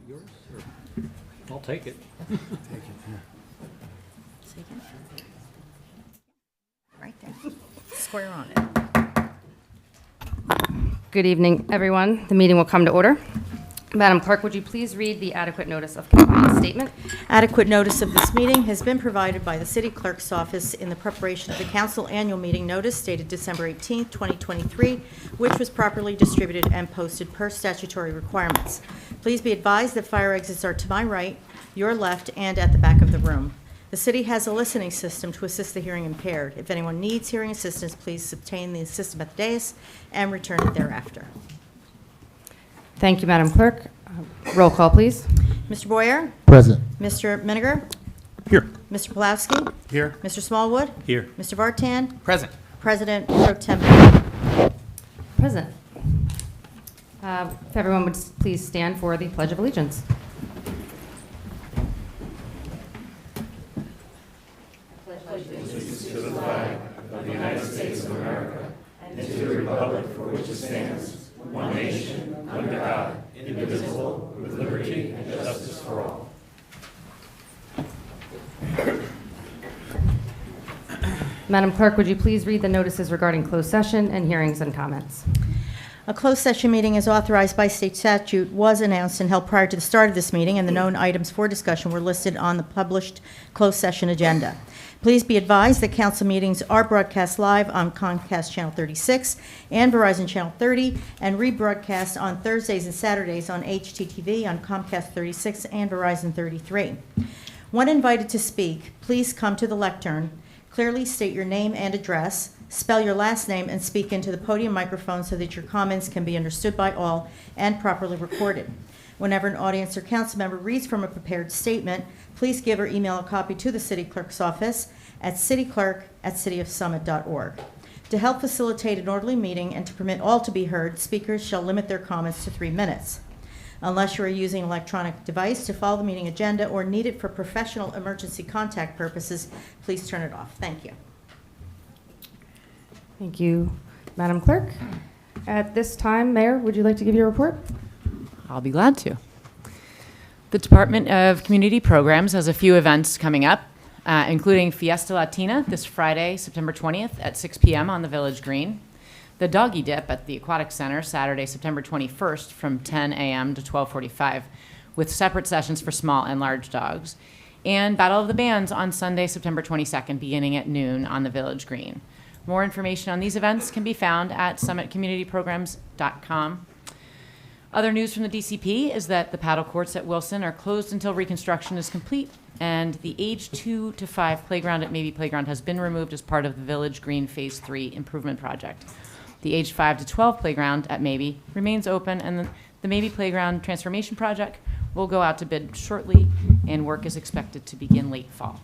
yours? Or? I'll take it. Take it, Right there. Square on it. Good evening, everyone. The meeting will come to order. Madam Clerk, would you please read the adequate notice of compliance statement? Adequate notice of this meeting has been provided by the City Clerk's office in the preparation of the Council Annual Meeting Notice dated December 18, 2023, which was properly distributed and posted per statutory requirements. Please be advised that fire exits are to my right, your left, and at the back of the room. The city has a listening system to assist the hearing impaired. If anyone needs hearing assistance, please obtain the system at the dais and return it thereafter. Thank you, Madam Clerk. Roll call, please. Mr. Boyer? Present. Mr. Miniger? Here. Mr. Pawlowski? Here. Mr. Smallwood? Here. Mr. Vartan? Present. President Pro Tem. Present. If everyone would please stand for the Pledge of Allegiance. Madam Clerk, would you please read the notices regarding closed session and hearings and comments? A closed session meeting as authorized by state statute was announced and held prior to the start of this meeting, and the known items for discussion were listed on the published closed session agenda. Please be advised that council meetings are broadcast live on Comcast Channel 36 and Verizon Channel 30 and rebroadcast on Thursdays and Saturdays on HTTV on Comcast 36 and Verizon 33. When invited to speak, please come to the lectern, clearly state your name and address, spell your last name, and speak into the podium microphone so that your comments can be understood by all and properly recorded. Whenever an audience or council member reads from a prepared statement, please give or email a copy to the city clerk's office at cityclerk@cityofsummit.org. To help facilitate an orderly meeting and to permit all to be heard, speakers shall limit their comments to 3 minutes. Unless you are using an electronic device to follow the meeting agenda or need it for professional emergency contact purposes, please turn it off. Thank you. Thank you, Madam Clerk. At this time, Mayor, would you like to give your report? I'll be glad to. The Department of Community Programs has a few events coming up, including Fiesta Latina this Friday, September 20th at 6 p.m. on the Village Green, the Doggy Dip at the Aquatic Center Saturday, September 21st from 10 a.m. to 12:45, with separate sessions for small and large dogs, and Battle of the Bands on Sunday, September 22nd, beginning at noon on the Village Green. More information on these events can be found at summitcommunityprograms.com. Other news from the DCP is that the paddle courts at Wilson are closed until reconstruction is complete, and the age 2 to 5 playground at Maybe Playground has been removed as part of the Village Green Phase 3 improvement project. The age 5 to 12 playground at Maybe remains open, and the Maybe Playground transformation project will go out to bid shortly, and work is expected to begin late fall.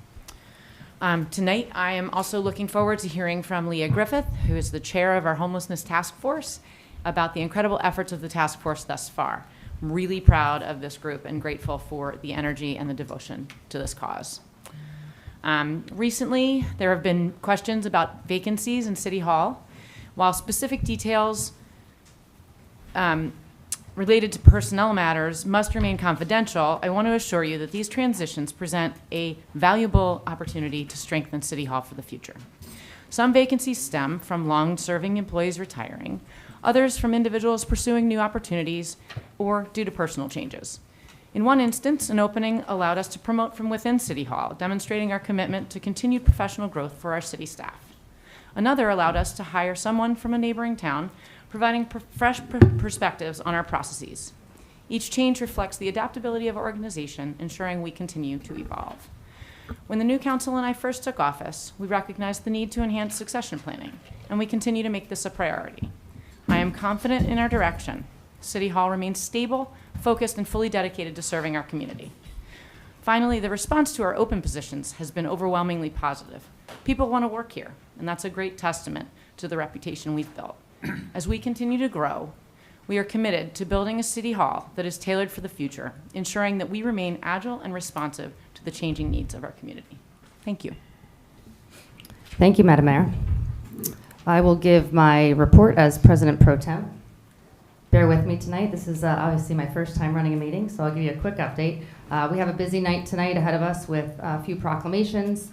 Tonight, I am also looking forward to hearing from Leah Griffith, who is the chair of our homelessness task force, about the incredible efforts of the task force thus far. I'm really proud of this group and grateful for the energy and the devotion to this cause. Recently, there have been questions about vacancies in City Hall. While specific details related to personnel matters must remain confidential, I want to assure you that these transitions present a valuable opportunity to strengthen City Hall for the future. Some vacancies stem from long-serving employees retiring, others from individuals pursuing new opportunities, or due to personal changes. In one instance, an opening allowed us to promote from within City Hall, demonstrating our commitment to continued professional growth for our city staff. Another allowed us to hire someone from a neighboring town, providing fresh perspectives on our processes. Each change reflects the adaptability of our organization, ensuring we continue to evolve. When the new council and I first took office, we recognized the need to enhance succession planning, and we continue to make this a priority. I am confident in our direction. City Hall remains stable, focused, and fully dedicated to serving our community. Finally, the response to our open positions has been overwhelmingly positive. People want to work here, and that's a great testament to the reputation we've built. As we continue to grow, we are committed to building a City Hall that is tailored for the future, ensuring that we remain agile and responsive to the changing needs of our community. Thank you. Thank you, Madam Mayor. I will give my report as President Pro Tem. bear with me tonight. This is obviously my first time running a meeting, so I'll give you a quick update. We have a busy night tonight ahead of us with a few proclamations,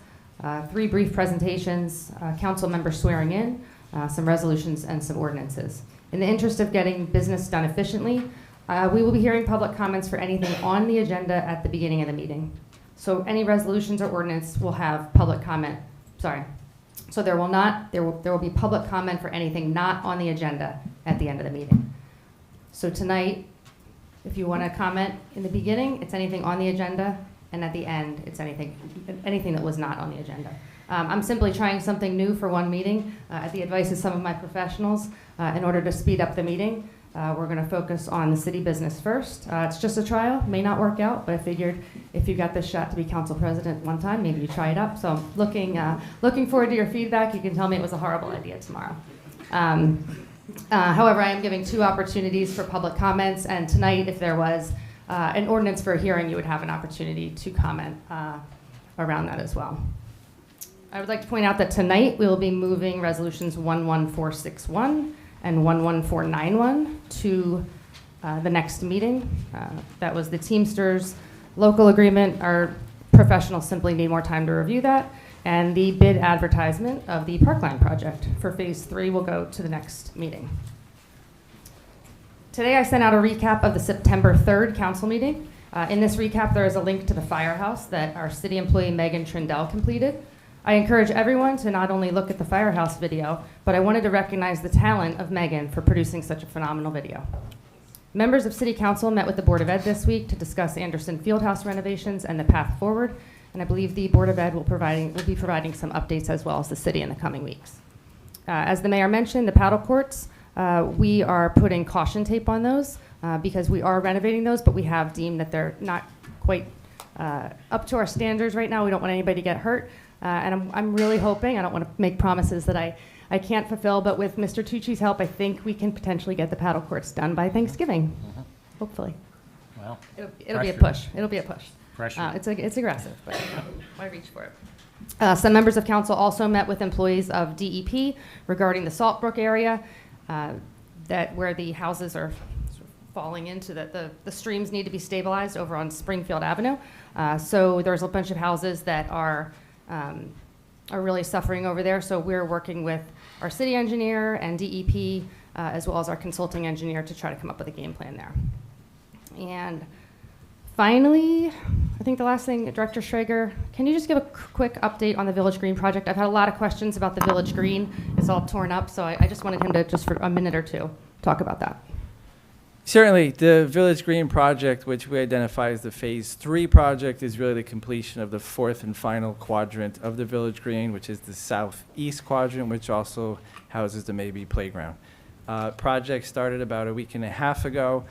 3 brief presentations, council members swearing in, some resolutions, and some ordinances. In the interest of getting business done efficiently, we will be hearing public comments for anything on the agenda at the beginning of the meeting. So any resolutions or ordinance will have public comment. Sorry. So there will be public comment for anything not on the agenda at the end of the meeting. So tonight, if you want to comment in the beginning, it's anything on the agenda, and at the end, it's anything that was not on the agenda. I'm simply trying something new for one meeting at the advice of some of my professionals in order to speed up the meeting. We're going to focus on the city business first. It's just a trial, may not work out, but I figured if you got this shot to be council president one time, maybe you try it up. So I'm looking forward to your feedback. You can tell me it was a horrible idea tomorrow. However, I am giving 2 opportunities for public comments, and tonight, if there was an ordinance for a hearing, you would have an opportunity to comment around that as well. I would like to point out that tonight we will be moving resolutions 11461 and 11491 to the next meeting. That was the Teamsters local agreement. Our professionals simply need more time to review that. And the bid advertisement of the Parkline project for Phase 3 will go to the next meeting. Today I sent out a recap of the September 3rd council meeting. In this recap, there is a link to the firehouse that our city employee Megan Trindell completed. I encourage everyone to not only look at the firehouse video, but I wanted to recognize the talent of Megan for producing such a phenomenal video. Members of City Council met with the Board of Ed this week to discuss Anderson Fieldhouse renovations and the path forward, and I believe the Board of Ed will be providing some updates as well as the city in the coming weeks. As the mayor mentioned, the paddle courts, we are putting caution tape on those because we are renovating those, but we have deemed that they're not quite up to our standards right now. We don't want anybody to get hurt. And I'm really hoping, I don't want to make promises that I can't fulfill, but with Mr. Tucci's help, I think we can potentially get the paddle courts done by Thanksgiving, hopefully. Well, It'll be a push. It'll be a push. pressure. It's aggressive, but why reach for it? Some members of council also met with employees of DEP regarding the Saltbrook area, where the houses are sort of falling into the streams need to be stabilized over on Springfield Avenue. So there's a bunch of houses that are really suffering over there. So we're working with our city engineer and DEP, as well as our consulting engineer to try to come up with a game plan there. And finally, I think the last thing, Director Schrager, can you just give a quick update on the Village Green project? I've had a lot of questions about the Village Green. It's all torn up, so I just wanted him to, just for a minute or two, talk about that. Certainly, the Village Green project, which we identify as the Phase 3 project, is really the completion of the 4th and final quadrant of the Village Green, which is the southeast quadrant, which also houses the Maybe Playground. Project started about a week and a half ago,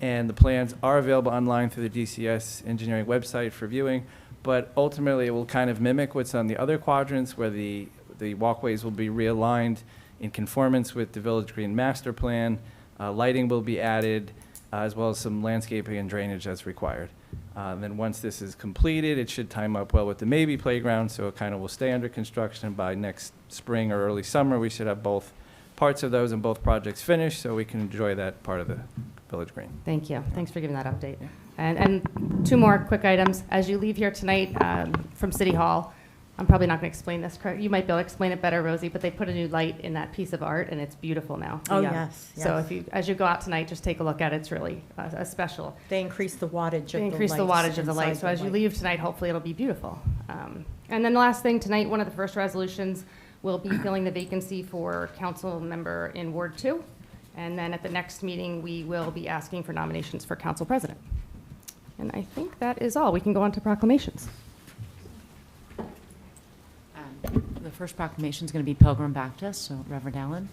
and the plans are available online through the DCS engineering website for viewing, but ultimately it will kind of mimic what's on the other quadrants, where the walkways will be realigned in conformance with the Village Green master plan. Lighting will be added, as well as some landscaping and drainage as required. Then once this is completed, it should time up well with the Maybe Playground, so it kind of will stay under construction. By next spring or early summer, we should have both parts of those and both projects finished, so we can enjoy that part of the Village Green. Thank you. Thanks for giving that update. And 2 more quick items. As you leave here tonight from City Hall, I'm probably not going to explain this correct. You might be able to explain it better, Rosie, but they put a new light in that piece of art, and it's beautiful now. Oh, Yeah. yes, So yes. as you go out tonight, just take a look at it. It's really a special. They increased the wattage of the They light. increase the wattage of the light. So as you leave tonight, hopefully it'll be beautiful. And then the last thing, tonight, one of the first resolutions will be filling the vacancy for council member in Ward 2. And then at the next meeting, we will be asking for nominations for council president. And I think that is all. We can go on to proclamations. The first proclamation is going to be Pilgrim Baptist, so Reverend Allen.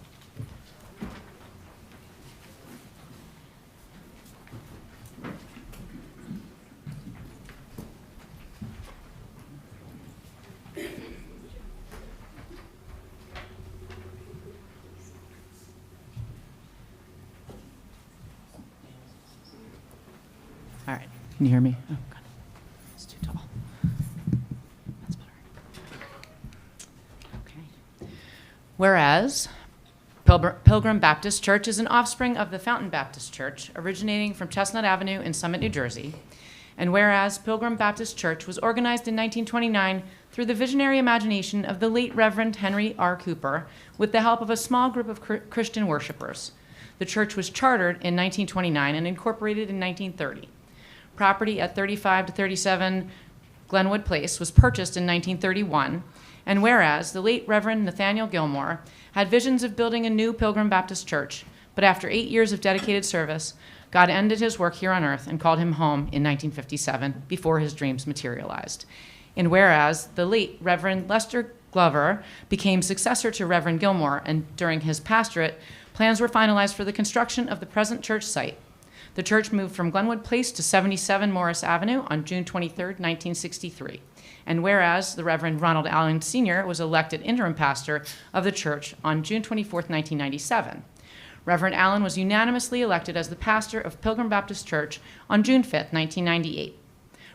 All right, can you hear me? Oh, God, it's too tall. That's better. Okay. Whereas Pilgrim Baptist Church is an offspring of the Fountain Baptist Church, originating from Chestnut Avenue in Summit, New Jersey. And whereas Pilgrim Baptist Church was organized in 1929 through the visionary imagination of the late Reverend Henry R. Cooper with the help of a small group of Christian worshipers. The church was chartered in 1929 and incorporated in 1930. Property at 35 to 37 Glenwood Place was purchased in 1931, and whereas the late Reverend Nathaniel Gilmore had visions of building a new Pilgrim Baptist Church, but after 8 years of dedicated service, God ended his work here on earth and called him home in 1957 before his dreams materialized. And whereas the late Reverend Lester Glover became successor to Reverend Gilmore, and during his pastorate, plans were finalized for the construction of the present church site. The church moved from Glenwood Place to 77 Morris Avenue on June 23, 1963. And whereas the Reverend Ronald Allen Sr. was elected interim pastor of the church on June 24, 1997. Reverend Allen was unanimously elected as the pastor of Pilgrim Baptist Church on June 5, 1998.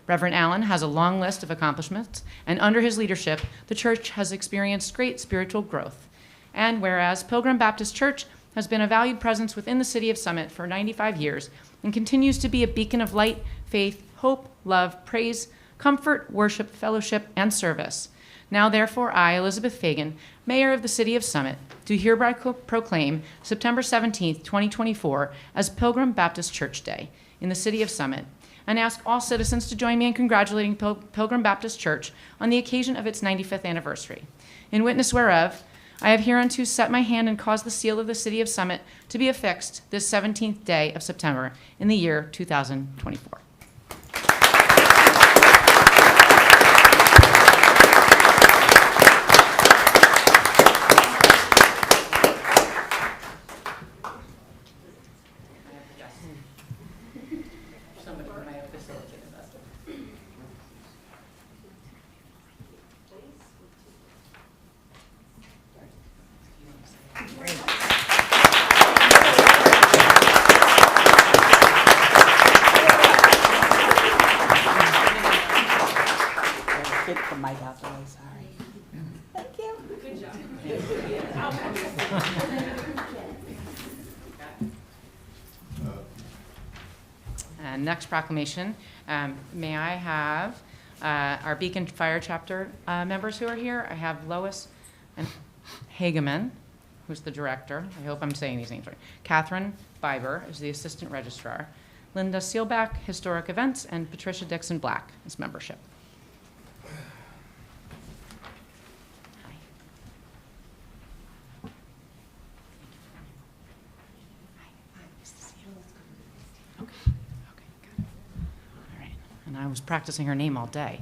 Reverend Allen has a long list of accomplishments, and under his leadership, the church has experienced great spiritual growth. And whereas Pilgrim Baptist Church has been a valued presence within the city of Summit for 95 years and continues to be a beacon of light, faith, hope, love, praise, comfort, worship, fellowship, and service. Now, therefore, I, Elizabeth Fagan, Mayor of the City of Summit, do hereby proclaim September 17, 2024, as Pilgrim Baptist Church Day in the City of Summit, and ask all citizens to join me in congratulating Pilgrim Baptist Church on the occasion of its 95th anniversary. In witness whereof, I have hereunto set my hand and caused the seal of the City of Summit to be affixed this 17th day of September in the year 2024. Get the mic out the way, sorry. Thank you. Good job. And next proclamation, may I have our Beacon Fire Chapter members who are here? I have Lois and Hageman, who's the director. I hope I'm saying these names right. Catherine Biber is the assistant registrar. Linda Seelbach, historic events, and Patricia Dixon Black is membership. And I was practicing her name all day.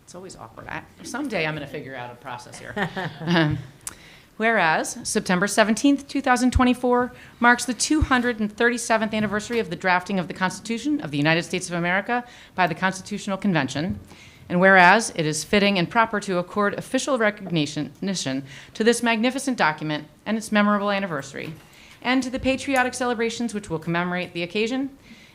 It's always awkward. Someday I'm going to figure out a process here. Whereas September 17th, 2024 marks the 237th anniversary of the drafting of the Constitution of the United States of America by the Constitutional Convention. And whereas it is fitting and proper to accord official recognition to this magnificent document and its memorable anniversary, and to the patriotic celebrations which will commemorate the occasion.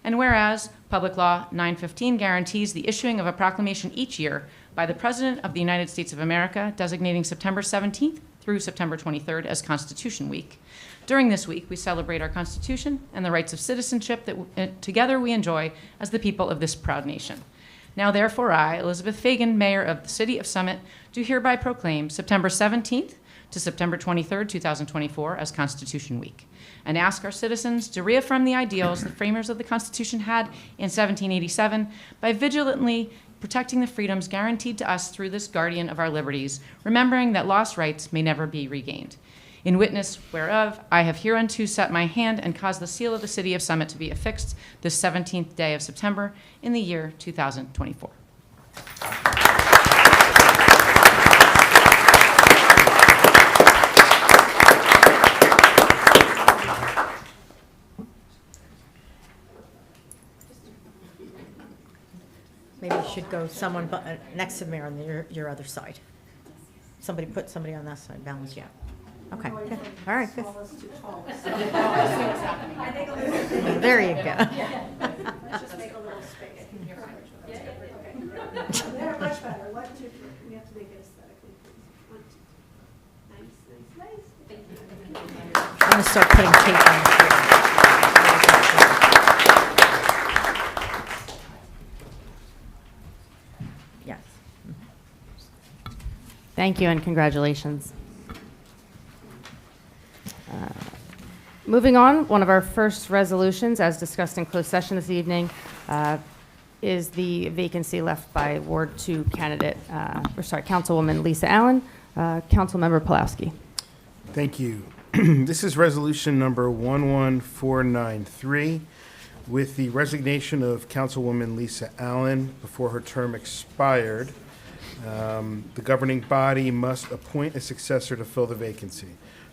And whereas Public Law 915 guarantees the issuing of a proclamation each year by the President of the United States of America, designating September 17th through September 23rd as Constitution Week. During this week, we celebrate our Constitution and the rights of citizenship that together we enjoy as the people of this proud nation. Now, therefore, I, Elizabeth Fagan, Mayor of the City of Summit, do hereby proclaim September 17th to September 23rd, 2024 as Constitution Week, and ask our citizens to reaffirm the ideals the framers of the Constitution had in 1787 by vigilantly protecting the freedoms guaranteed to us through this guardian of our liberties, remembering that lost rights may never be regained. In witness whereof, I have hereunto set my hand and caused the seal of the City of Summit to be affixed this 17th day of September in the year 2024. Maybe you should go someone next to the mayor on your other side. Somebody put somebody on that side, balance you out. Okay, good. All right, good. There you go. Let's just make a little space. There, much better. 1, 2, 3. We have to make it aesthetically, please. 1, 2, 3. going to start putting tape on the floor. Yes. Thank you and congratulations. Moving on, one of our first resolutions, as discussed in closed session this evening, is the vacancy left by Ward 2 candidate, Councilwoman Lisa Allen. Councilmember Pulaski. Thank you. This is resolution number 11493. With the resignation of Councilwoman Lisa Allen before her term expired, the governing body must appoint a successor to fill the vacancy.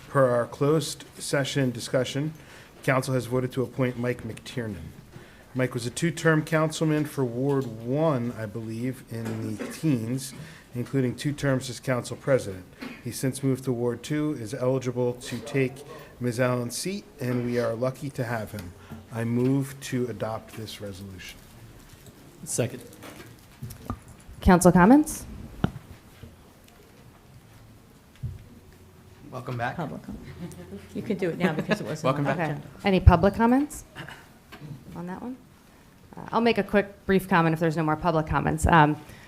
Per our closed session discussion, council has voted to appoint Mike McTiernan. Mike was a two-term councilman for Ward 1, I believe, in the teens, including 2 terms as council president. He since moved to Ward 2, is eligible to take Ms. Allen's seat, and we are lucky to have him. I move to adopt this resolution. Second. Council comments? Welcome back. Public. You can do it now because it wasn't on Welcome the back. Okay. agenda. Any public comments on that one? I'll make a quick, brief comment if there's no more public comments.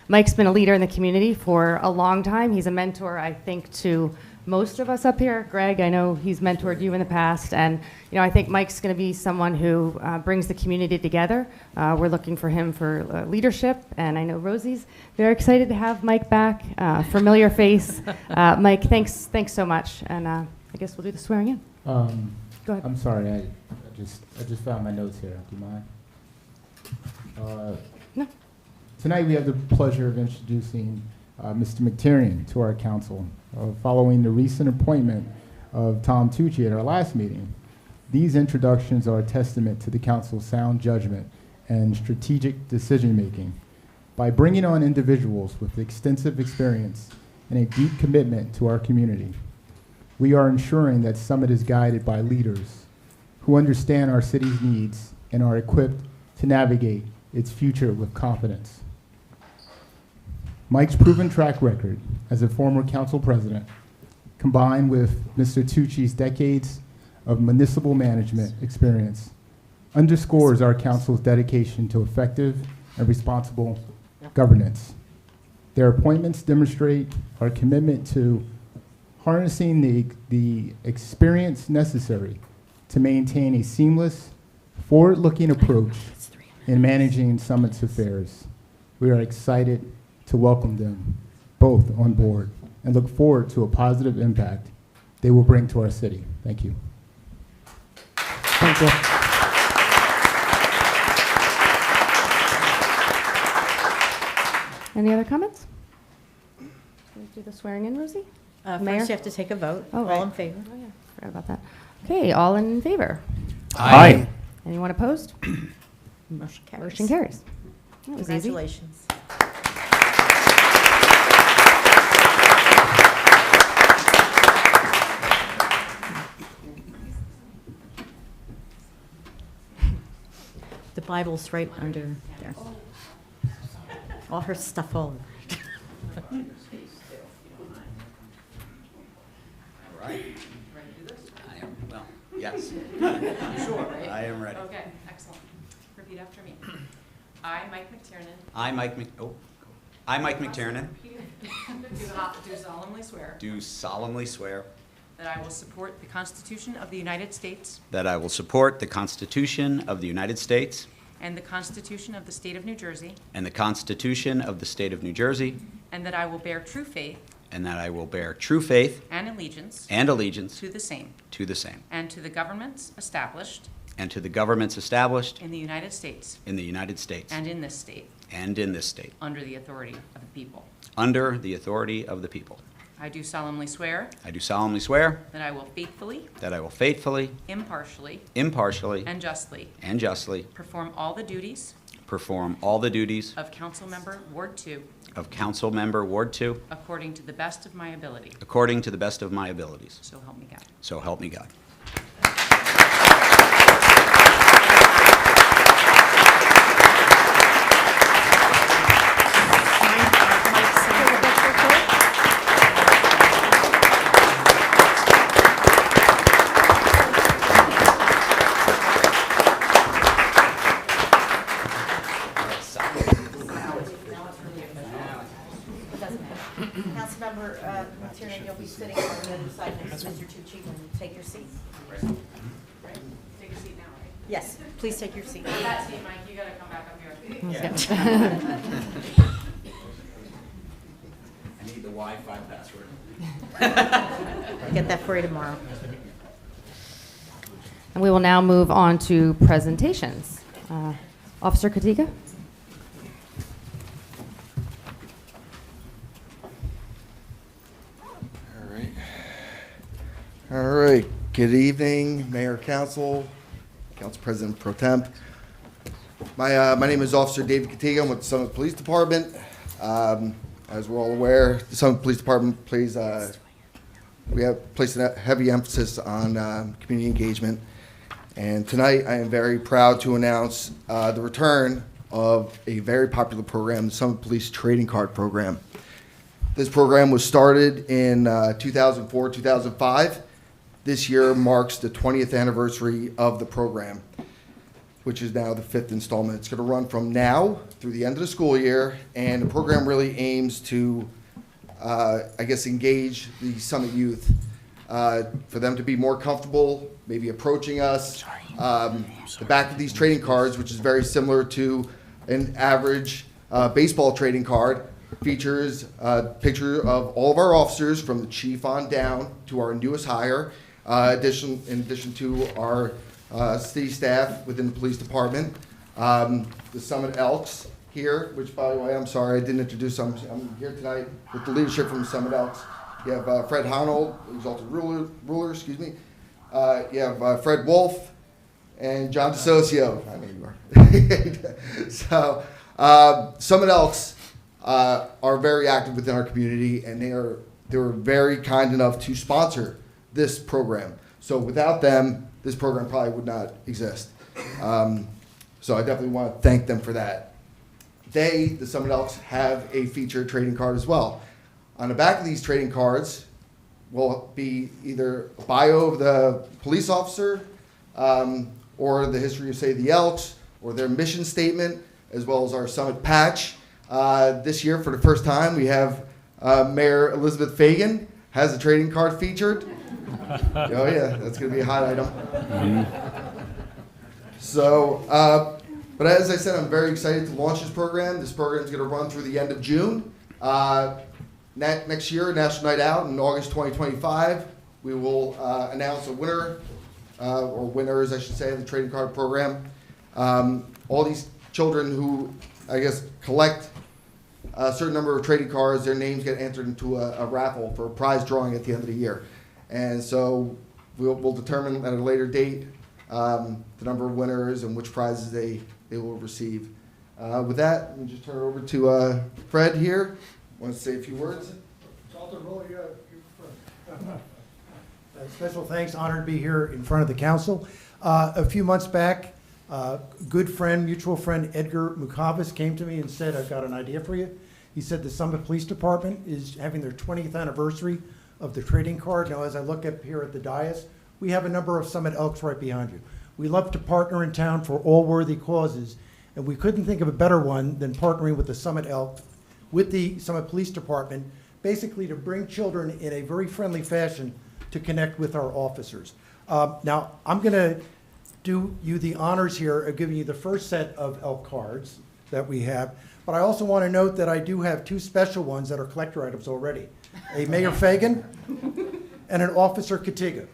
Mike's been a leader in the community for a long time. He's a mentor, I think, to most of us up here. Greg, I know he's mentored you in the past, and I think Mike's going to be someone who brings the community together. We're looking for him for leadership, and I know Rosie's very excited to have Mike back. Familiar face. Mike, thanks so much, and I guess we'll do the swearing in. Go ahead. I'm sorry, I just found my notes here. Do you mind? No. Tonight we have the pleasure of introducing Mr. McTiernan to our council. Following the recent appointment of Tom Tucci at our last meeting, these introductions are a testament to the council's sound judgment and strategic decision-making. By bringing on individuals with extensive experience and a deep commitment to our community, we are ensuring that Summit is guided by leaders who understand our city's needs and are equipped to navigate its future with confidence. Mike's proven track record as a former council president, combined with Mr. Tucci's decades of municipal management experience, underscores our council's dedication to effective and responsible governance. Their appointments demonstrate our commitment to harnessing the experience necessary to maintain a seamless, forward-looking approach in managing Summit's affairs. We are excited to welcome them both on board and look forward to a positive impact they will bring to our city. Thank you. Thank you. Any other comments? Can we do the swearing in, Rosie? Mayor? First, you have to take a vote. Oh, All right. in favor? Oh, yeah, forgot about that. Okay, all in favor? Aye. Anyone opposed? Motion carries. Motion carries. That was easy. Congratulations. The Bible's right under there. All her stuff all over. Yes. Sure. I am ready. Okay, excellent. Repeat after me. I, Mike McTiernan. I, Mike McTiernan, Do solemnly swear do solemnly swear that I will support the Constitution of the United States that I will support the Constitution of the United States and the Constitution of the State of New Jersey, and the Constitution of the State of New Jersey, and that I will bear true faith and that I will bear true faith and allegiance and allegiance to the same to the same, and to the governments established and to the governments established in the United States in the United States and in this state and in this state, under the authority of the people. under the authority of the people. I do solemnly swear I do solemnly swear that I will faithfully, that I will faithfully, impartially, impartially, and justly and justly perform all the duties perform all the duties of Councilmember Ward 2 of Council Member Ward 2 according to the best of my ability. according to the best of my abilities. So help me God. So help me God. Mike's here, and you'll be sitting on the other side next to Mr. Tucci when you take your seat. Right? Take your seat now, right? Yes, please take your seat. That seat, Mike, you gotta come back up here. I need the Wi-Fi password. I'll get that for you tomorrow. And we will now move on to presentations. Officer Katiga? All right. Good evening, Mayor, Council, Council President Pro Temp. My name is Officer David Katiga. I'm with the Summit Police Department. As we're all aware, the Summit Police Department placed a heavy emphasis on community engagement. And tonight, I am very proud to announce the return of a very popular program, the Summit Police Trading Card Program. This program was started in 2004, 2005. This year marks the 20th anniversary of the program, which is now the 5th installment. It's going to run from now through the end of the school year, and the program really aims to, engage the Summit youth for them to be more comfortable, maybe approaching us. The back of these trading cards, which is very similar to an average baseball trading card, features a picture of all of our officers from the chief on down to our newest hire, in addition to our city staff within the police department. The Summit Elks here, which, by the way, I'm sorry I didn't introduce them. I'm here tonight with the leadership from the Summit Elks. You have Fred Honold, Exalted Ruler, excuse me. You have Fred Wolf and John DeSocio. I know you are. So, Summit Elks are very active within our community, and they were very kind enough to sponsor this program. So without them, this program probably would not exist. So I definitely want to thank them for that. They, the Summit Elks, have a featured trading card as well. On the back of these trading cards will be either a bio of the police officer, or the history of, say, the Elks, or their mission statement, as well as our Summit patch. This year, for the first time, we have Mayor Elizabeth Fagan has a trading card featured. Oh yeah, that's going to be a hot item. So, but as I said, I'm very excited to launch this program. This program is going to run through the end of June. Next year, National Night Out in August 2025, we will announce a winner, or winners, I should say, of the trading card program. All these children who, collect a certain number of trading cards, their names get entered into a raffle for a prize drawing at the end of the year. And so we'll determine at a later date the number of winners and which prizes they will receive. With that, let me just turn it over to Fred here. Want to say a few words? Special thanks, honored to be here in front of the council. A few months back, good friend, mutual friend Edgar Mukavis came to me and said, I've got an idea for you. He said the Summit Police Department is having their 20th anniversary of the trading card. Now, as I look up here at the dais, we have a number of Summit Elks right behind you. We love to partner in town for all worthy causes, and we couldn't think of a better one than partnering with the Summit Elk, with the Summit Police Department, basically to bring children in a very friendly fashion to connect with our officers. Now, I'm going to do you the honors here of giving you the first set of elk cards that we have, but I also want to note that I do have two special ones that are collector items already. A Mayor Fagan and an Officer Katiga.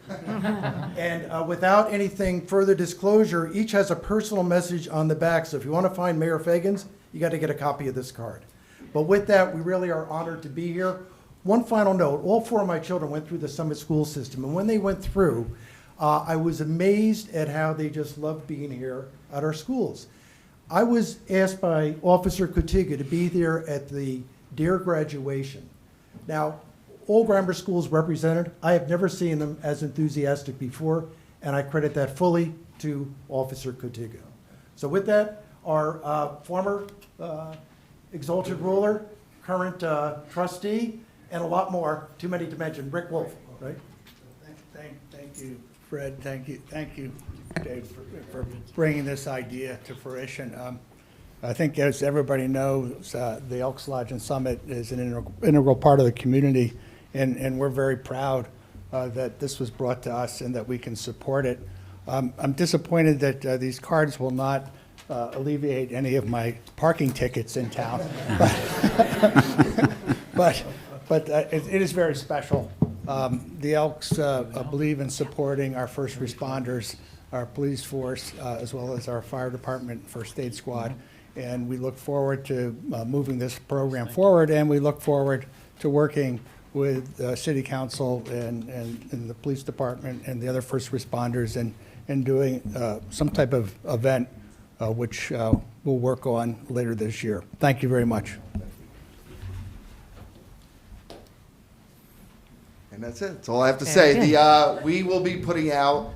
And without anything further disclosure, each has a personal message on the back, so if you want to find Mayor Fagan's, you got to get a copy of this card. But with that, we really are honored to be here. One final note, all four of my children went through the Summit school system, and when they went through, I was amazed at how they just loved being here at our schools. I was asked by Officer Katiga to be there at the DARE graduation. Now, all grammar schools represented, I have never seen them as enthusiastic before, and I credit that fully to Officer Katiga. So with that, our former Exalted Ruler, current trustee, and a lot more, too many to mention, Rick Wolf, right? Thank you, Fred. Thank you, Dave, for bringing this idea to fruition. I think, as everybody knows, the Elks Lodge and Summit is an integral part of the community, and we're very proud that this was brought to us and that we can support it. I'm disappointed that these cards will not alleviate any of my parking tickets in town. But it is very special. The Elks believe in supporting our first responders, our police force, as well as our fire department, first aid squad. And we look forward to moving this program forward, and we look forward to working with City Council and the police department and the other first responders and doing some type of event which we'll work on later this year. Thank you very much. And that's it. That's all I have to say. We will be putting out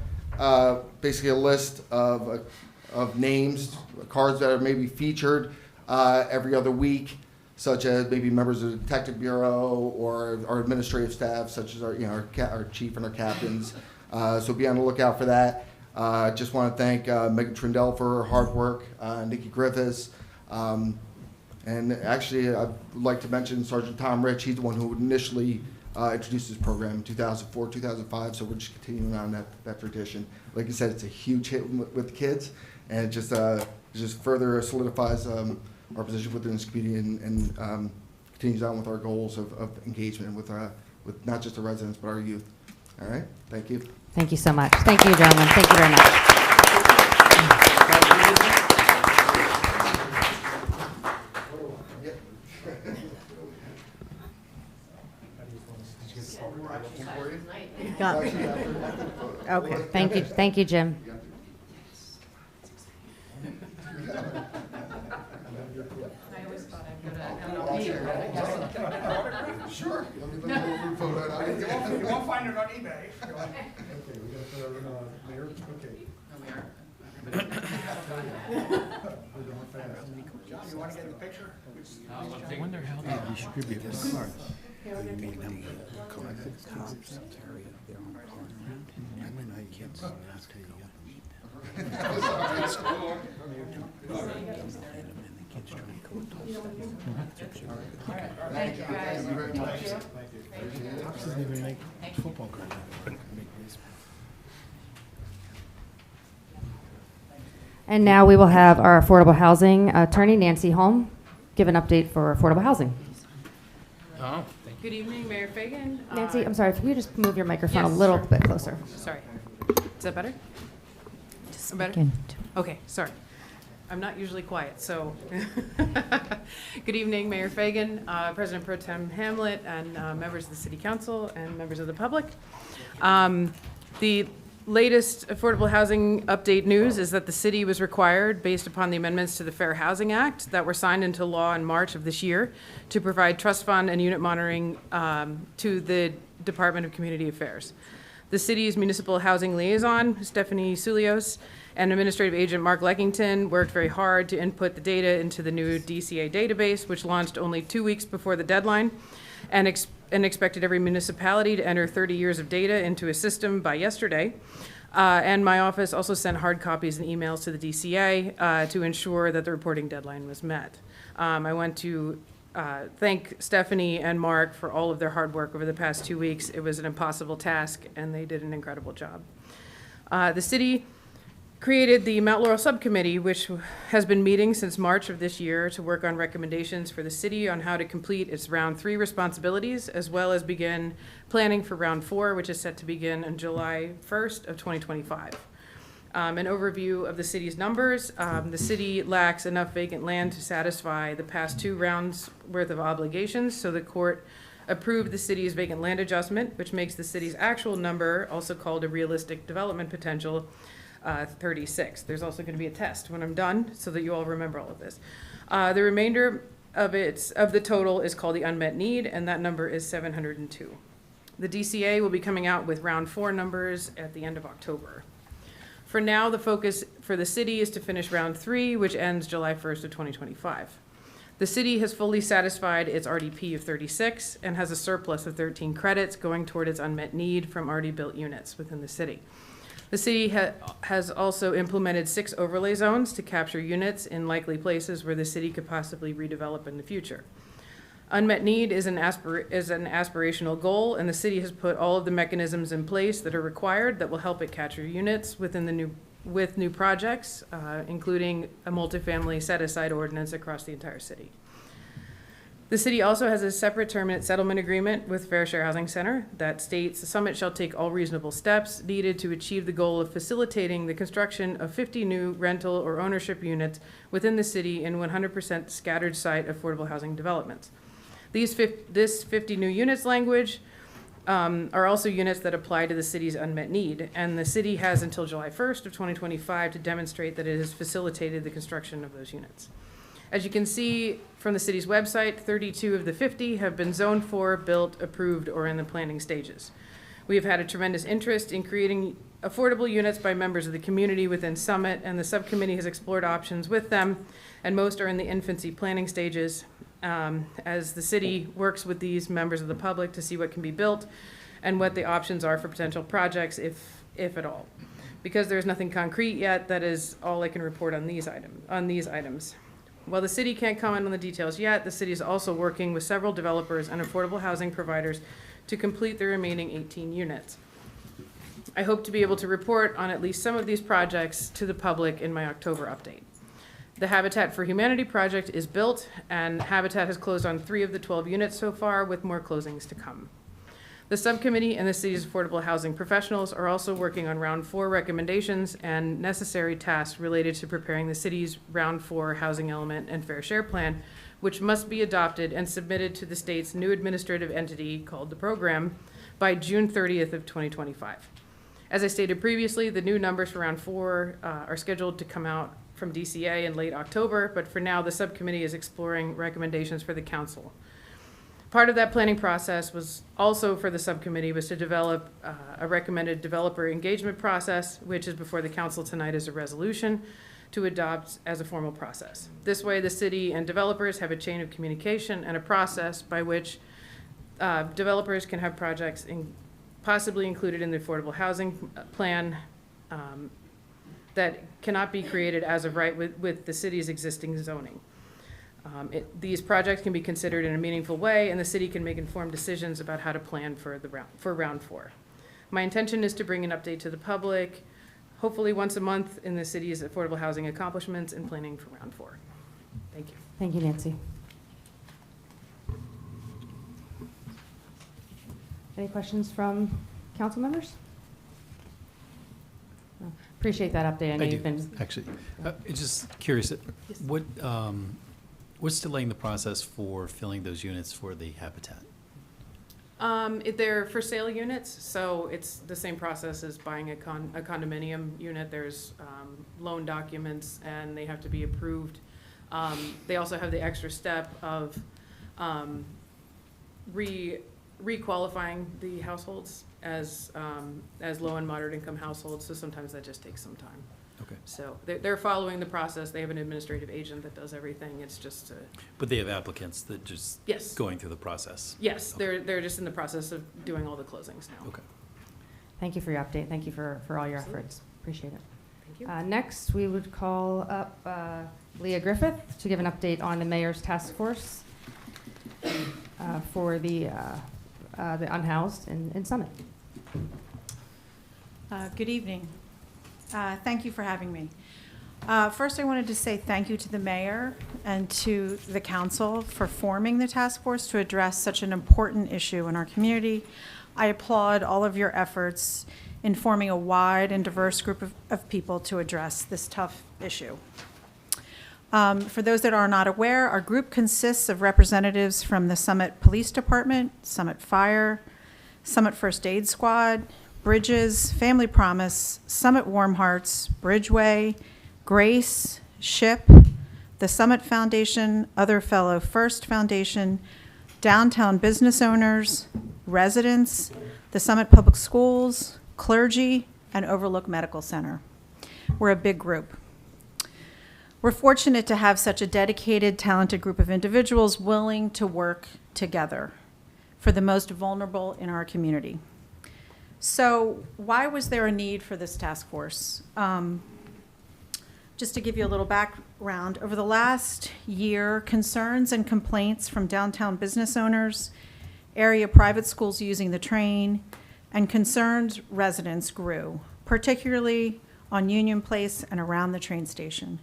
basically a list of names, cards that are maybe featured every other week, such as maybe members of the Detective Bureau or our administrative staff, such as our chief and our captains. So be on the lookout for that. Just want to thank Megan Trindell for her hard work, Nikki Griffiths, and actually I'd like to mention Sergeant Tom Rich. He's the one who initially introduced this program in 2004, 2005, so we're just continuing on that tradition. Like I said, it's a huge hit with the kids, and it just further solidifies our position within this community and continues on with our goals of engagement with not just the residents, but our youth. All right, thank you. Thank you so much. Thank you, gentlemen. Thank you very much. Got it. Okay. Thank you, Jim. Sure. Let me vote on it. You won't find it on eBay. Okay, we got to put our mayor, okay. John, you want to get in the picture? I wonder how they distribute the cards. Thank you guys. Thank you very much. Doesn't even make football cards. And now we will have our affordable housing attorney, Nancy Holm, give an update for affordable housing. Oh, Good evening, Mayor Fagan. Nancy, I'm sorry, if you just move your microphone a Yes, little sure. bit closer. Sorry. Is that better? Better? Okay, sorry. I'm not usually quiet, so. Good evening, Mayor Fagan, President Pro Tem Hamlet, and members of the City Council and members of the public. The latest affordable housing update news is that the city was required, based upon the amendments to the Fair Housing Act that were signed into law in March of this year, to provide trust fund and unit monitoring to the Department of Community Affairs. The city's municipal housing liaison, Stephanie Sulios, and administrative agent Mark Leckington worked very hard to input the data into the new DCA database, which launched only 2 weeks before the deadline, and expected every municipality to enter 30 years of data into a system by yesterday. And my office also sent hard copies and emails to the DCA to ensure that the reporting deadline was met. I want to thank Stephanie and Mark for all of their hard work over the past 2 weeks. It was an impossible task, and they did an incredible job. The city created the Mount Laurel Subcommittee, which has been meeting since March of this year to work on recommendations for the city on how to complete its Round 3 responsibilities, as well as begin planning for Round 4, which is set to begin on July 1st of 2025. An overview of the city's numbers. The city lacks enough vacant land to satisfy the past 2 rounds worth of obligations, so the court approved the city's vacant land adjustment, which makes the city's actual number, also called a realistic development potential, 36. There's also going to be a test when I'm done so that you all remember all of this. The remainder of the total is called the unmet need, and that number is 702. The DCA will be coming out with Round 4 numbers at the end of October. For now, the focus for the city is to finish Round 3, which ends July 1st of 2025. The city has fully satisfied its RDP of 36 and has a surplus of 13 credits going toward its unmet need from already built units within the city. The city has also implemented 6 overlay zones to capture units in likely places where the city could possibly redevelop in the future. Unmet need is an aspirational goal, and the city has put all of the mechanisms in place that are required that will help it capture units with new projects, including a multifamily set-aside ordinance across the entire city. The city also has a separate terminate settlement agreement with Fair Share Housing Center that states the Summit shall take all reasonable steps needed to achieve the goal of facilitating the construction of 50 new rental or ownership units within the city in 100% scattered site affordable housing developments. This 50 new units language are also units that apply to the city's unmet need, and the city has until July 1st of 2025 to demonstrate that it has facilitated the construction of those units. As you can see from the city's website, 32 of the 50 have been zoned for, built, approved, or in the planning stages. We have had a tremendous interest in creating affordable units by members of the community within Summit, and the subcommittee has explored options with them, and most are in the infancy planning stages, as the city works with these members of the public to see what can be built and what the options are for potential projects, if at all. Because there's nothing concrete yet, that is all I can report on these items. While the city can't comment on the details yet, the city is also working with several developers and affordable housing providers to complete the remaining 18 units. I hope to be able to report on at least some of these projects to the public in my October update. The Habitat for Humanity project is built, and Habitat has closed on 3 of the 12 units so far, with more closings to come. The subcommittee and the city's affordable housing professionals are also working on round 4 recommendations and necessary tasks related to preparing the city's round 4 housing element and fair share plan, which must be adopted and submitted to the state's new administrative entity called the program by June 30th of 2025. As I stated previously, the new numbers for round 4 are scheduled to come out from DCA in late October, but for now the subcommittee is exploring recommendations for the council. Part of that planning process was also for the subcommittee was to develop a recommended developer engagement process, which is before the council tonight as a resolution to adopt as a formal process. This way, the city and developers have a chain of communication and a process by which developers can have projects possibly included in the affordable housing plan that cannot be created as of right with the city's existing zoning. These projects can be considered in a meaningful way, and the city can make informed decisions about how to plan for round 4. My intention is to bring an update to the public, hopefully once a month, in the city's affordable housing accomplishments and planning for round 4. Thank you. Thank you, Nancy. Any questions from council members? No. Appreciate that update. I know you've been. Actually, just curious, what's delaying the process for filling those units for the Habitat? They're for sale units, so it's the same process as buying a condominium unit. There's loan documents, and they have to be approved. They also have the extra step of re-qualifying the households as low and moderate income households, so sometimes that just takes some time. Okay. So they're following the process. They have an administrative agent that does everything. It's just But they have applicants that just yes. going through the process? Yes, okay. They're just in the process of doing all the closings now. Okay. Thank you for your update. Thank you for all your efforts. Appreciate it. Thank you. Next, we would call up Leah Griffith to give an update on the mayor's task force for the unhoused in Summit. Good evening. Thank you for having me. First, I wanted to say thank you to the mayor and to the council for forming the task force to address such an important issue in our community. I applaud all of your efforts in forming a wide and diverse group of people to address this tough issue. For those that are not aware, our group consists of representatives from the Summit Police Department, Summit Fire, Summit First Aid Squad, Bridges, Family Promise, Summit Warm Hearts, Bridgeway, Grace, SHIP, the Summit Foundation, Other Fellow First Foundation, Downtown Business Owners, residents, the Summit Public Schools, clergy, and Overlook Medical Center. We're a big group. We're fortunate to have such a dedicated, talented group of individuals willing to work together for the most vulnerable in our community. So why was there a need for this task force? Just to give you a little background, over the last year, concerns and complaints from downtown business owners, area private schools using the train, and concerned residents grew, particularly on Union Place and around the train station.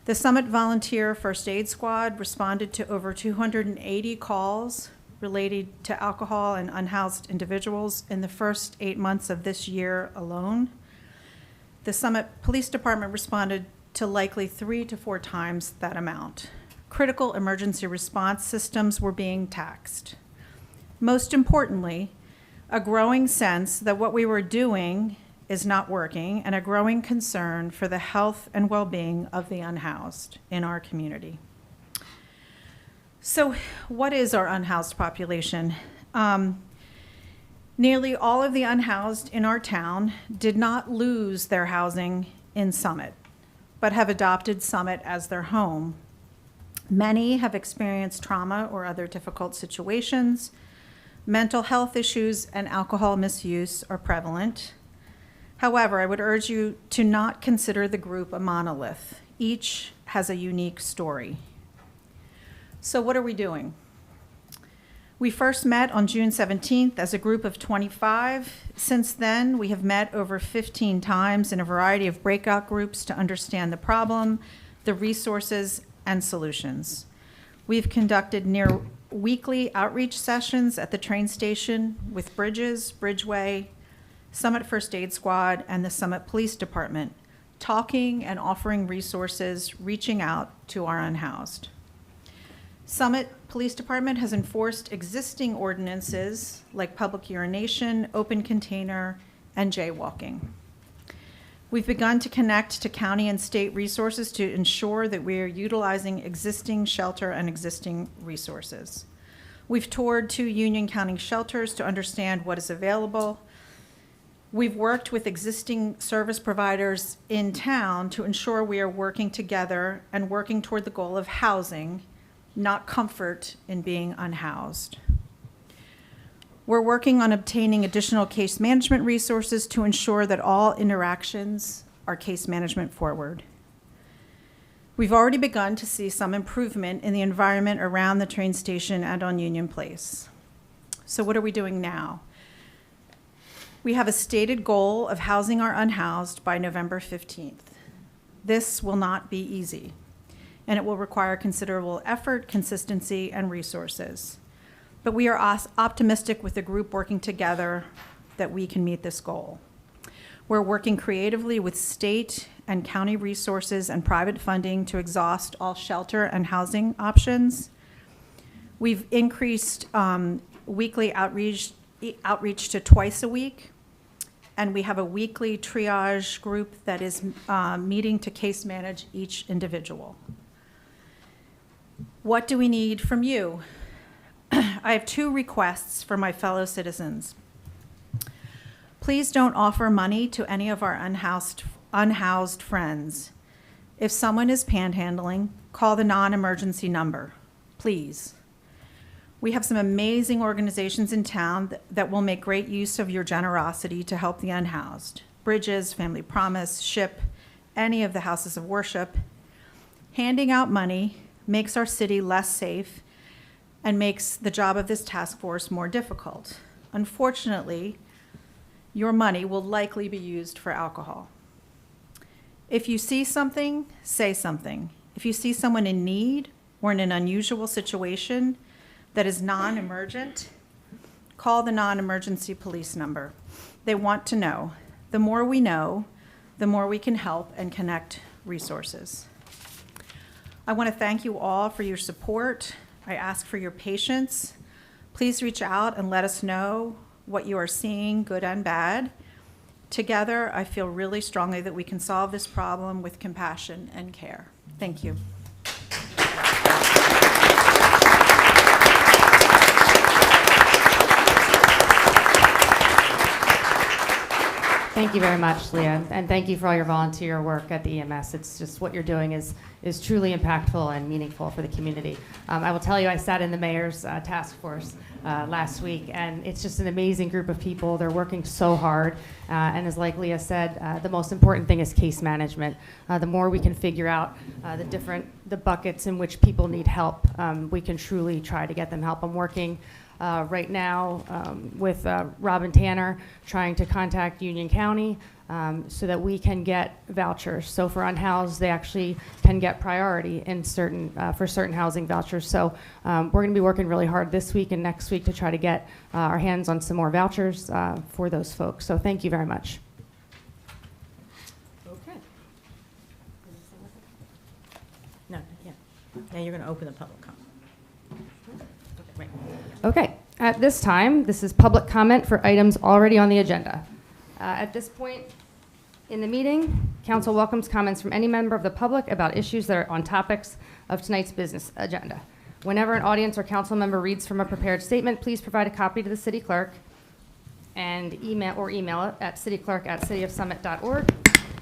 The Summit Volunteer First Aid Squad responded to over 280 calls related to alcohol and unhoused individuals in the first 8 months of this year alone. The Summit Police Department responded to likely 3 to 4 times that amount. Critical emergency response systems were being taxed. Most importantly, a growing sense that what we were doing is not working, and a growing concern for the health and well-being of the unhoused in our community. So what is our unhoused population? Nearly all of the unhoused in our town did not lose their housing in Summit, but have adopted Summit as their home. Many have experienced trauma or other difficult situations. Mental health issues and alcohol misuse are prevalent. However, I would urge you to not consider the group a monolith. Each has a unique story. So what are we doing? We first met on June 17th as a group of 25. Since then, we have met over 15 times in a variety of breakout groups to understand the problem, the resources, and solutions. We've conducted near weekly outreach sessions at the train station with Bridges, Bridgeway, Summit First Aid Squad, and the Summit Police Department, talking and offering resources, reaching out to our unhoused. Summit Police Department has enforced existing ordinances like public urination, open container, and jaywalking. We've begun to connect to county and state resources to ensure that we are utilizing existing shelter and existing resources. We've toured 2 Union County shelters to understand what is available. We've worked with existing service providers in town to ensure we are working together and working toward the goal of housing, not comfort in being unhoused. We're working on obtaining additional case management resources to ensure that all interactions are case management forward. We've already begun to see some improvement in the environment around the train station and on Union Place. So what are we doing now? We have a stated goal of housing our unhoused by November 15th. This will not be easy, and it will require considerable effort, consistency, and resources. But we are optimistic with the group working together that we can meet this goal. We're working creatively with state and county resources and private funding to exhaust all shelter and housing options. We've increased weekly outreach to twice a week, and we have a weekly triage group that is meeting to case manage each individual. What do we need from you? I have 2 requests for my fellow citizens. Please don't offer money to any of our unhoused friends. If someone is panhandling, call the non-emergency number, please. We have some amazing organizations in town that will make great use of your generosity to help the unhoused. Bridges, Family Promise, SHIP, any of the houses of worship. Handing out money makes our city less safe and makes the job of this task force more difficult. Unfortunately, your money will likely be used for alcohol. If you see something, say something. If you see someone in need or in an unusual situation that is non-emergent, call the non-emergency police number. They want to know. The more we know, the more we can help and connect resources. I want to thank you all for your support. I ask for your patience. Please reach out and let us know what you are seeing, good and bad. Together, I feel really strongly that we can solve this problem with compassion and care. Thank you. Thank you very much, Leah, and thank you for all your volunteer work at the EMS. It's just what you're doing is truly impactful and meaningful for the community. I will tell you, I sat in the mayor's task force last week, and it's just an amazing group of people. They're working so hard, and as like Leah said, the most important thing is case management. The more we can figure out the buckets in which people need help, we can truly try to get them help. I'm working right now with Robin Tanner, trying to contact Union County so that we can get vouchers. So for unhoused, they actually can get priority in for certain housing vouchers. So we're going to be working really hard this week and next week to try to get our hands on some more vouchers for those folks. So thank you very much. Okay. No, yeah. Now you're going to open the public comment. Right. Okay, at this time, this is public comment for items already on the agenda. At this point in the meeting, council welcomes comments from any member of the public about issues that are on topics of tonight's business agenda. Whenever an audience or council member reads from a prepared statement, please provide a copy to the city clerk and email it at cityclerk@cityofsummit.org.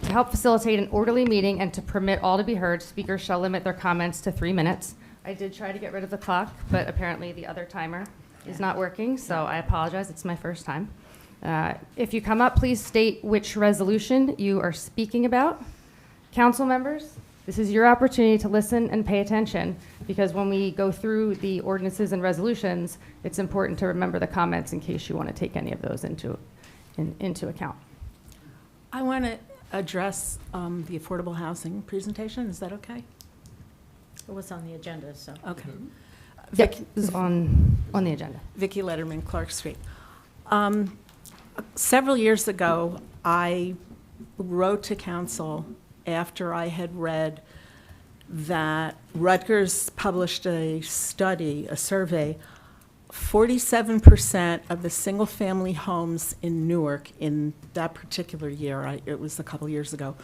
To help facilitate an orderly meeting and to permit all to be heard, speakers shall limit their comments to 3 minutes. I did try to get rid of the clock, but apparently the other timer is not working, so I apologize. It's my first time. If you come up, please state which resolution you are speaking about. Council members, this is your opportunity to listen and pay attention, because when we go through the ordinances and resolutions, it's important to remember the comments in case you want to take any of those into account. I want to address the affordable housing presentation. Is that okay? It was on the agenda, so. Okay. Yep, this is on the agenda. Vicki Letterman, Clark Street. Several years ago, I wrote to council after I had read that Rutgers published a survey. 47% of the single-family homes in Newark in that particular year, it was a couple years ago,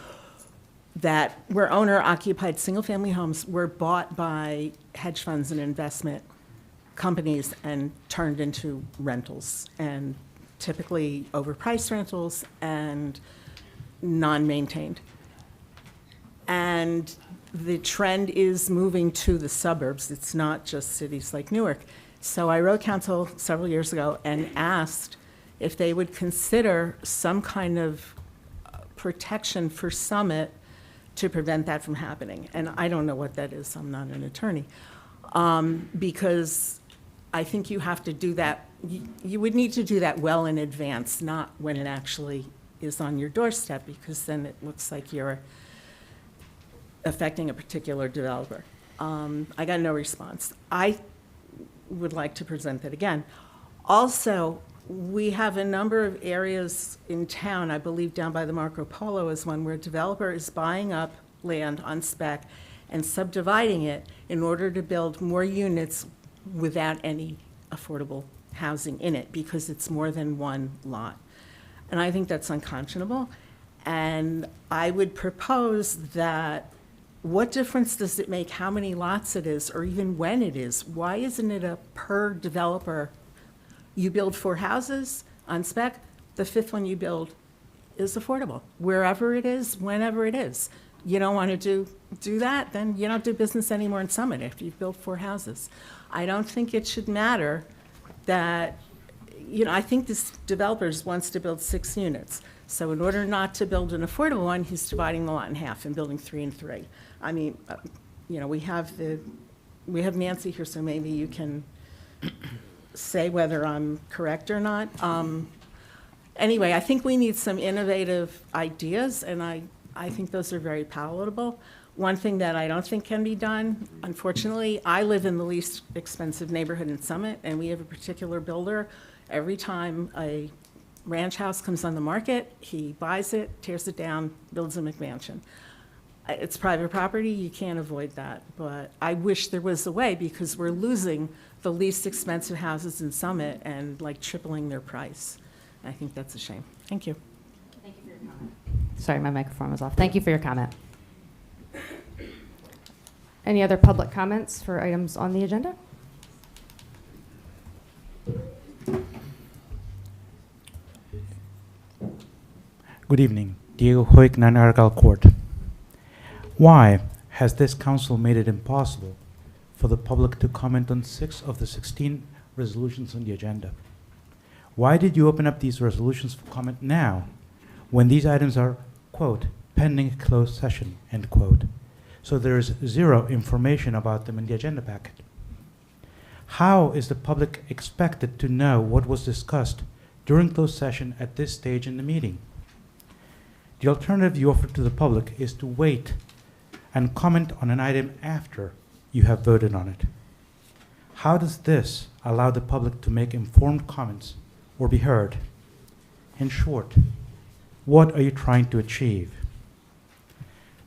that were owner-occupied single-family homes were bought by hedge funds and investment companies and turned into rentals, and typically overpriced rentals and non-maintained. And the trend is moving to the suburbs. It's not just cities like Newark. So I wrote council several years ago and asked if they would consider some kind of protection for Summit to prevent that from happening. And I don't know what that is. I'm not an attorney. Because I think you have to do that. You would need to do that well in advance, not when it actually is on your doorstep, because then it looks like you're affecting a particular developer. I got no response. I would like to present that again. Also, we have a number of areas in town, I believe down by the Marco Polo is one, where a developer is buying up land on spec and subdividing it in order to build more units without any affordable housing in it, because it's more than one lot. And I think that's unconscionable. And I would propose that, what difference does it make how many lots it is, or even when it is? Why isn't it a per developer? You build 4 houses on spec, the 5th one you build is affordable, wherever it is, whenever it is. You don't want to do that, then you don't do business anymore in Summit after you've built 4 houses. I don't think it should matter that, I think this developer wants to build 6 units. So in order not to build an affordable one, he's dividing the lot in half and building 3 and 3. I mean, we have Nancy here, so maybe you can say whether I'm correct or not. Anyway, I think we need some innovative ideas, and I think those are very palatable. One thing that I don't think can be done, unfortunately, I live in the least expensive neighborhood in Summit, and we have a particular builder. Every time a ranch house comes on the market, he buys it, tears it down, builds a McMansion. It's private property, you can't avoid that, but I wish there was a way, because we're losing the least expensive houses in Summit and like tripling their price. I think that's a shame. Thank you. Thank you for your comment. Sorry, my microphone was off. Thank you for your comment. Any other public comments for items on the agenda? Good evening. Diego Hoyk, 9 Argyle Court. Why has this council made it impossible for the public to comment on 6 of the 16 resolutions on the agenda? Why did you open up these resolutions for comment now when these items are, quote, pending closed session, end quote? So there is zero information about them in the agenda packet. How is the public expected to know what was discussed during closed session at this stage in the meeting? The alternative you offer to the public is to wait and comment on an item after you have voted on it. How does this allow the public to make informed comments or be heard? In short, what are you trying to achieve?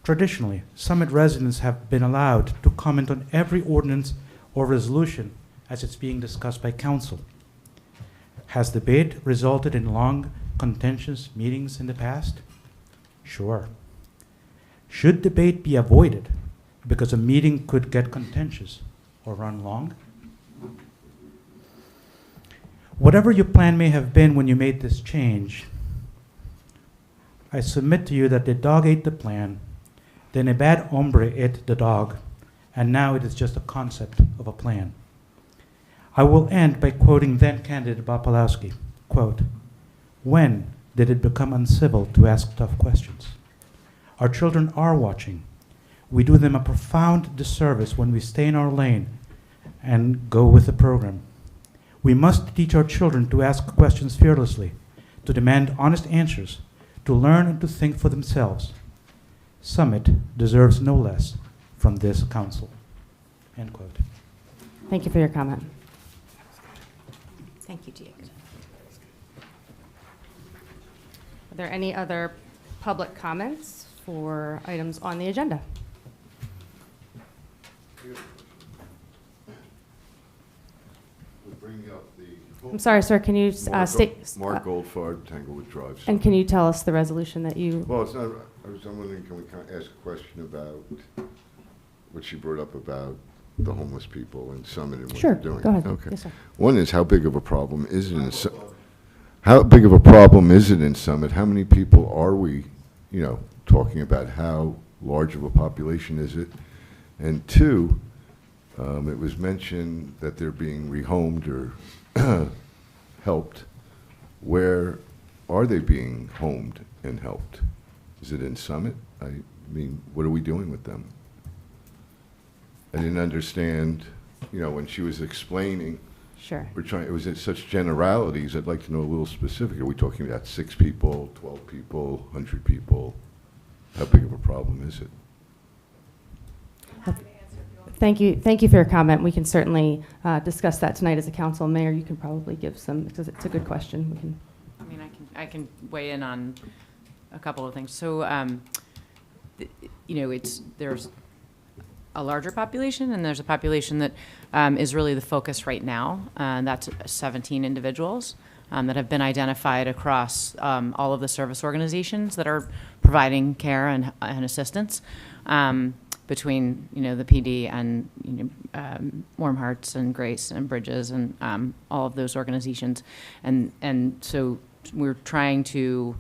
Traditionally, Summit residents have been allowed to comment on every ordinance or resolution as it's being discussed by council. Has debate resulted in long, contentious meetings in the past? Sure. Should debate be avoided because a meeting could get contentious or run long? Whatever your plan may have been when you made this change, I submit to you that the dog ate the plan, then a bad hombre ate the dog, and now it is just a concept of a plan. I will end by quoting then-candidate Bob Pawlowski, quote, "When did it become uncivil to ask tough questions? Our children are watching. We do them a profound disservice when we stay in our lane and go with the program. We must teach our children to ask questions fearlessly, to demand honest answers, to learn and to think for themselves. Summit deserves no less from this council." End quote. Thank you for your comment. Thank you, Diego. Are there any other public comments for items on the agenda? I'm sorry, sir, can you state? Mark Goldfarb, Tanglewood Drive. And can you tell us the resolution that you? Well, it's not, I'm wondering, can we ask a question about what she brought up about the homeless people in Summit and what Sure, they're doing? go ahead. Okay. Yes, sir. One is, how big of a problem is it in how big of a problem is it in Summit? How many people are we, talking about? How large of a population is it? And two, it was mentioned that they're being rehomed or helped. Where are they being homed and helped? Is it in Summit? I mean, what are we doing with them? I didn't understand, when she was explaining. Sure. It was in such generalities. I'd like to know a little specific. Are we talking about 6 people, 12 people, 100 people? How big of a problem is it? Thank you for your comment. We can certainly discuss that tonight as a council. Mayor, you can probably give some, because it's a good question. We can. I mean, I can weigh in on a couple of things. So, there's a larger population, and there's a population that is really the focus right now. And that's 17 individuals that have been identified across all of the service organizations that are providing care and assistance. Between the PD and Warm Hearts and Grace and Bridges and all of those organizations, and so we're trying to,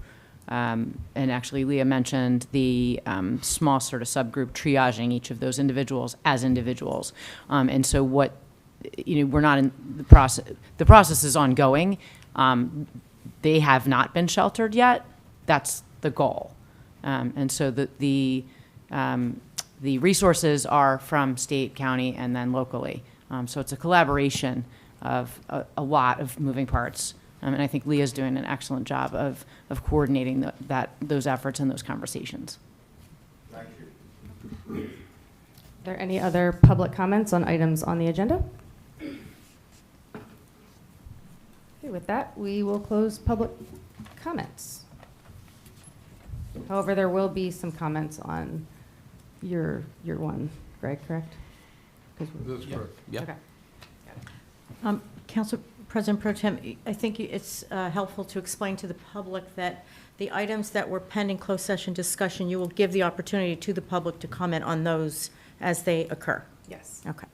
and actually Leah mentioned the small sort of subgroup triaging each of those individuals as individuals, and so what we're not in the process. The process is ongoing. They have not been sheltered yet. That's the goal, and so the resources are from state, county, and then locally. So it's a collaboration of a lot of moving parts. And I think Leah's doing an excellent job of coordinating those efforts and those conversations. Thank you. Are there any other public comments on items on the agenda? Okay, with that, we will close public comments. However, there will be some comments on your one, Greg, correct? That's correct. Yeah. Okay. Council President Pro Tem, I think it's helpful to explain to the public that the items that were pending closed session discussion, you will give the opportunity to the public to comment on those as they occur. Yes. Okay.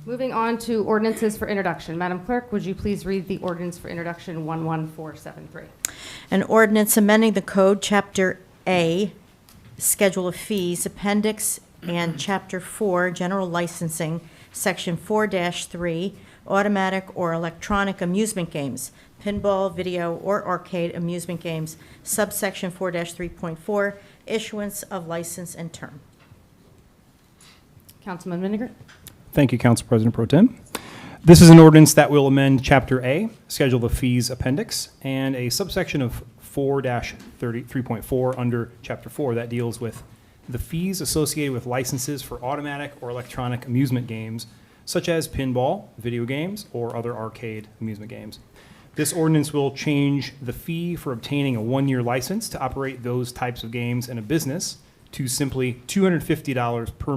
Moving on to ordinances for introduction. Madam Clerk, would you please read the ordinance for introduction 11473? An ordinance amending the code, Chapter A, Schedule of Fees, Appendix, and Chapter 4, General Licensing, Section 4-3, Automatic or Electronic Amusement Games, Pinball, Video, or Arcade Amusement Games, subsection 4-3.4, Issuance of License and Term. Councilman Vinegar? Thank you, Council President Pro Tem. This is an ordinance that will amend Chapter A, Schedule of Fees Appendix, and a subsection of 4-3.4 under Chapter 4 that deals with the fees associated with licenses for automatic or electronic amusement games, such as pinball, video games, or other arcade amusement games. This ordinance will change the fee for obtaining a one-year license to operate those types of games in a business to simply $250 per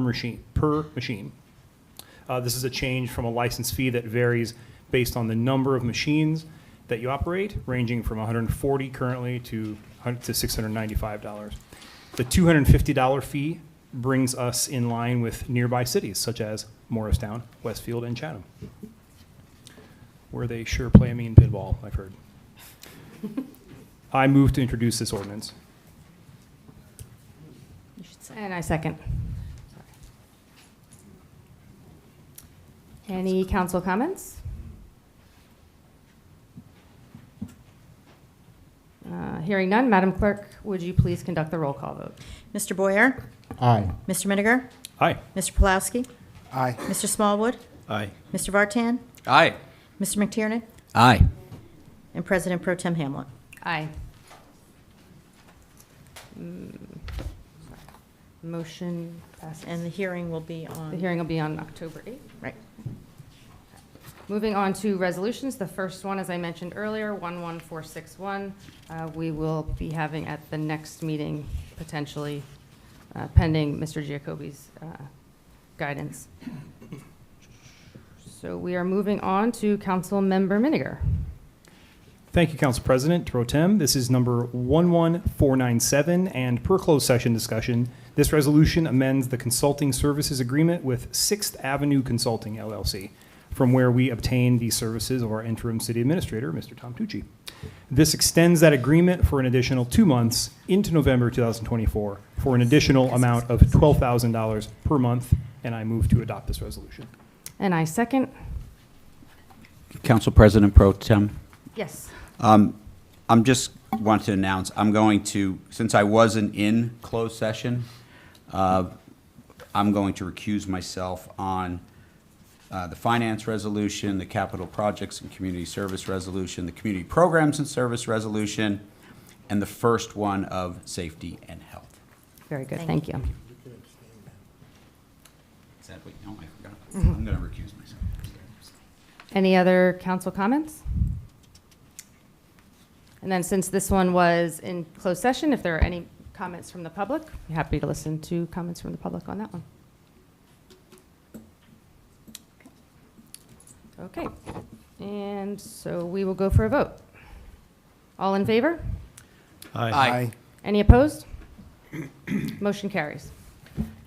machine. This is a change from a license fee that varies based on the number of machines that you operate, ranging from $140 currently to $695. The $250 fee brings us in line with nearby cities such as Morristown, Westfield, and Chatham, where they sure play a mean pinball, I've heard. I move to introduce this ordinance. And I second. Any council comments? Hearing none, Madam Clerk, would you please conduct the roll call vote? Mr. Boyer? Aye. Mr. Miniger? Aye. Mr. Pulowski? Aye. Mr. Smallwood? Aye. Mr. Vartan? Aye. Mr. McTiernan? Aye. And President Pro Tem Hamlet. Aye. Motion passes. And the hearing will be The on, hearing will be on October 8th. right. Moving on to resolutions. The first one, as I mentioned earlier, 11461, we will be having at the next meeting, potentially, pending Mr. Giacobbe's guidance. So we are moving on to Councilmember Miniger. Thank you, Council President Pro Tem. This is number 11497, and per closed session discussion, this resolution amends the consulting services agreement with 6th Avenue Consulting, LLC, from where we obtain the services of our interim city administrator, Mr. Tom Tucci. This extends that agreement for an additional 2 months into November 2024 for an additional amount of $12,000 per month, and I move to adopt this resolution. And I second. Council President Pro Tem. Yes. I'm just want to announce, I'm going to, since I wasn't in closed session, I'm going to recuse myself on the finance resolution, the capital projects and community service resolution, the community programs and service resolution, and the first one of safety and health. Very good. Thank Thank you. Is that what, no, I forgot. I'm going to recuse myself. Any other council comments? And then since this one was in closed session, if there are any comments from the public, I'm happy to listen to comments from the public on that one. Okay. And so we will go for a vote. All in favor? Aye. Any opposed? Motion carries.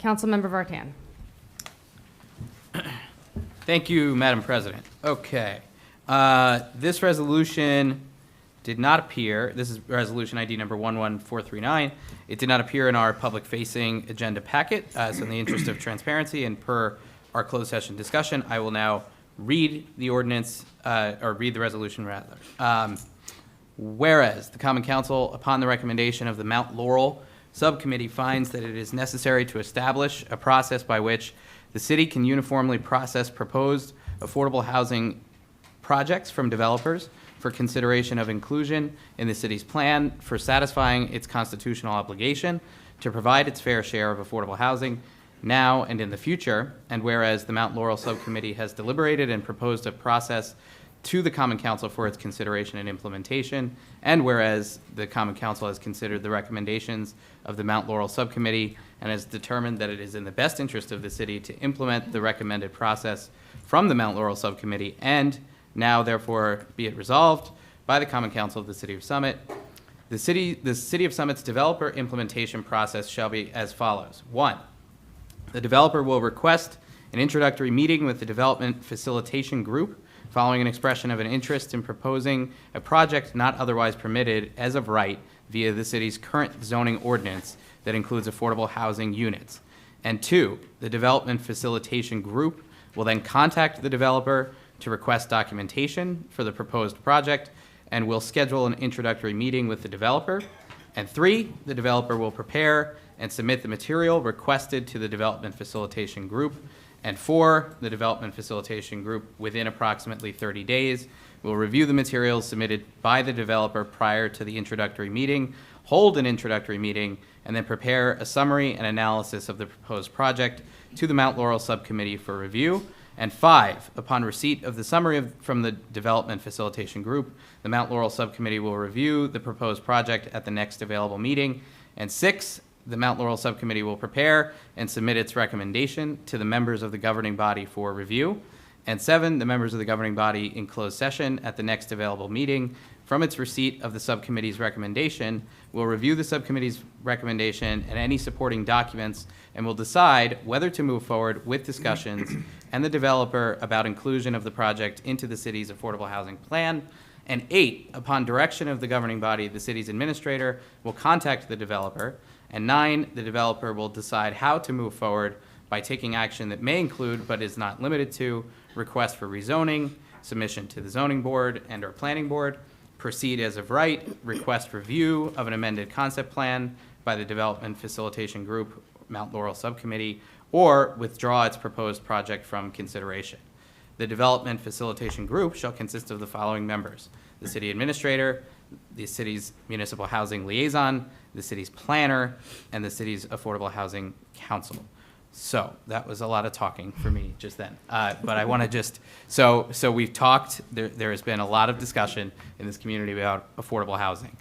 Councilmember Vartan. Thank you, Madam President. Okay. This resolution did not appear, this is resolution ID number 11439. It did not appear in our public-facing agenda packet. So in the interest of transparency and per our closed session discussion, I will now read the ordinance, or read the resolution rather. Whereas the Common Council, upon the recommendation of the Mount Laurel Subcommittee, finds that it is necessary to establish a process by which the city can uniformly process proposed affordable housing projects from developers for consideration of inclusion in the city's plan for satisfying its constitutional obligation to provide its fair share of affordable housing now and in the future, and whereas the Mount Laurel Subcommittee has deliberated and proposed a process to the Common Council for its consideration and implementation, and whereas the Common Council has considered the recommendations of the Mount Laurel Subcommittee and has determined that it is in the best interest of the city to implement the recommended process from the Mount Laurel Subcommittee, and now therefore be it resolved by the Common Council of the City of Summit, the City of Summit's developer implementation process shall be as follows. 1, the developer will request an introductory meeting with the Development Facilitation Group following an expression of an interest in proposing a project not otherwise permitted as of right via the city's current zoning ordinance that includes affordable housing units. And 2, the Development Facilitation Group will then contact the developer to request documentation for the proposed project and will schedule an introductory meeting with the developer. And 3, the developer will prepare and submit the material requested to the Development Facilitation Group. And 4, the Development Facilitation Group, within approximately 30 days, will review the materials submitted by the developer prior to the introductory meeting, hold an introductory meeting, and then prepare a summary and analysis of the proposed project to the Mount Laurel Subcommittee for review. And 5, upon receipt of the summary from the Development Facilitation Group, the Mount Laurel Subcommittee will review the proposed project at the next available meeting. And 6, the Mount Laurel Subcommittee will prepare and submit its recommendation to the members of the governing body for review. And 7, the members of the governing body in closed session at the next available meeting, from its receipt of the subcommittee's recommendation, will review the subcommittee's recommendation and any supporting documents and will decide whether to move forward with discussions and the developer about inclusion of the project into the city's affordable housing plan. And 8, upon direction of the governing body, the city's administrator will contact the developer. And 9, the developer will decide how to move forward by taking action that may include, but is not limited to, request for rezoning, submission to the zoning board and/or planning board, proceed as of right, request review of an amended concept plan by the Development Facilitation Group, Mount Laurel Subcommittee, or withdraw its proposed project from consideration. The Development Facilitation Group shall consist of the following members: the city administrator, the city's municipal housing liaison, the city's planner, and the city's affordable housing council. So that was a lot of talking for me just then. But I want to just, so we've talked, there has been a lot of discussion in this community about affordable housing.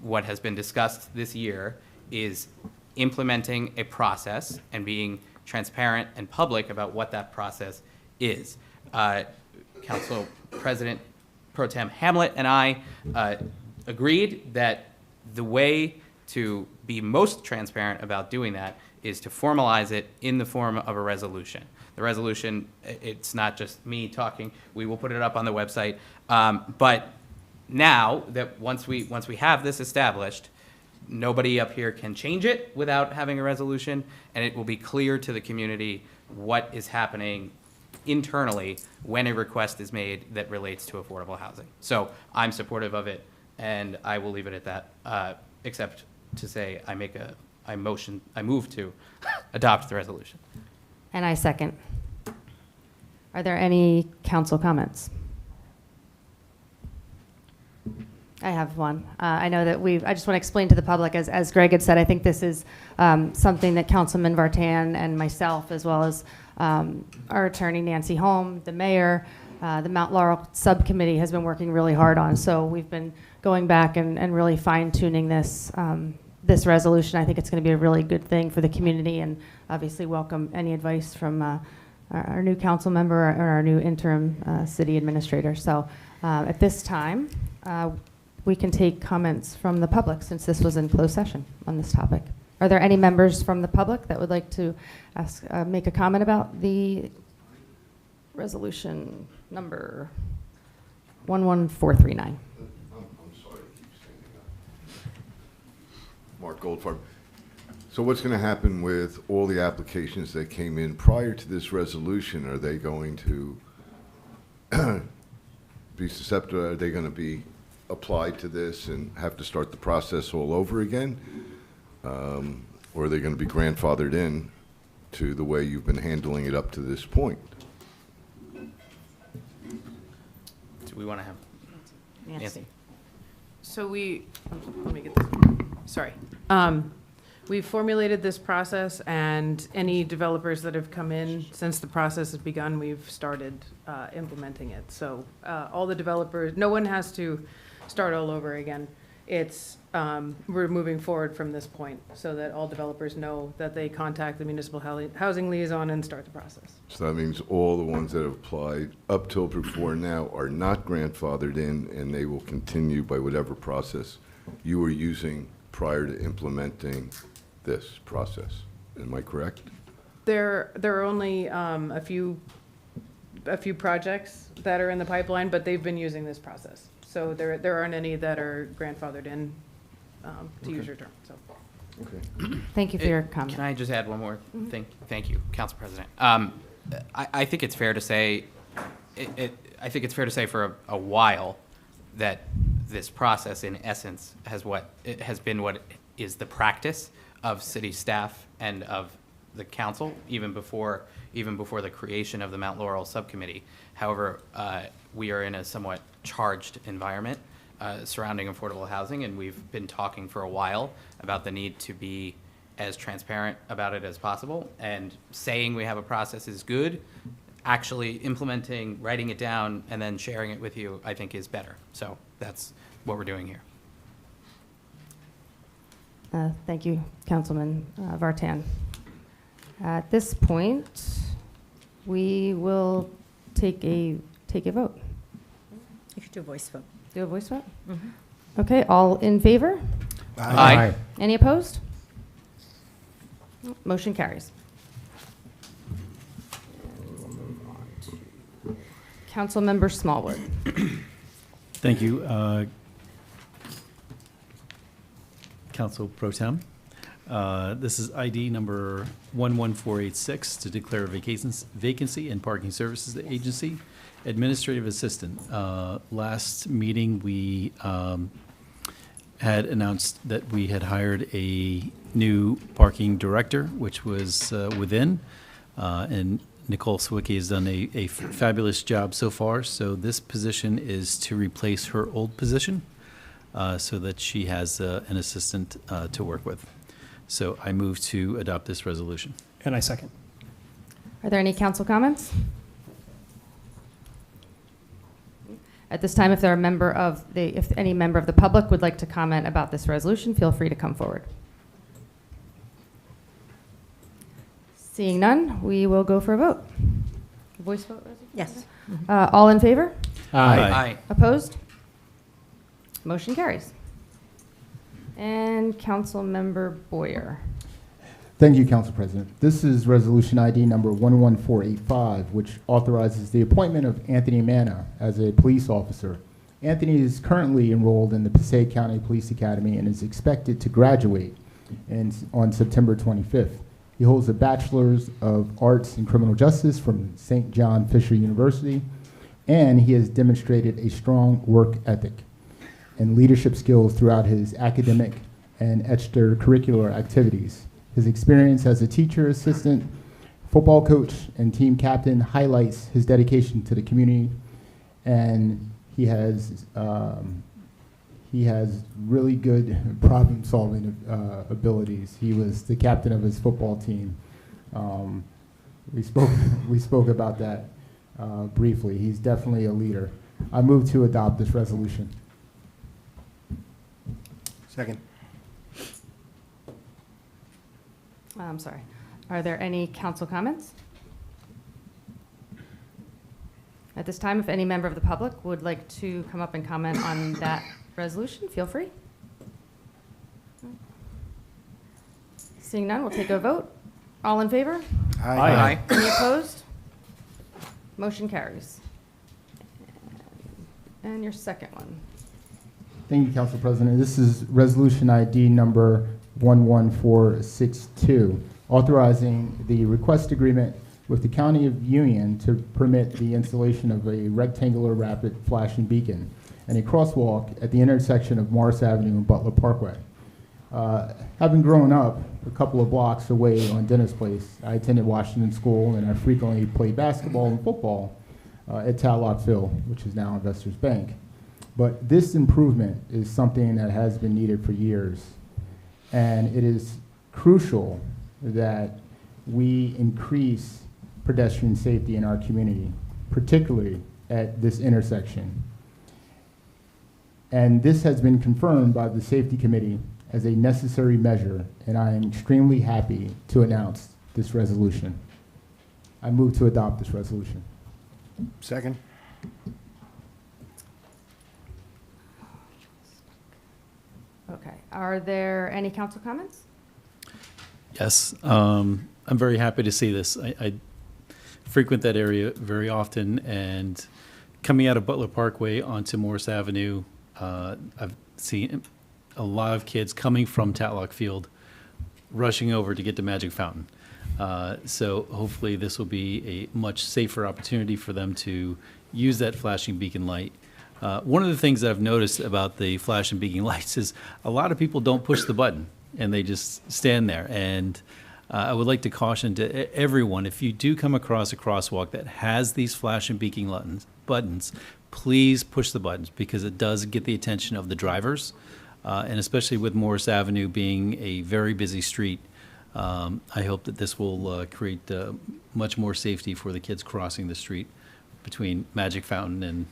What has been discussed this year is implementing a process and being transparent and public about what that process is. Council President Pro Tem Hamlet and I agreed that the way to be most transparent about doing that is to formalize it in the form of a resolution. The resolution, it's not just me talking, we will put it up on the website. But now that once we have this established, nobody up here can change it without having a resolution, and it will be clear to the community what is happening internally when a request is made that relates to affordable housing. So I'm supportive of it, and I will leave it at that, except to say I move to adopt the resolution. And I second. Are there any council comments? I have one. I know that I just want to explain to the public, as Greg had said, I think this is something that Councilman Vartan and myself, as well as our attorney, Nancy Holm, the mayor, the Mount Laurel Subcommittee has been working really hard on. So we've been going back and really fine-tuning this resolution. I think it's going to be a really good thing for the community, and obviously welcome any advice from our new council member or our new interim city administrator. So at this time, we can take comments from the public, since this was in closed session on this topic. Are there any members from the public that would like to make a comment about the resolution number 11439? I'm sorry to keep standing up. Mark Goldfarb. So what's going to happen with all the applications that came in prior to this resolution? Are they going to be susceptible? Are they going to be applied to this and have to start the process all over again? Or are they going to be grandfathered in to the way you've been handling it up to this point? Do we want to have Nancy? So let me get this, sorry. We formulated this process, and any developers that have come in since the process has begun, we've started implementing it. So all the developers, no one has to start all over again. It's, we're moving forward from this point so that all developers know that they contact the municipal housing liaison and start the process. So that means all the ones that have applied up till before now are not grandfathered in, and they will continue by whatever process you were using prior to implementing this process. Am I correct? There are only a few projects that are in the pipeline, but they've been using this process. So there aren't any that are grandfathered in, to use your term, so. Okay. Thank you for your comment. Can I just add one more thing? Thank you, Council President. I think it's fair to say, I think it's fair to say for a while that this process, in essence, has been what is the practice of city staff and of the council, even before the creation of the Mount Laurel Subcommittee. However, we are in a somewhat charged environment surrounding affordable housing, and we've been talking for a while about the need to be as transparent about it as possible. And saying we have a process is good. Actually implementing, writing it down, and then sharing it with you, I think is better. So that's what we're doing here. Thank you, Councilman Vartan. At this point, we will take a vote. You should do a voice vote. Do a voice vote? Okay, all in favor? Aye. Any opposed? Motion carries. And we'll move on to Councilmember Smallwood. Thank you, Council Pro Tem. This is ID number 11486 to declare a vacancy in Parking Services Agency Administrative Assistant. Last meeting, we had announced that we had hired a new parking director, which was within, and Nicole Sawicki has done a fabulous job so far. So this position is to replace her old position so that she has an assistant to work with. So I move to adopt this resolution. And I second. Are there any council comments? At this time, if any member of the public would like to comment about this resolution, feel free to come forward. Seeing none, we will go for a vote. Voice vote, Rosie? Yes. All in favor? Aye. Opposed? Motion carries. And Councilmember Boyer. Thank you, Council President. This is Resolution ID number 11485, which authorizes the appointment of Anthony Manna as a police officer. Anthony is currently enrolled in the Passaic County Police Academy and is expected to graduate on September 25th. He holds a Bachelor's of Arts in Criminal Justice from St. John Fisher University, and he has demonstrated a strong work ethic and leadership skills throughout his academic and extracurricular activities. His experience as a teacher assistant, football coach, and team captain highlights his dedication to the community, and he has really good problem-solving abilities. He was the captain of his football team. We spoke about that briefly. He's definitely a leader. I move to adopt this resolution. Second. I'm sorry. Are there any council comments? At this time, if any member of the public would like to come up and comment on that resolution, feel free. Seeing none, we'll take a vote. All in favor? Aye. Any opposed? Motion carries. And your second one. Thank you, Council President. This is Resolution ID number 11462, authorizing the request agreement with the County of Union to permit the installation of a rectangular rapid flashing beacon and a crosswalk at the intersection of Morris Avenue and Butler Parkway. Having grown up a couple of blocks away on Dennis Place, I attended Washington School, and I frequently played basketball and football at Tatlock Field, which is now Investors Bank. But this improvement is something that has been needed for years, and it is crucial that we increase pedestrian safety in our community, particularly at this intersection. And this has been confirmed by the Safety Committee as a necessary measure, and I am extremely happy to announce this resolution. I move to adopt this resolution. Second. Okay. Are there any council comments? Yes, I'm very happy to see this. I frequent that area very often, and coming out of Butler Parkway onto Morris Avenue, I've seen a lot of kids coming from Tatlock Field rushing over to get to Magic Fountain. So hopefully this will be a much safer opportunity for them to use that flashing beacon light. One of the things that I've noticed about the flashing beacon lights is a lot of people don't push the button and they just stand there. And I would like to caution to everyone, if you do come across a crosswalk that has these flashing beacon buttons, please push the buttons because it does get the attention of the drivers. And especially with Morris Avenue being a very busy street, I hope that this will create much more safety for the kids crossing the street between Magic Fountain and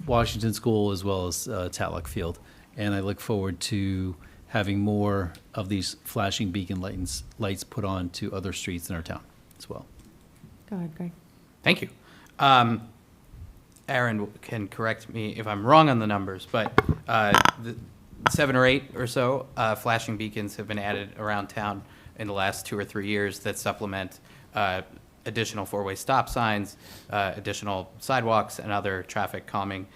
Washington School as well as Tatlock Field. And I look forward to having more of these flashing beacon lights put on to other streets in our town as well. Go ahead, Greg. Thank you. Aaron can correct me if I'm wrong on the numbers, but the 7 or 8 or so flashing beacons have been added around town in the last 2 or 3 years that supplement additional 4-way stop signs, additional sidewalks, and other traffic calming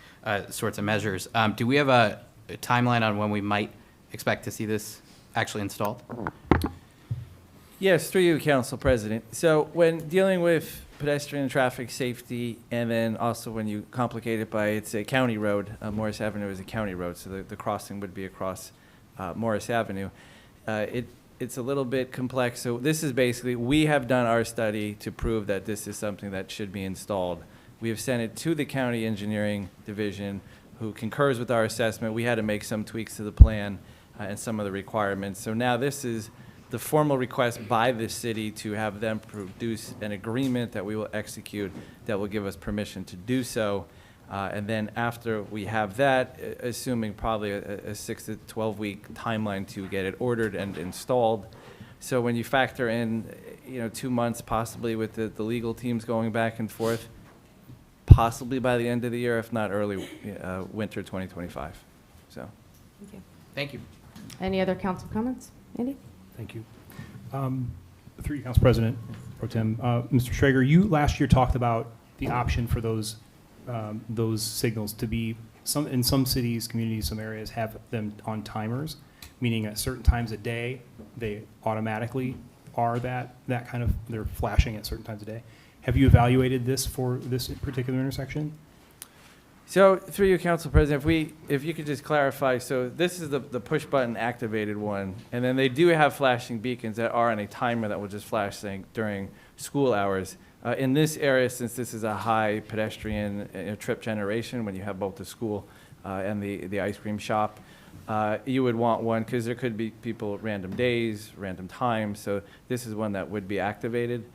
sorts of measures. Do we have a timeline on when we might expect to see this actually installed? Yes, through you, Council President. So when dealing with pedestrian and traffic safety, and then also when you complicate it by it's a county road, Morris Avenue is a county road, so the crossing would be across Morris Avenue. It's a little bit complex. So this is basically, we have done our study to prove that this is something that should be installed. We have sent it to the county engineering division, who concurs with our assessment. We had to make some tweaks to the plan and some of the requirements. So now this is the formal request by the city to have them produce an agreement that we will execute that will give us permission to do so. And then after we have that, assuming probably a 6 to 12-week timeline to get it ordered and installed. So when you factor in, 2 months possibly with the legal teams going back and forth, possibly by the end of the year, if not early winter 2025. So. Thank you. Thank you. Any other council comments? Andy? Thank you. Through you, Council President Pro Tem. Mr. Schrager, you last year talked about the option for those signals to be, in some cities, communities, some areas have them on timers, meaning at certain times a day, they automatically are that kind of, they're flashing at certain times a day. Have you evaluated this for this particular intersection? So through you, Council President, if you could just clarify, so this is the push button activated one, and then they do have flashing beacons that are on a timer that will just flash saying during school hours. In this area, since this is a high pedestrian trip generation, when you have both the school and the ice cream shop, you would want one because there could be people random days, random times. So this is one that would be activated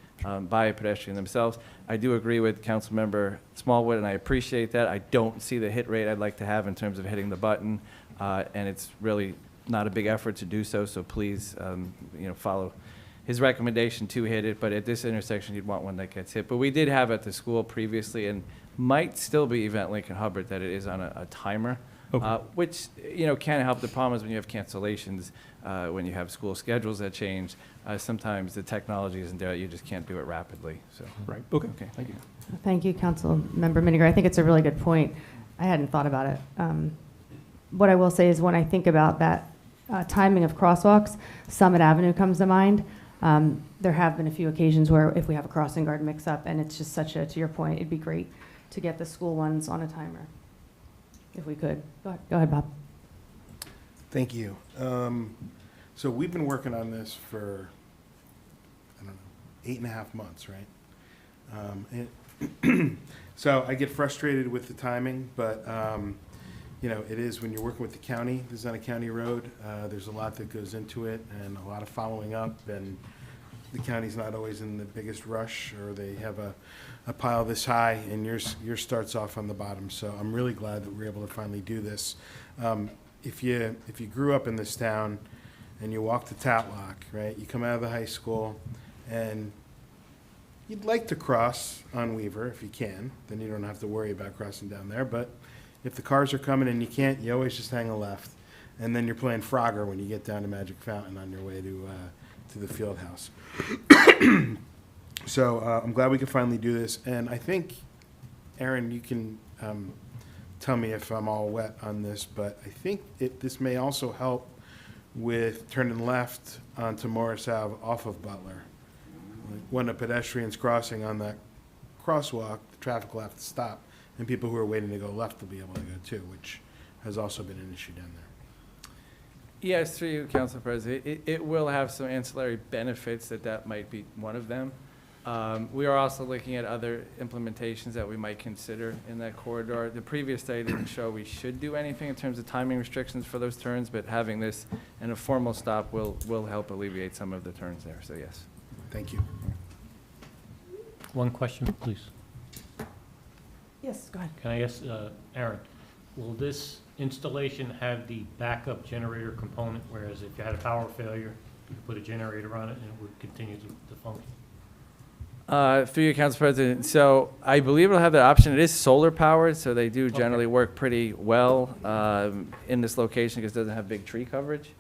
by a pedestrian themselves. I do agree with Councilmember Smallwood, and I appreciate that. I don't see the hit rate I'd like to have in terms of hitting the button, and it's really not a big effort to do so. So please, follow his recommendation to hit it. But at this intersection, you'd want one that gets hit. But we did have at the school previously, and might still be Event Lincoln Hubbard, that it is on a timer. Okay. Which can help. The problem is when you have cancellations, when you have school schedules that change, sometimes the technology isn't there. You just can't do it rapidly. So Right. Okay. Thank you. Thank you, Councilmember Miniger. I think it's a really good point. I hadn't thought about it. What I will say is when I think about that timing of crosswalks, Summit Avenue comes to mind. There have been a few occasions where if we have a crossing guard mix-up, and it's just such a, to your point, it'd be great to get the school ones on a timer, if we could. Go ahead, Bob. Thank you. So we've been working on this for, 8.5 months, right? So I get frustrated with the timing, but, it is when you're working with the county, this is on a county road, there's a lot that goes into it and a lot of following up, and the county's not always in the biggest rush, or they have a pile this high and yours starts off on the bottom. So I'm really glad that we're able to finally do this. If you grew up in this town and you walk to Tatlock, right, you come out of the high school and you'd like to cross on Weaver if you can, then you don't have to worry about crossing down there. But if the cars are coming and you can't, you always just hang a left. And then you're playing Frogger when you get down to Magic Fountain on your way to to the field house. So I'm glad we could finally do this, and I think, Aaron, you can tell me if I'm all wet on this, but I think this may also help with turning left onto Morris Ave off of Butler. Like, when a pedestrian's crossing on that crosswalk, the traffic will have to stop, and people who are waiting to go left will be able to go too, which has also been an issue down there. Yes, through you, Council President. It will have some ancillary benefits that might be one of them. We are also looking at other implementations that we might consider in that corridor. The previous study didn't show we should do anything in terms of timing restrictions for those turns, but having this in a formal stop will help alleviate some of the turns there, so yes. Thank you. One question, please. Yes, go ahead. Can I ask, Aaron, will this installation have the backup generator component, whereas if you had a power failure, you could put a generator on it and it would continue to function? Through you, Council President, so I believe it'll have that option. It is solar powered, so they do generally work pretty well in this location because it doesn't have big tree coverage.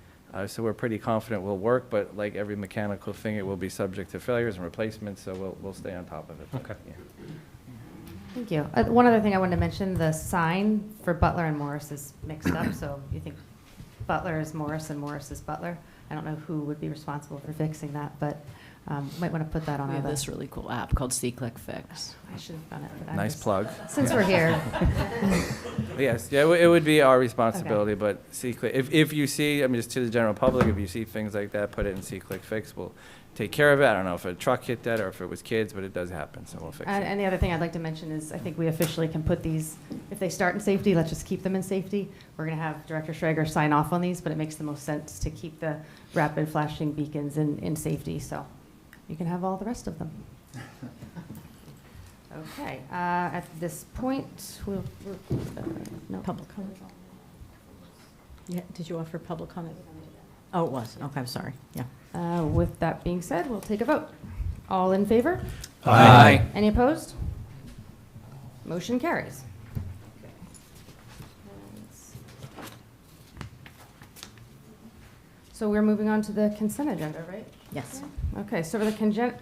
So we're pretty confident will work, but like every mechanical thing, it will be subject to failures and replacements, so we'll stay on top of it. Okay. Yeah. Thank you. One other thing I wanted to mention, the sign for Butler and Morris is mixed up, so you think Butler is Morris and Morris is Butler. I don't know who would be responsible for fixing that, but might want to put that on We our have list. this really cool app called C-Click Fix. I should have done it. But I'm Nice just- plug. Since we're here. Yes, yeah, it would be our responsibility, but C-Click, if you see, I mean, just to the general public, if you see things like that, put it in C-Click Fix. We'll take care of it. I don't know if a truck hit that or if it was kids, but it does happen, so we'll fix it. And the other thing I'd like to mention is I think we officially can put these, if they start in safety, let's just keep them in safety. We're going to have Director Schrager sign off on these, but it makes the most sense to keep the rapid flashing beacons in safety, so you can have all the rest of them. Okay, at this point, no. Public comment? Yeah, did you offer public comment? Oh, it was. Okay, I'm sorry. Yeah. With that being said, we'll take a vote. All in favor? Aye. Any opposed? Motion carries. So we're moving on to the consent agenda, right? Yes. Okay, so for the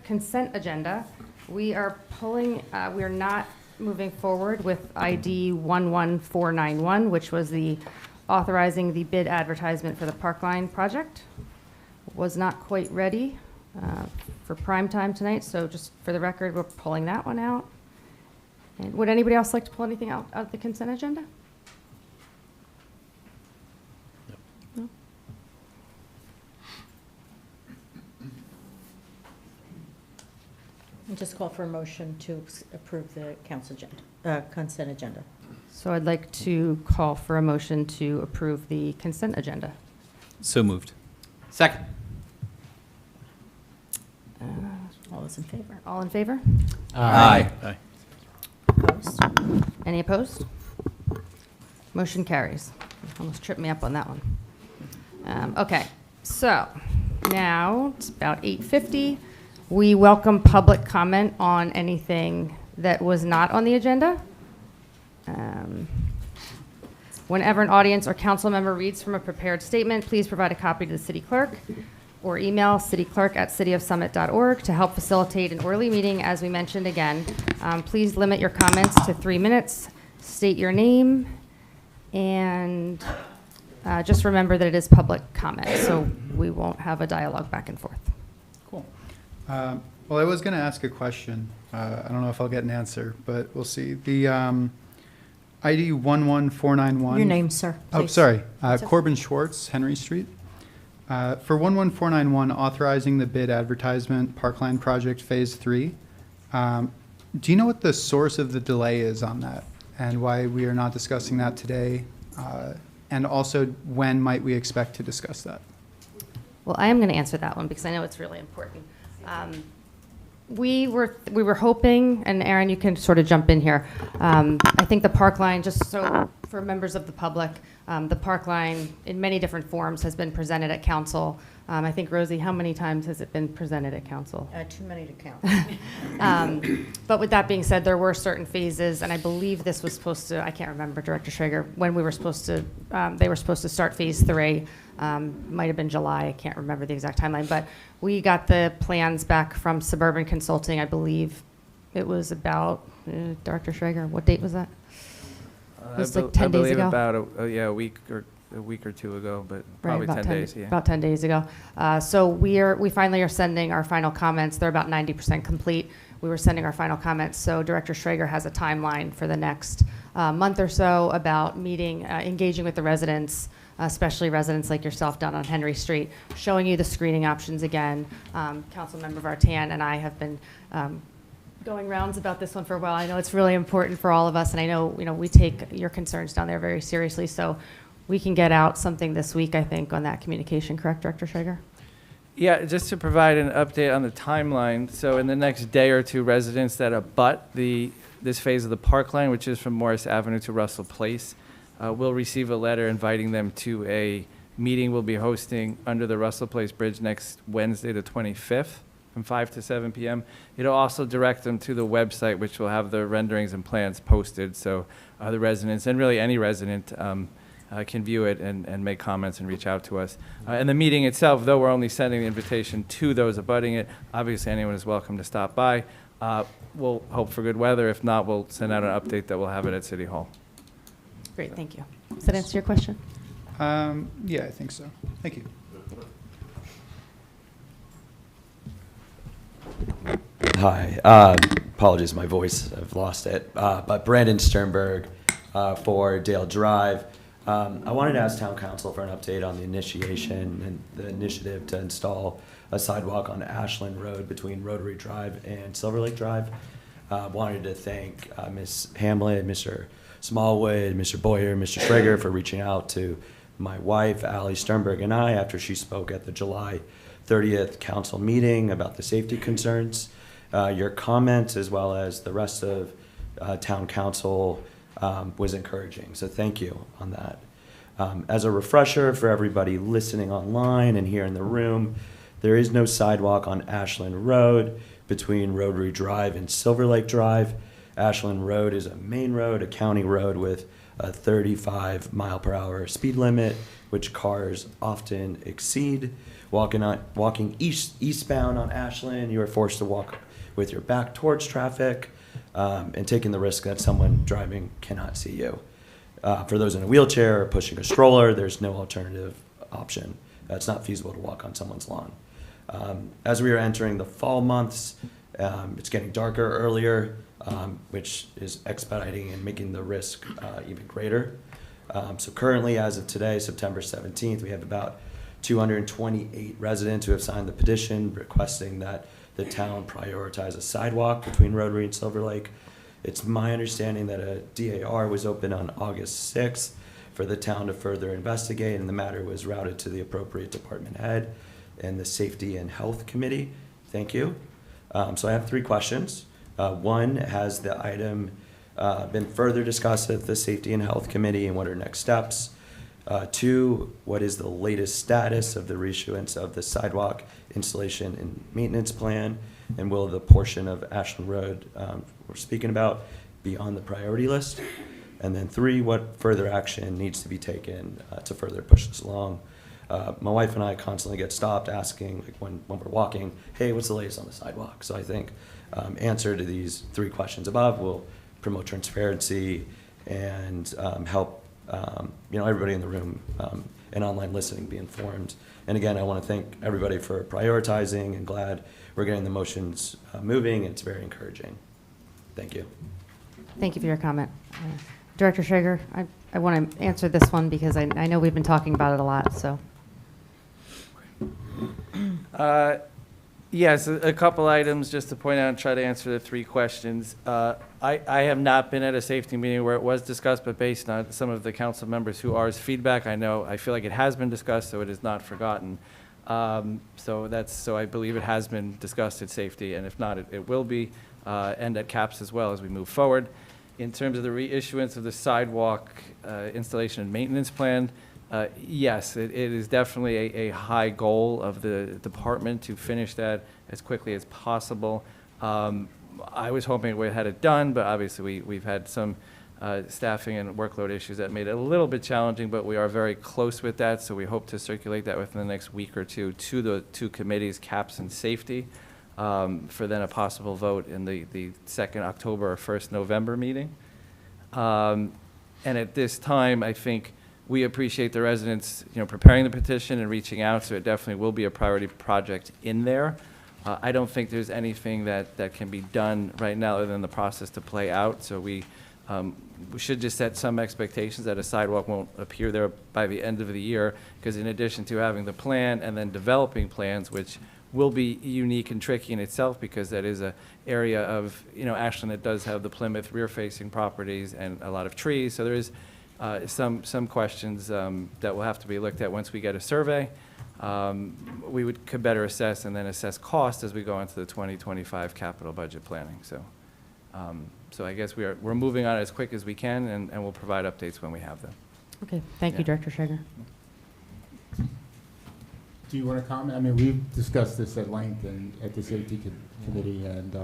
consent agenda, we are we are not moving forward with ID 11491, which was the authorizing the bid advertisement for the Parkline project. Was not quite ready for prime time tonight, so just for the record, we're pulling that one out. And would anybody else like to pull anything out of the consent agenda? No? And just call for a motion to approve the consent agenda. So I'd like to call for a motion to approve the consent agenda. So moved. Second. All those in favor? All in favor? Aye. Aye. Opposed? Any opposed? Motion carries. Almost tripped me up on that one. Okay, so now it's about 8:50. We welcome public comment on anything that was not on the agenda. Whenever an audience or council member reads from a prepared statement, please provide a copy to the city clerk or email cityclerk@cityofsummit.org to help facilitate an orderly meeting. As we mentioned again, please limit your comments to 3 minutes. State your name, and just remember that it is public comment, so we won't have a dialogue back and forth. Cool. Well, I was going to ask a question. I don't know if I'll get an answer, but we'll see. The ID 11491. Your name, sir, Oh, please. sorry. That's okay. Corbin Schwartz, Henry Street. For 11491, authorizing the bid advertisement, Parkline Project Phase 3. Do you know what the source of the delay is on that and why we are not discussing that today? And also, when might we expect to discuss that? Well, I am going to answer that one because I know it's really important. We were hoping, and Aaron, you can sort of jump in here. I think the Parkline, just so for members of the public, The park line, in many different forms, has been presented at council. I think, Rosie, how many times has it been presented at council? Too many to count. But with that being said, there were certain phases, and I believe this was supposed to, I can't remember, Director Schrager, when we were supposed to, they were supposed to start phase 3. Might have been July, I can't remember the exact timeline, but we got the plans back from Suburban Consulting, I believe it was about, Director Schrager, what date was that? It was like 10 days I believe ago. about a week or two ago, but probably about 10 days, yeah. About 10 days ago. So we finally are sending our final comments. They're about 90% complete. We were sending our final comments. So Director Schrager has a timeline for the next month or so about meeting, engaging with the residents, especially residents like yourself down on Henry Street, showing you the screening options again. Councilmember Vartan and I have been going rounds about this one for a while. I know it's really important for all of us, and I know we take your concerns down there very seriously. So we can get out something this week, I think, on that communication. Correct, Director Schrager? Yeah, just to provide an update on the timeline. So in the next day or two, residents that abut this phase of the park line, which is from Morris Avenue to Russell Place, will receive a letter inviting them to a meeting we'll be hosting under the Russell Place Bridge next Wednesday, the 25th, from 5 to 7 p.m. It'll also direct them to the website, which will have the renderings and plans posted, so the residents, and really any resident, can view it and make comments and reach out to us. And the meeting itself, though we're only sending the invitation to those abutting it, obviously anyone is welcome to stop by. We'll hope for good weather. If not, we'll send out an update that we'll have it at City Hall. Great, thank you. Does that answer your question? Yeah, I think so. Thank you. Hi. Apologies, my voice, I've lost it. But Brandon Sternberg for Dale Drive. I wanted to ask Town Council for an update on the initiation and the initiative to install a sidewalk on Ashland Road between Rotary Drive and Silver Lake Drive. Wanted to thank Ms. Hamlet, Mr. Smallwood, Mr. Boyer, Mr. Schrager for reaching out to my wife, Allie Sternberg, and I after she spoke at the July 30th council meeting about the safety concerns. Your comments, as well as the rest of Town Council, was encouraging, so thank you on that. As a refresher for everybody listening online and here in the room, there is no sidewalk on Ashland Road between Rotary Drive and Silver Lake Drive. Ashland Road is a main road, a county road with a 35 mile per hour speed limit, which cars often exceed. Walking eastbound on Ashland, you are forced to walk with your back towards traffic and taking the risk that someone driving cannot see you. For those in a wheelchair or pushing a stroller, there's no alternative option. It's not feasible to walk on someone's lawn. As we are entering the fall months, it's getting darker earlier, which is expediting and making the risk even greater. So currently, as of today, September 17th, we have about 228 residents who have signed the petition requesting that the town prioritize a sidewalk between Rotary and Silver Lake. It's my understanding that a DAR was opened on August 6th for the town to further investigate, and the matter was routed to the appropriate department head and the Safety and Health Committee. Thank you. So I have 3 questions. One, has the item been further discussed at the Safety and Health Committee, and what are next steps? 2, what is the latest status of the reissuance of the sidewalk installation and maintenance plan? And will the portion of Ashland Road we're speaking about be on the priority list? And then 3, what further action needs to be taken to further push this along? My wife and I constantly get stopped asking, like when we're walking, hey, what's the latest on the sidewalk? So I think answer to these 3 questions above will promote transparency and help everybody in the room and online listening be informed. And again, I want to thank everybody for prioritizing, and glad we're getting the motions moving. It's very encouraging. Thank you. Thank you for your comment. Director Schrager, I want to answer this one because I know we've been talking about it a lot, so. Yes, a couple items just to point out and try to answer the 3 questions. I have not been at a safety meeting where it was discussed, but based on some of the council members who are's feedback, I feel like it has been discussed, so it is not forgotten. So I believe it has been discussed at safety, and if not, it will be, and at CAPS as well as we move forward. In terms of the reissuance of the sidewalk installation and maintenance plan, yes, it is definitely a high goal of the department to finish that as quickly as possible. I was hoping we had it done, but obviously we've had some staffing and workload issues that made it a little bit challenging, but we are very close with that, so we hope to circulate that within the next week or two to the two committees, CAPS and Safety, for then a possible vote in the 2nd October or 1st November meeting. And at this time, I think we appreciate the residents, preparing the petition and reaching out, so it definitely will be a priority project in there. I don't think there's anything that can be done right now other than the process to play out, so we should just set some expectations that a sidewalk won't appear there by the end of the year, because in addition to having the plan and then developing plans, which will be unique and tricky in itself, because that is a area of, Ashland that does have the Plymouth rear-facing properties and a lot of trees, so there is some questions that will have to be looked at once we get a survey. We could better assess and then assess cost as we go into the 2025 capital budget planning. So I guess we're moving on as quick as we can, and we'll provide updates when we have them. Okay, thank you, Director Schrager. Do you want to comment? I mean, we've discussed this at length and at the safety committee, and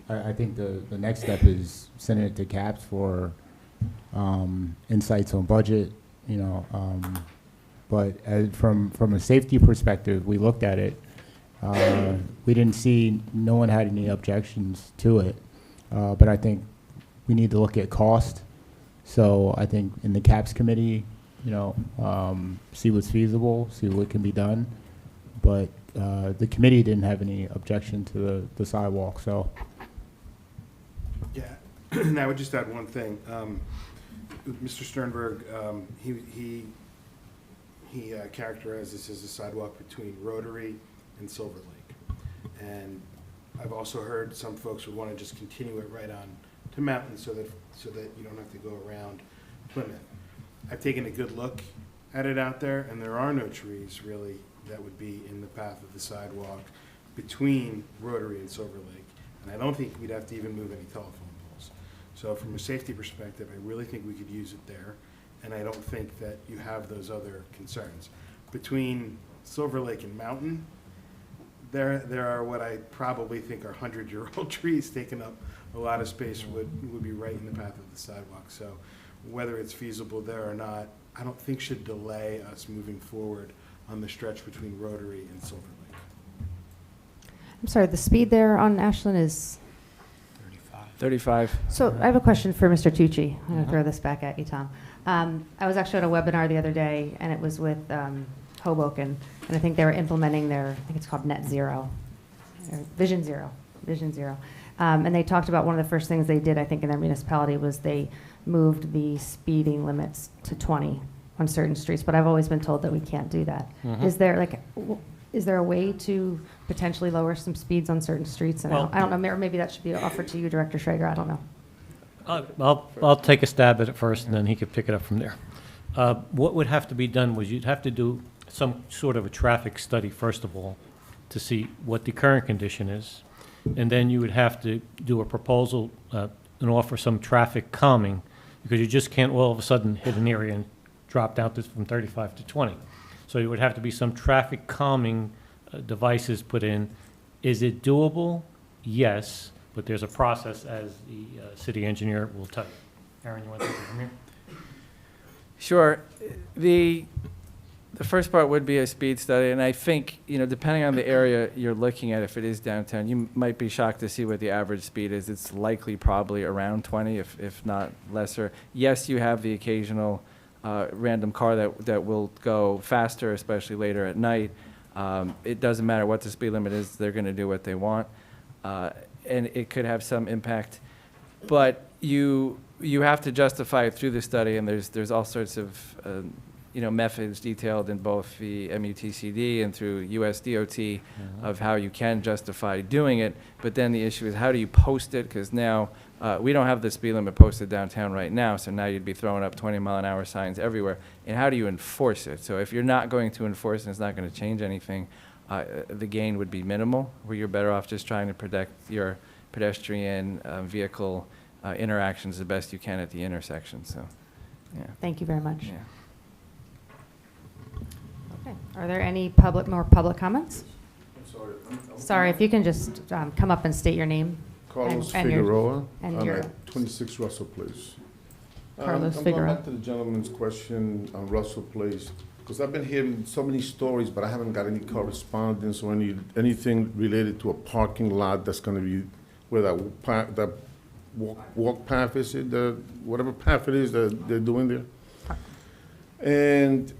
I think the next step is sending it to CAPS for insights on budget, but from a safety perspective, we looked at it. We didn't see, no one had any objections to it, but I think we need to look at cost. So I think in the CAPS committee, see what's feasible, see what can be done. But the committee didn't have any objection to the sidewalk, so. Yeah, and I would just add one thing. Mr. Sternberg, he characterized this as a sidewalk between Rotary and Silver Lake. And I've also heard some folks would want to just continue it right on to Mountain so that you don't have to go around Plymouth. I've taken a good look at it out there, and there are no trees really that would be in the path of the sidewalk between Rotary and Silver Lake. And I don't think we'd have to even move any telephone poles. So from a safety perspective, I really think we could use it there. And I don't think that you have those other concerns. Between Silver Lake and Mountain, there are what I probably think are 100-year-old trees taking up a lot of space would be right in the path of the sidewalk. So whether it's feasible there or not, I don't think should delay us moving forward on the stretch between Rotary and Silver Lake. I'm sorry, the speed there on Ashland is? 35. So I have a question for Mr. Tucci. I'm going to throw this back at you, Tom. I was actually at a webinar the other day, and it was with Hoboken, and I think they were implementing I think it's called Net Zero, or Vision Zero. And they talked about one of the first things they did, I think, in their municipality was they moved the speeding limits to 20 on certain streets, but I've always been told that we can't do that. Mm-hmm. Is there a way to potentially lower some speeds on certain streets? And Well- I don't know, or maybe that should be offered to you, Director Schrager, I don't know. I'll take a stab at it first, and then he could pick it up from there. What would have to be done was you'd have to do some sort of a traffic study, first of all, to see what the current condition is. And then you would have to do a proposal and offer some traffic calming, because you just can't all of a sudden hit an area and drop down from 35 to 20. So there would have to be some traffic calming devices put in. Is it doable? Yes, but there's a process, as the city engineer will tell you. Aaron, you want to take it from here? Sure. The first part would be a speed study, and I think, depending on the area you're looking at, if it is downtown, you might be shocked to see what the average speed is. It's likely probably around 20, if not lesser. Yes, you have the occasional random car that will go faster, especially later at night. It doesn't matter what the speed limit is, they're going to do what they want. And it could have some impact. But you have to justify it through the study, and there's all sorts of methods detailed in both the MUTCD and through USDOT of how you can justify doing it. But then the issue is, how do you post it? Because now we don't have the speed limit posted downtown right now, so now you'd be throwing up 20-mile-an-hour signs everywhere. And how do you enforce it? So if you're not going to enforce it, and it's not going to change anything, the gain would be minimal, where you're better off just trying to protect your pedestrian vehicle interactions the best you can at the intersection, so, yeah. Thank you very much. Yeah. Okay. Are there any more public comments? Sorry, if you can just come up and state your name. Carlos and your- Figueroa. and I'm your- at 26 Russell Place. Carlos I'm Figueroa. going back to the gentleman's question on Russell Place, because I've been hearing so many stories, but I haven't got any correspondence or anything related to a parking lot that's going to be where that walk path is, whatever path it is that they're doing there. And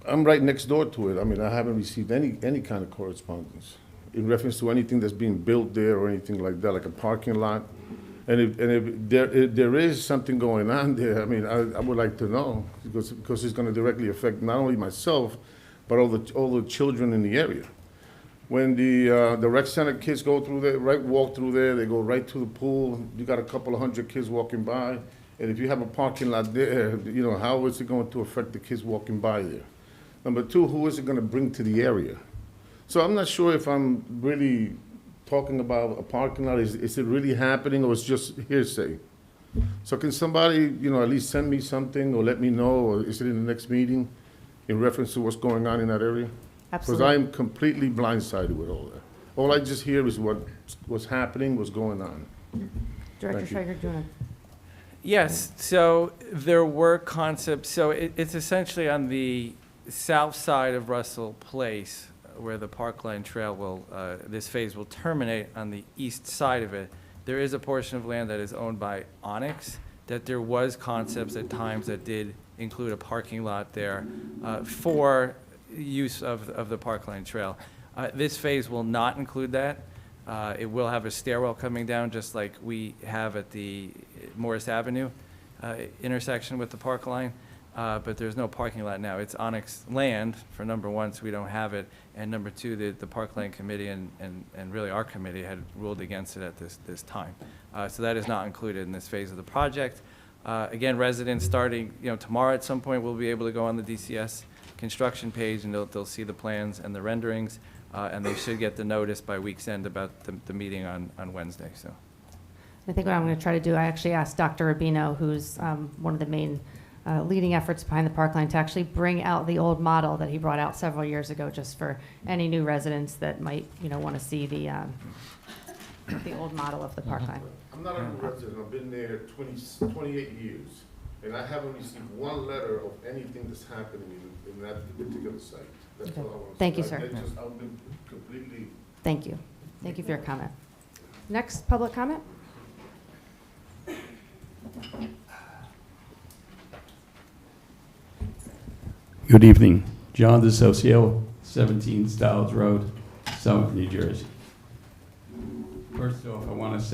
I'm right next door to it. I mean, I haven't received any kind of correspondence in reference to anything that's being built there or anything like that, like a parking lot. And if there is something going on there, I mean, I would like to know, because it's going to directly affect not only myself, but all the children in the area. When the rec center kids go through there, walk through there, they go right to the pool. You got a couple of hundred kids walking by, and if you have a parking lot there, you know, how is it going to affect the kids walking by there? Number two, who is it going to bring to the area? So I'm not sure if I'm really talking about a parking lot. Is it really happening, or it's just hearsay? So can somebody, you know, at least send me something or let me know, or is it in the next meeting in reference to what's going on in that area? Absolutely. Because I'm completely blindsided with all that. All I just hear is what's happening, what's going on. Director Thank you. Schreiger, do you want to? Yes, so there were concepts, so it's essentially on the south side of Russell Place, where the Parkline Trail will, this phase will terminate on the east side of it. There is a portion of land that is owned by Onyx, that there was concepts at times that did include a parking lot there for use of the Parkline Trail. This phase will not include that. It will have a stairwell coming down, just like we have at the Morris Avenue intersection with the park line. But there's no parking lot now. It's Onyx land, for number one, so we don't have it. And number two, the Parkland Committee and really our committee had ruled against it at this time. So that is not included in this phase of the project. Again, residents starting, you know, tomorrow at some point will be able to go on the DCS construction page, and they'll see the plans and the renderings, and they should get the notice by week's end about the meeting on Wednesday, so. I think what I'm going to try to do, I actually asked Dr. Rubino, who's one of the main leading efforts behind the Parkline, to actually bring out the old model that he brought out several years ago, just for any new residents that might, you know, want to see the old model of the Parkline. I'm not a new resident. I've been there 28 years, and I haven't received one letter of anything that's happening in that particular site. That's Okay. all I want to say. Thank you, sir. I've been completely. Thank you. Thank you for your comment. Next public comment? Good evening. John DeSocio, 17 Stiles Road, Summit, New Jersey. First off, I want to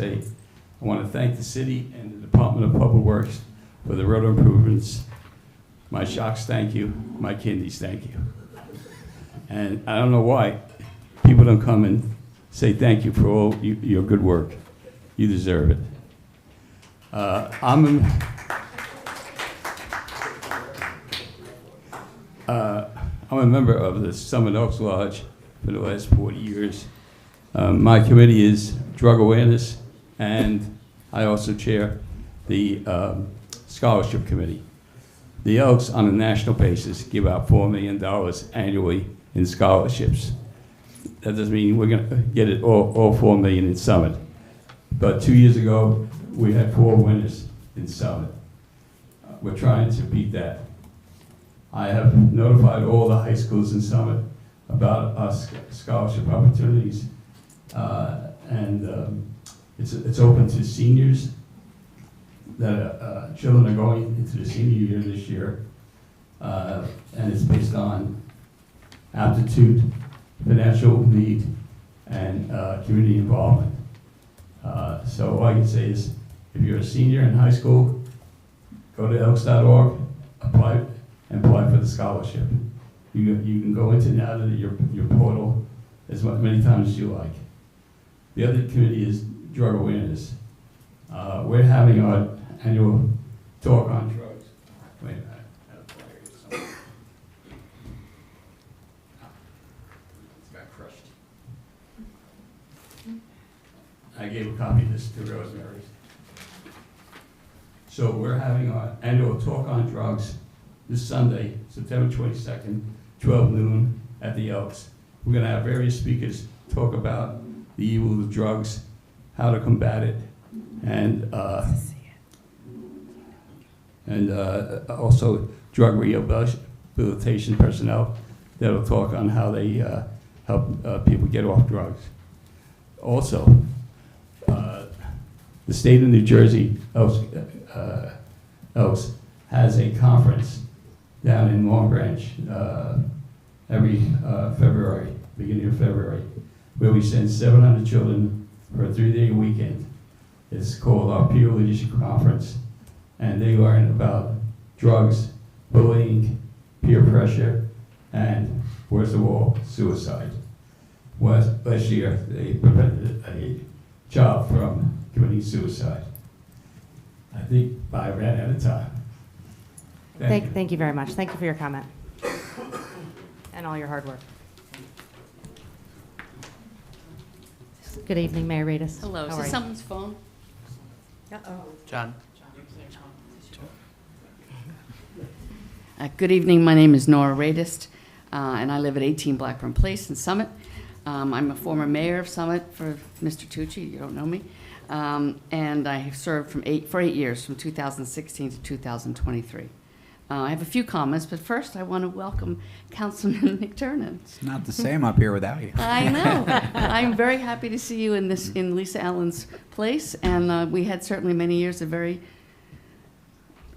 thank the city and the Department of Public Works for the road improvements. My shocks, thank you. My kidneys, thank you. And I don't know why people don't come and say thank you for all your good work. You deserve it. I'm a member of the Summit Oaks Lodge for the last 40 years. My committee is drug awareness, and I also chair the scholarship committee. The Oaks, on a national basis, give out $4 million annually in scholarships. That doesn't mean we're going to get it all $4 million in Summit. But 2 years ago, we had 4 winners in Summit. We're trying to beat that. I have notified all the high schools in Summit about our scholarship opportunities, and it's open to seniors that children are going into the senior year this year, and it's based on aptitude, financial need, and community involvement. So all I can say is, if you're a senior in high school, go to elks.org, apply for the scholarship. You can go into now your portal as many times as you like. The other committee is drug awareness. We're having our annual talk on drugs. Wait a minute. I had a flyer here somewhere. It's got crushed. I gave a copy of this to Rosemary. So we're having our annual talk on drugs this Sunday, September 22nd, 12 noon at the Elks. We're going to have various speakers talk about the evil of drugs, how to combat it, and also drug rehabilitation personnel that'll talk on how they help people get off drugs. Also, the state of New Jersey Elks has a conference down in Long Branch every February, beginning of February, where we send 700 children for a 3-day weekend. It's called our Peer Leadership Conference, and they learn about drugs, bullying, peer pressure, and worst of all, suicide. Last year, they prevented a child from committing suicide. I think I ran out of time. Thank you very much. Thank you for your comment and all your hard work. Good evening, Mayor Radis. Hello, How is are this you? someone's phone? John? Good evening, my name is Nora Radist, and I live at 18 Blackburn Place in Summit. I'm a former mayor of Summit for Mr. Tucci, you don't know me. And I have served for 8 years, from 2016 to 2023. I have a few comments, but first I want to welcome Councilman McTurnan. It's not the same up here without you. I know. I'm very happy to see you in Lisa Allen's place, and we had certainly many years of very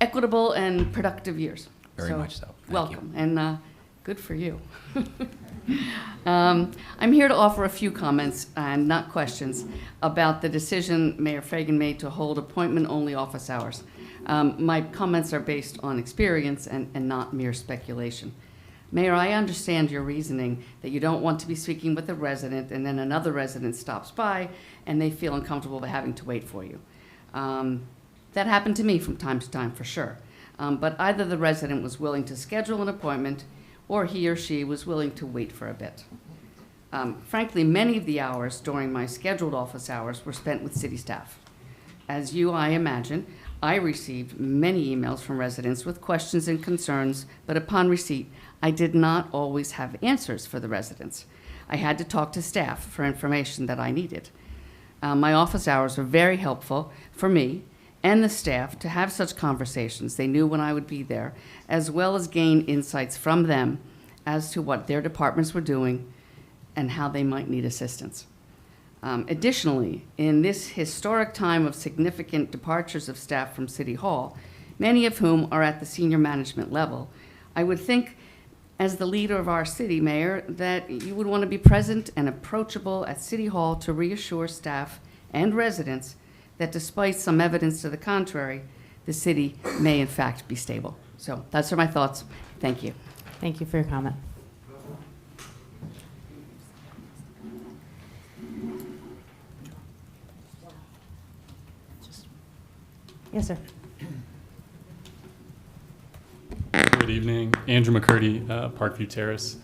equitable and productive years. Very much so. Thank Welcome, and good for you. I'm here to offer a few comments, and not questions, about the decision Mayor Fagan made to hold appointment-only office hours. My comments are based on experience and not mere speculation. Mayor, I understand your reasoning that you don't want to be speaking with a resident and then another resident stops by and they feel uncomfortable by having to wait for you. That happened to me from time to time, for sure. But either the resident was willing to schedule an appointment or he or she was willing to wait for a bit. Frankly, many of the hours during my scheduled office hours were spent with city staff. As you, I imagine, I received many emails from residents with questions and concerns, but upon receipt, I did not always have answers for the residents. I had to talk to staff for information that I needed. My office hours were very helpful for me and the staff to have such conversations. They knew when I would be there, as well as gain insights from them as to what their departments were doing and how they might need assistance. Additionally, in this historic time of significant departures of staff from City Hall, many of whom are at the senior management level, I would think, as the leader of our city, Mayor, that you would want to be present and approachable at City Hall to reassure staff and residents that despite some evidence to the contrary, the city may in fact be stable. So those are my thoughts. Thank you. Thank you for your comment. Yes, sir. Good evening, Andrew McCurdy, Parkview Terrace.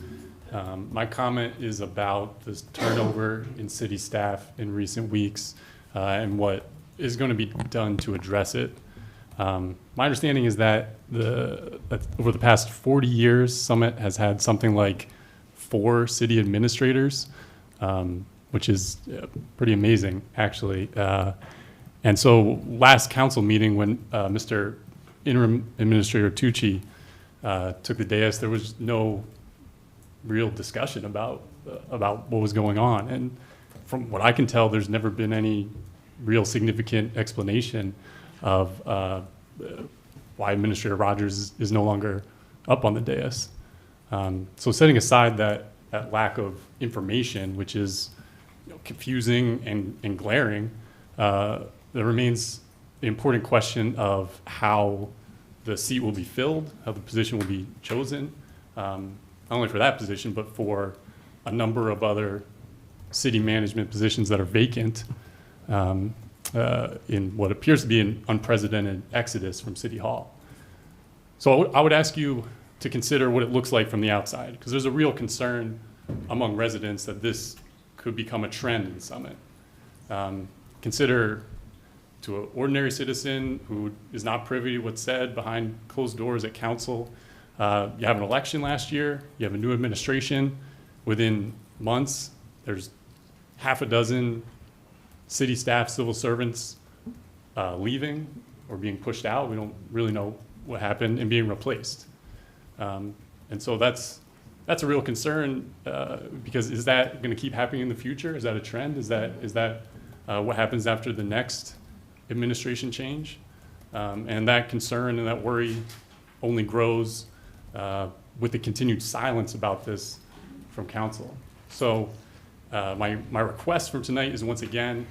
My comment is about this turnover in city staff in recent weeks and what is going to be done to address it. My understanding is that over the past 40 years, Summit has had something like 4 city administrators, which is pretty amazing, actually. And so last council meeting, when Mr. Interim Administrator Tucci took the dais, there was no real discussion about what was going on. And from what I can tell, there's never been any real significant explanation of why Administrator Rogers is no longer up on the dais. So setting aside that lack of information, which is confusing and glaring, there remains the important question of how the seat will be filled, how the position will be chosen, not only for that position, but for a number of other city management positions that are vacant in what appears to be an unprecedented exodus from City Hall. So I would ask you to consider what it looks like from the outside, because there's a real concern among residents that this could become a trend in Summit. Consider to an ordinary citizen who is not privy to what's said behind closed doors at council. You have an election last year, you have a new administration. Within months, there's half a dozen city staff, civil servants leaving or being pushed out. We don't really know what happened, and being replaced. And so that's a real concern, because is that going to keep happening in the future? Is that a trend? Is that what happens after the next administration change? And that concern and that worry only grows with the continued silence about this from council. So my request for tonight is, once again,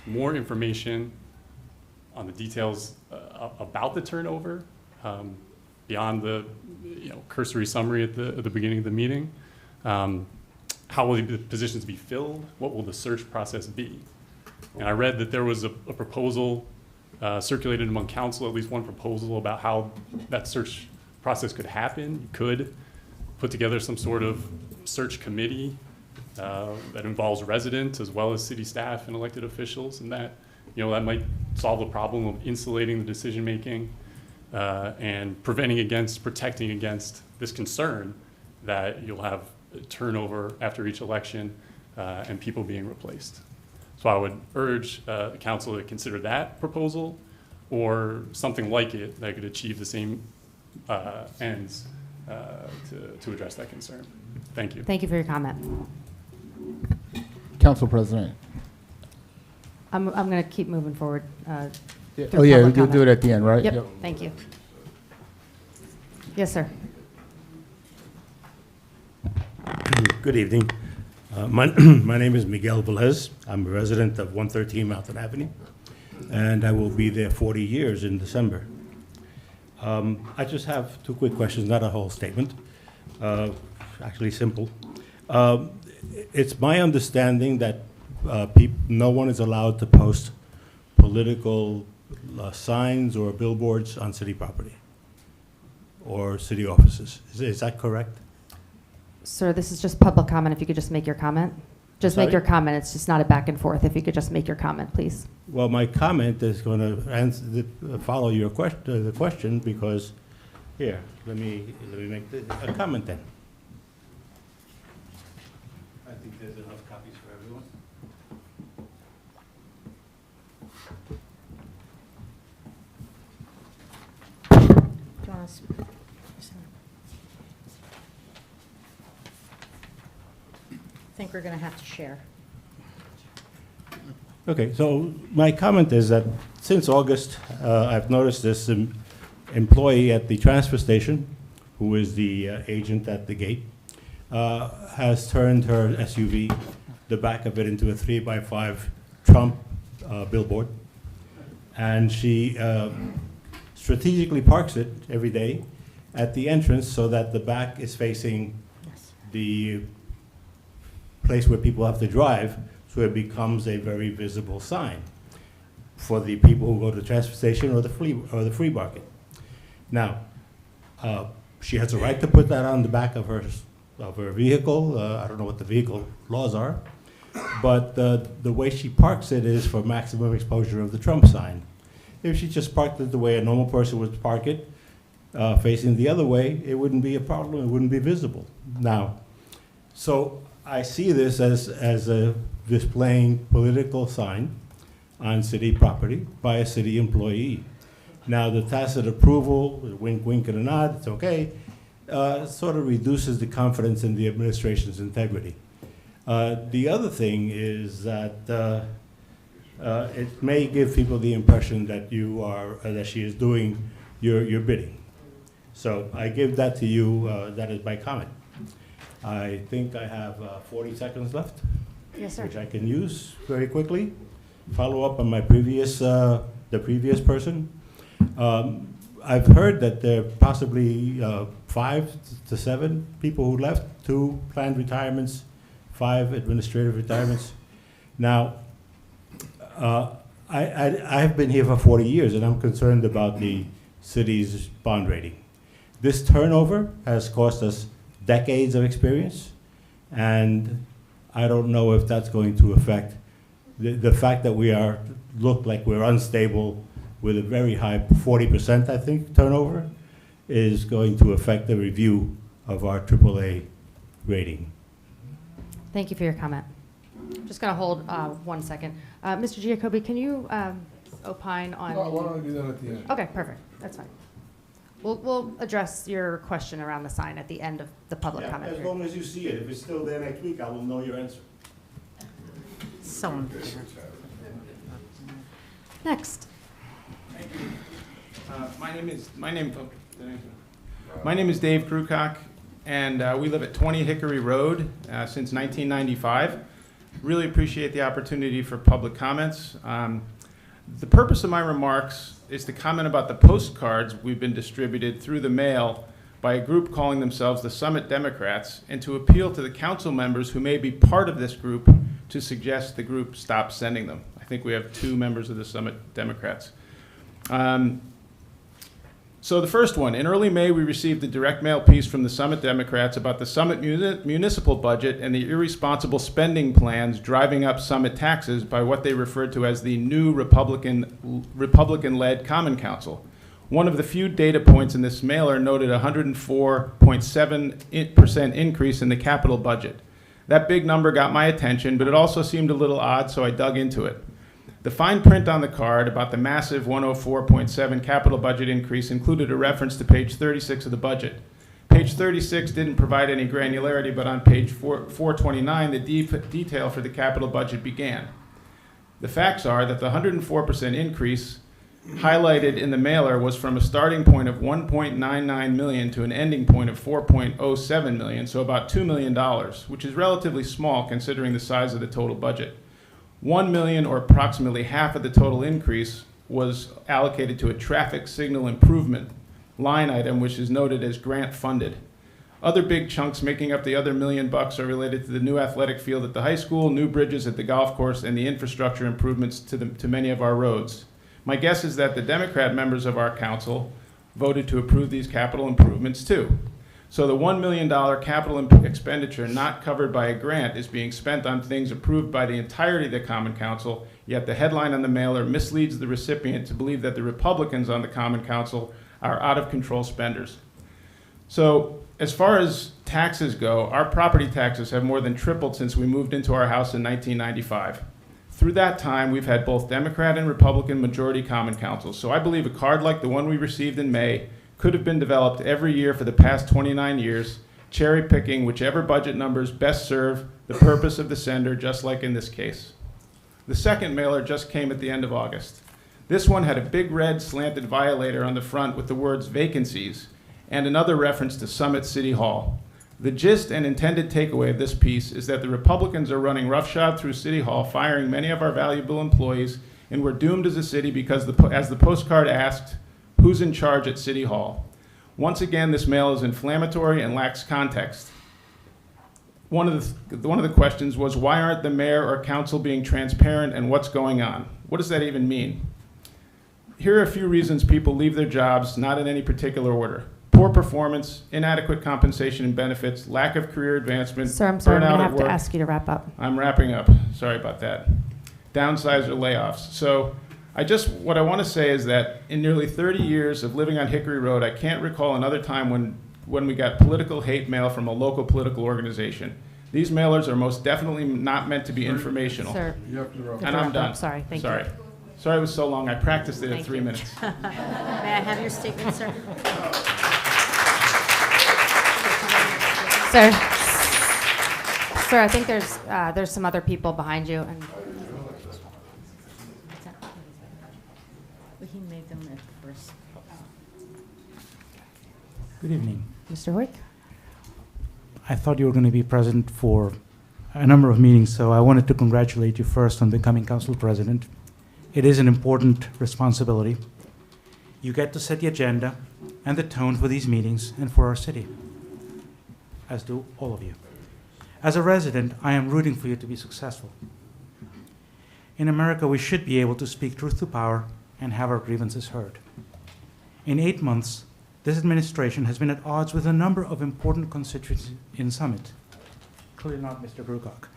more information on the details about the turnover, beyond the cursory summary at the beginning of the meeting. How will the positions be filled? What will the search process be? And I read that there was a proposal circulated among council, at least one proposal about how that search process could happen. You could put together some sort of search committee that involves residents as well as city staff and elected officials, and that that might solve the problem of insulating the decision making and protecting against this concern that you'll have turnover after each election and people being replaced. So I would urge the council to consider that proposal or something like it that could achieve the same ends to address that concern. Thank you. Thank you for your comment. Council President. I'm going to keep moving forward. Oh, through yeah, public you'll comment. do it at the end, right? Yep, thank you. Yes, sir. Good evening. My name is Miguel Velez. I'm a resident of 113 Mountain Avenue, and I will be there 40 years in December. I just have two quick questions, not a whole statement. Actually simple. It's my understanding that no one is allowed to post political signs or billboards on city property or city offices. Is that correct? Sir, this is just public comment. If you could just make your comment. Just make Sorry? your comment. It's just not a back and forth. If you could just make your comment, please. Well, my comment is going to follow your question, the question, because here, let me make a comment then. I think there's enough copies for everyone. Do you want us- I think we're going to have to share. Okay, so my comment is that since August, I've noticed this employee at the transfer station, who is the agent at the gate, has turned her SUV, the back of it, into a 3x5 Trump billboard. And she strategically parks it every day at the entrance so that the back is facing the place where people have to drive, so it becomes a very visible sign for the people who go to the transfer station or the flea market. Now, she has a right to put that on the back of her vehicle. I don't know what the vehicle laws are, but the way she parks it is for maximum exposure of the Trump sign. If she just parked it the way a normal person would park it, facing the other way, it wouldn't be a problem. It wouldn't be visible. Now, so I see this as a displaying political sign on city property by a city employee. Now, the tacit approval, wink, wink, and a nod, it's okay, sort of reduces the confidence in the administration's integrity. The other thing is that it may give people the impression that that she is doing your bidding. So I give that to you. That is my comment. I think I have 40 seconds left. Yes, sir. Which I can use very quickly. Follow up on my the previous person. I've heard that there are possibly 5 to 7 people who left, 2 planned retirements, 5 administrative retirements. Now, I have been here for 40 years, and I'm concerned about the city's bond rating. This turnover has cost us decades of experience, and I don't know if that's going to affect the fact that we look like we're unstable with a very high 40%, I think, turnover, is going to affect the review of our AAA rating. Thank you for your comment. I'm just going to hold 1 second. Mr. Giacobbe, can you opine on? Why don't I do that at the end? Okay, perfect. That's fine. We'll address your question around the sign at the end of the public comment As period. long as you see it. If it's still there next week, I will know your answer. So unfair. Next. My name is Dave Krukock, and we live at 20 Hickory Road since 1995. Really appreciate the opportunity for public comments. The purpose of my remarks is to comment about the postcards we've been distributed through the mail by a group calling themselves the Summit Democrats, and to appeal to the council members who may be part of this group to suggest the group stop sending them. I think we have 2 members of the Summit Democrats. So the first one, in early May, we received a direct mail piece from the Summit Democrats about the Summit municipal budget and the irresponsible spending plans driving up Summit taxes by what they referred to as the new Republican-led Common Council. One of the few data points in this mailer noted a 104.7% increase in the capital budget. That big number got my attention, but it also seemed a little odd, so I dug into it. The fine print on the card about the massive 104.7 capital budget increase included a reference to page 36 of the budget. Page 36 didn't provide any granularity, but on page 429, the detail for the capital budget began. The facts are that the 104% increase highlighted in the mailer was from a starting point of $1.99 million to an ending point of $4.07 million, so about $2 million, which is relatively small considering the size of the total budget. $1 million, or approximately half of the total increase, was allocated to a traffic signal improvement line item, which is noted as grant funded. Other big chunks making up the other $1 million are related to the new athletic field at the high school, new bridges at the golf course, and the infrastructure improvements to many of our roads. My guess is that the Democrat members of our council voted to approve these capital improvements too. So the $1 million capital expenditure not covered by a grant is being spent on things approved by the entirety of the Common Council, yet the headline on the mailer misleads the recipient to believe that the Republicans on the Common Council are out-of-control spenders. So as far as taxes go, our property taxes have more than tripled since we moved into our house in 1995. Through that time, we've had both Democrat and Republican majority Common Councils. So I believe a card like the one we received in May could have been developed every year for the past 29 years, cherry-picking whichever budget numbers best serve the purpose of the sender, just like in this case. The second mailer just came at the end of August. This one had a big red slanted violator on the front with the words vacancies and another reference to Summit City Hall. The gist and intended takeaway of this piece is that the Republicans are running roughshod through City Hall, firing many of our valuable employees, and we're doomed as a city because, as the postcard asked, who's in charge at City Hall? Once again, this mail is inflammatory and lacks context. One of the questions was, why aren't the mayor or council being transparent, and what's going on? What does that even mean? Here are a few reasons people leave their jobs, not in any particular order. Poor performance, inadequate compensation and benefits, lack of career advancement, Sir, I'm sorry, I'm burnout going to at have to work. ask you to wrap up. I'm wrapping up. Sorry about that. Downsize or layoffs. So what I want to say is that in nearly 30 years of living on Hickory Road, I can't recall another time when we got political hate mail from a local political organization. These mailers are most definitely not meant to be informational. Sir, You have to wrap And I'm done. Sorry, thank Sorry. you. Sorry it was so long. I practiced it Thank in 3 you. minutes. May I have your statement, sir? Sir, I think there's some other people behind you, and He made them at first. Good evening. Mr. Hoyk. I thought you were going to be present for a number of meetings, so I wanted to congratulate you first on becoming council president. It is an important responsibility. You get to set the agenda and the tone for these meetings and for our city, as do all of you. As a resident, I am rooting for you to be successful. In America, we should be able to speak truth to power and have our grievances heard. In 8 months, this administration has been at odds with a number of important constituencies in Summit. Clearly not Mr. Krukock.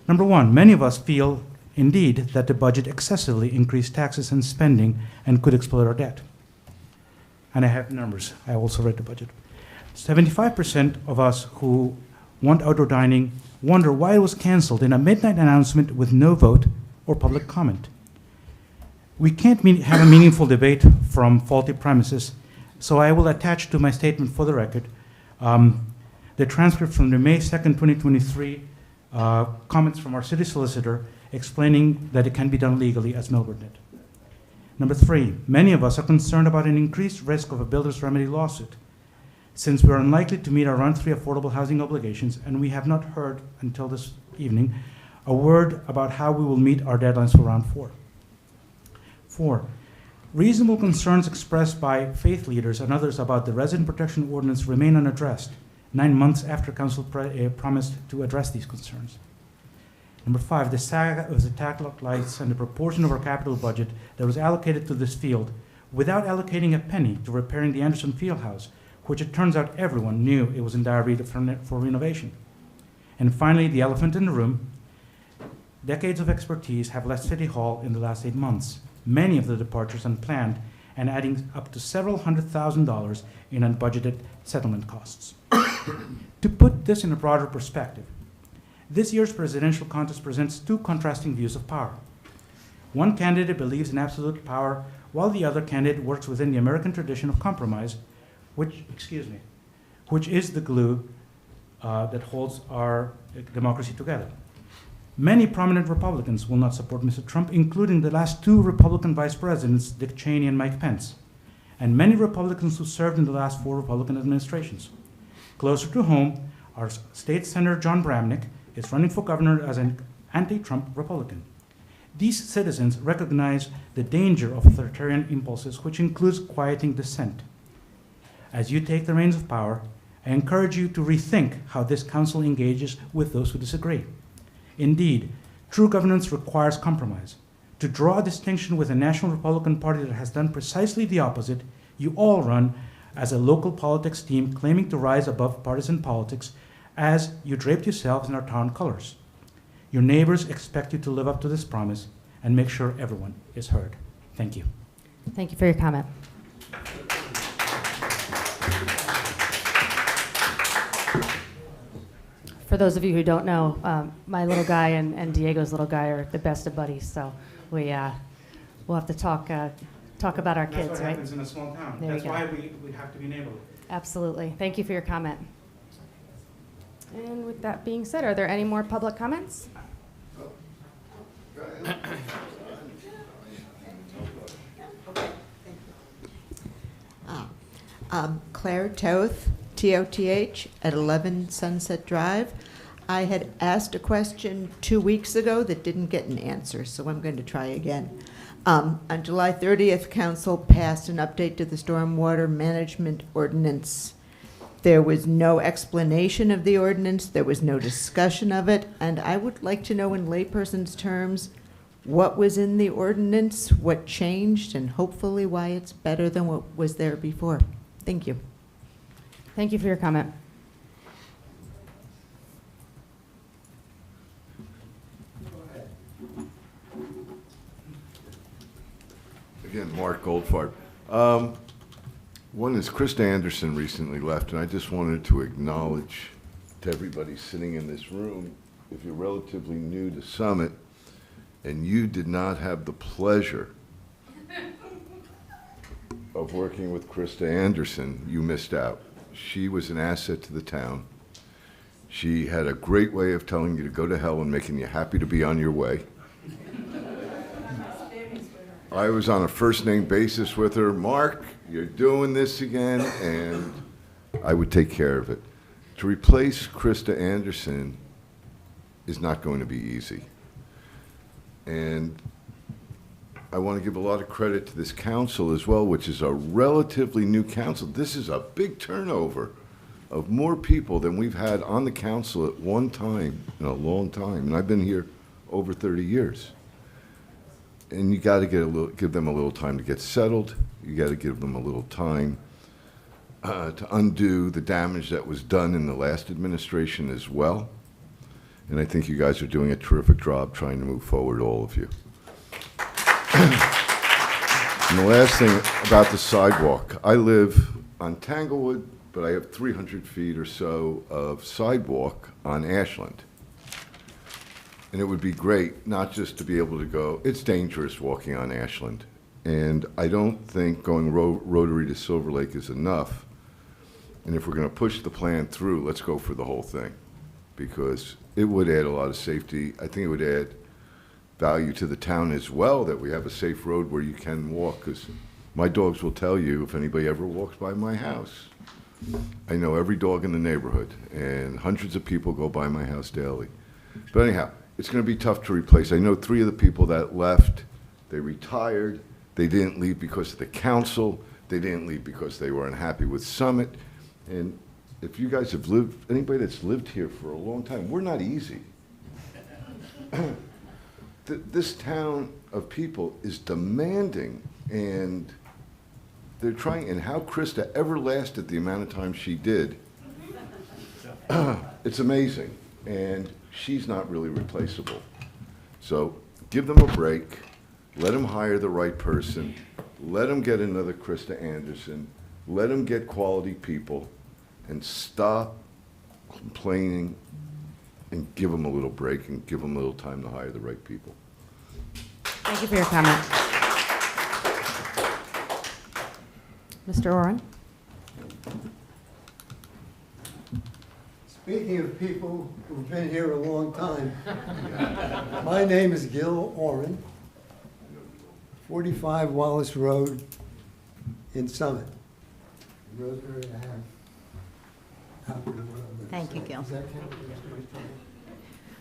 Number one, many of us feel indeed that the budget excessively increased taxes and spending and could exploit our debt. And I have numbers. I also read the budget. 75% of us who want outdoor dining wonder why it was canceled in a midnight announcement with no vote or public comment. We can't have a meaningful debate from faulty premises, so I will attach to my statement for the record the transcript from the May 2nd, 2023 comments from our city solicitor explaining that it can be done legally as Melbourne did. Number three, many of us are concerned about an increased risk of a builder's remedy lawsuit, since we are unlikely to meet our Round 3 affordable housing obligations, and we have not heard until this evening a word about how we will meet our deadlines for Round 4. 4, reasonable concerns expressed by faith leaders and others about the resident protection ordinance remain unaddressed 9 months after Council promised to address these concerns. Number 5, the saga of the tax lights and the proportion of our capital budget that was allocated to this field without allocating a penny to repairing the Anderson Fieldhouse, which it turns out everyone knew it was in dire need for renovation. And finally, the elephant in the room, decades of expertise have left City Hall in the last 8 months, many of the departures unplanned, and adding up to several $100,000 in unbudgeted settlement costs. To put this in a broader perspective, this year's presidential contest presents two contrasting views of power. One candidate believes in absolute power, while the other candidate works within the American tradition of compromise, which is the glue that holds our democracy together. Many prominent Republicans will not support Mr. Trump, including the last 2 Republican vice presidents, Dick Cheney and Mike Pence, and many Republicans who served in the last 4 Republican administrations. Closer to home, our state senator John Bramnick is running for governor as an anti-Trump Republican. These citizens recognize the danger of authoritarian impulses, which includes quieting dissent. As you take the reins of power, I encourage you to rethink how this council engages with those who disagree. Indeed, true governance requires compromise. To draw a distinction with a national Republican Party that has done precisely the opposite, you all run as a local politics team claiming to rise above partisan politics as you draped yourselves in our town colors. Your neighbors expect you to live up to this promise and make sure everyone is heard. Thank you. Thank you for your comment. For those of you who don't know, my little guy and Diego's little guy are the best of buddies, so we'll have to talk about our kids, right? That's what happens in a small town. There That's you go. why we have to be neighborly. Absolutely. Thank you for your comment. And with that being said, are there any more public comments? Claire Toth, T-O-T-H, at 11 Sunset Drive. I had asked a question 2 weeks ago that didn't get an answer, so I'm going to try again. On July 30th, Council passed an update to the Stormwater Management Ordinance. There was no explanation of the ordinance, there was no discussion of it, and I would like to know in layperson's terms what was in the ordinance, what changed, and hopefully why it's better than what was there before. Thank you. Thank you for your comment. Again, Mark Goldfarb. One is Krista Anderson recently left, and I just wanted to acknowledge to everybody sitting in this room, if you're relatively new to Summit and you did not have the pleasure of working with Krista Anderson, you missed out. She was an asset to the town. She had a great way of telling you to go to hell and making you happy to be on your way. I was on a first-name basis with her. Mark, you're doing this again, and I would take care of it. To replace Krista Anderson is not going to be easy. And I want to give a lot of credit to this council as well, which is a relatively new council. This is a big turnover of more people than we've had on the council at one time in a long time. And I've been here over 30 years. And you got to give them a little time to get settled. You got to give them a little time to undo the damage that was done in the last administration as well. And I think you guys are doing a terrific job trying to move forward, all of you. And the last thing about the sidewalk, I live on Tanglewood, but I have 300 feet or so of sidewalk on Ashland. And it would be great not just to be able to go, it's dangerous walking on Ashland. And I don't think going Rotary to Silver Lake is enough. And if we're going to push the plan through, let's go for the whole thing, because it would add a lot of safety. I think it would add value to the town as well, that we have a safe road where you can walk, because my dogs will tell you if anybody ever walks by my house. I know every dog in the neighborhood, and hundreds of people go by my house daily. But anyhow, it's going to be tough to replace. I know 3 of the people that left, they retired. They didn't leave because of the council. They didn't leave because they were unhappy with Summit. And if you guys have lived, anybody that's lived here for a long time, we're not easy. This town of people is demanding, and they're trying, and how Krista ever lasted the amount of time she did, it's amazing, and she's not really replaceable. So give them a break, let them hire the right person, let them get another Krista Anderson, let them get quality people, and stop complaining, and give them a little break, and give them a little time to hire the right people. Thank you for your comment. Mr. Oren? Speaking of people who've been here a long time, my name is Gil Oren, 45 Wallace Road in Summit. Rosemary, I have. Thank you, Gil. Does that count?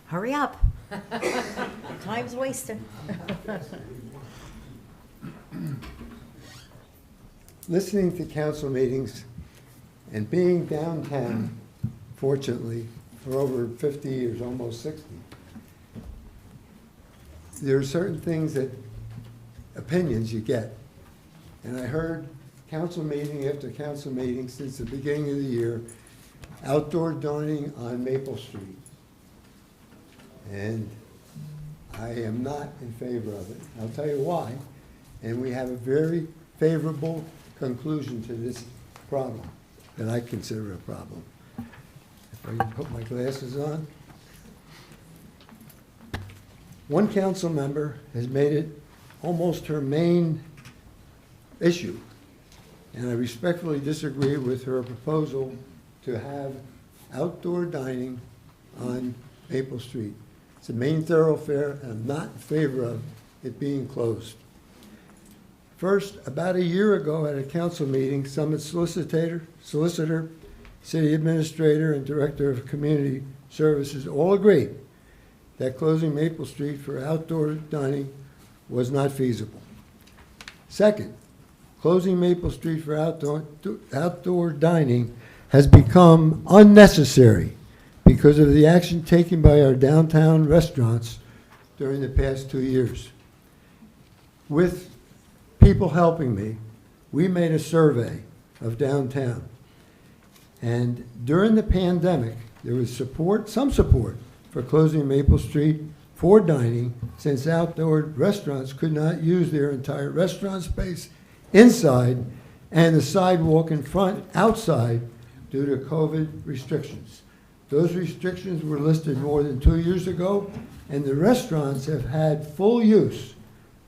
Hurry up. Time's wasted. Listening to council meetings and being downtown, fortunately, for over 50 years, almost 60, there are certain things that, opinions you get. And I heard council meeting after council meeting since the beginning of the year, outdoor dining on Maple Street. And I am not in favor of it. I'll tell you why. And we have a very favorable conclusion to this problem that I consider a problem. If I can put my glasses on. One council member has made it almost her main issue. And I respectfully disagree with her proposal to have outdoor dining on Maple Street. It's a main thoroughfare, and I'm not in favor of it being closed. First, about a year ago at a council meeting, Summit solicitor, city administrator, and director of community services all agreed that closing Maple Street for outdoor dining was not feasible. Second, closing Maple Street for outdoor dining has become unnecessary because of the action taken by our downtown restaurants during the past 2 years. With people helping me, we made a survey of downtown. And during the pandemic, there was support, some support, for closing Maple Street for dining, since outdoor restaurants could not use their entire restaurant space inside and the sidewalk in front outside due to COVID restrictions. Those restrictions were listed more than 2 years ago, and the restaurants have had full use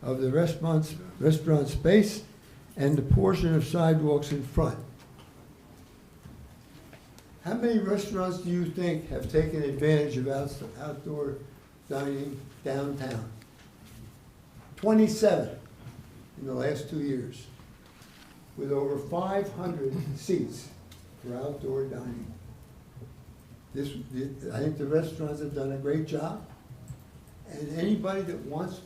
of the restaurant space and the portion of sidewalks in front. How many restaurants do you think have taken advantage of outdoor dining downtown? 27 in the last 2 years, with over 500 seats for outdoor dining. I think the restaurants have done a great job, and anybody that wants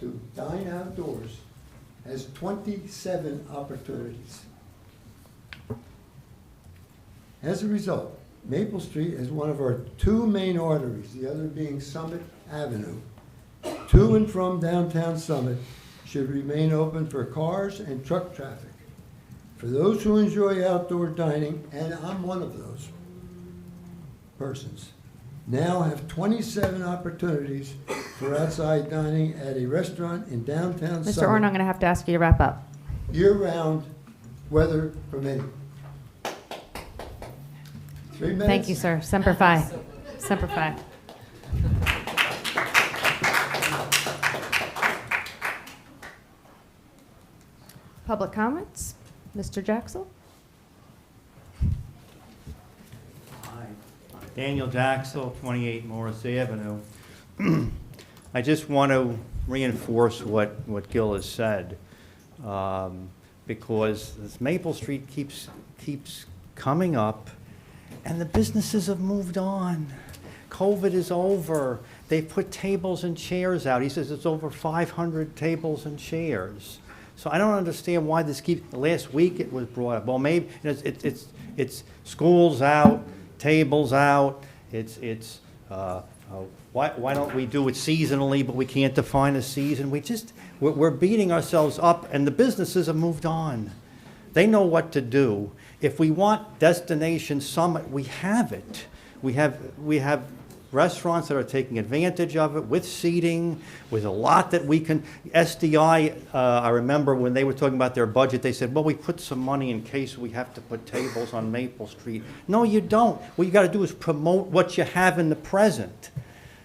to dine outdoors has 27 opportunities. As a result, Maple Street is one of our 2 main arteries, the other being Summit Avenue. To and from downtown Summit should remain open for cars and truck traffic. For those who enjoy outdoor dining, and I'm one of those persons, now have 27 opportunities for outside dining at a restaurant in downtown Mr. Orn, I'm Summit, going to have to ask you to wrap up. year-round, weather permitting. 3 minutes? Thank you, sir. Semper Fi. Semper Fi. Public comments? Mr. Jaxel? Hi, Daniel Jaxel, 28 Morris Avenue. I just want to reinforce what Gil has said, because this Maple Street keeps coming up, and the businesses have moved on. COVID is over. They've put tables and chairs out. He says it's over 500 tables and chairs. So I don't understand why this keeps, last week it was brought up. Well, maybe it's schools out, tables out, why don't we do it seasonally, but we can't define a season? We're beating ourselves up, and the businesses have moved on. They know what to do. If we want Destination Summit, we have it. We have restaurants that are taking advantage of it with seating, with a lot that we can. SDI, I remember when they were talking about their budget, they said, well, we put some money in case we have to put tables on Maple Street. No, you don't. What you got to do is promote what you have in the present.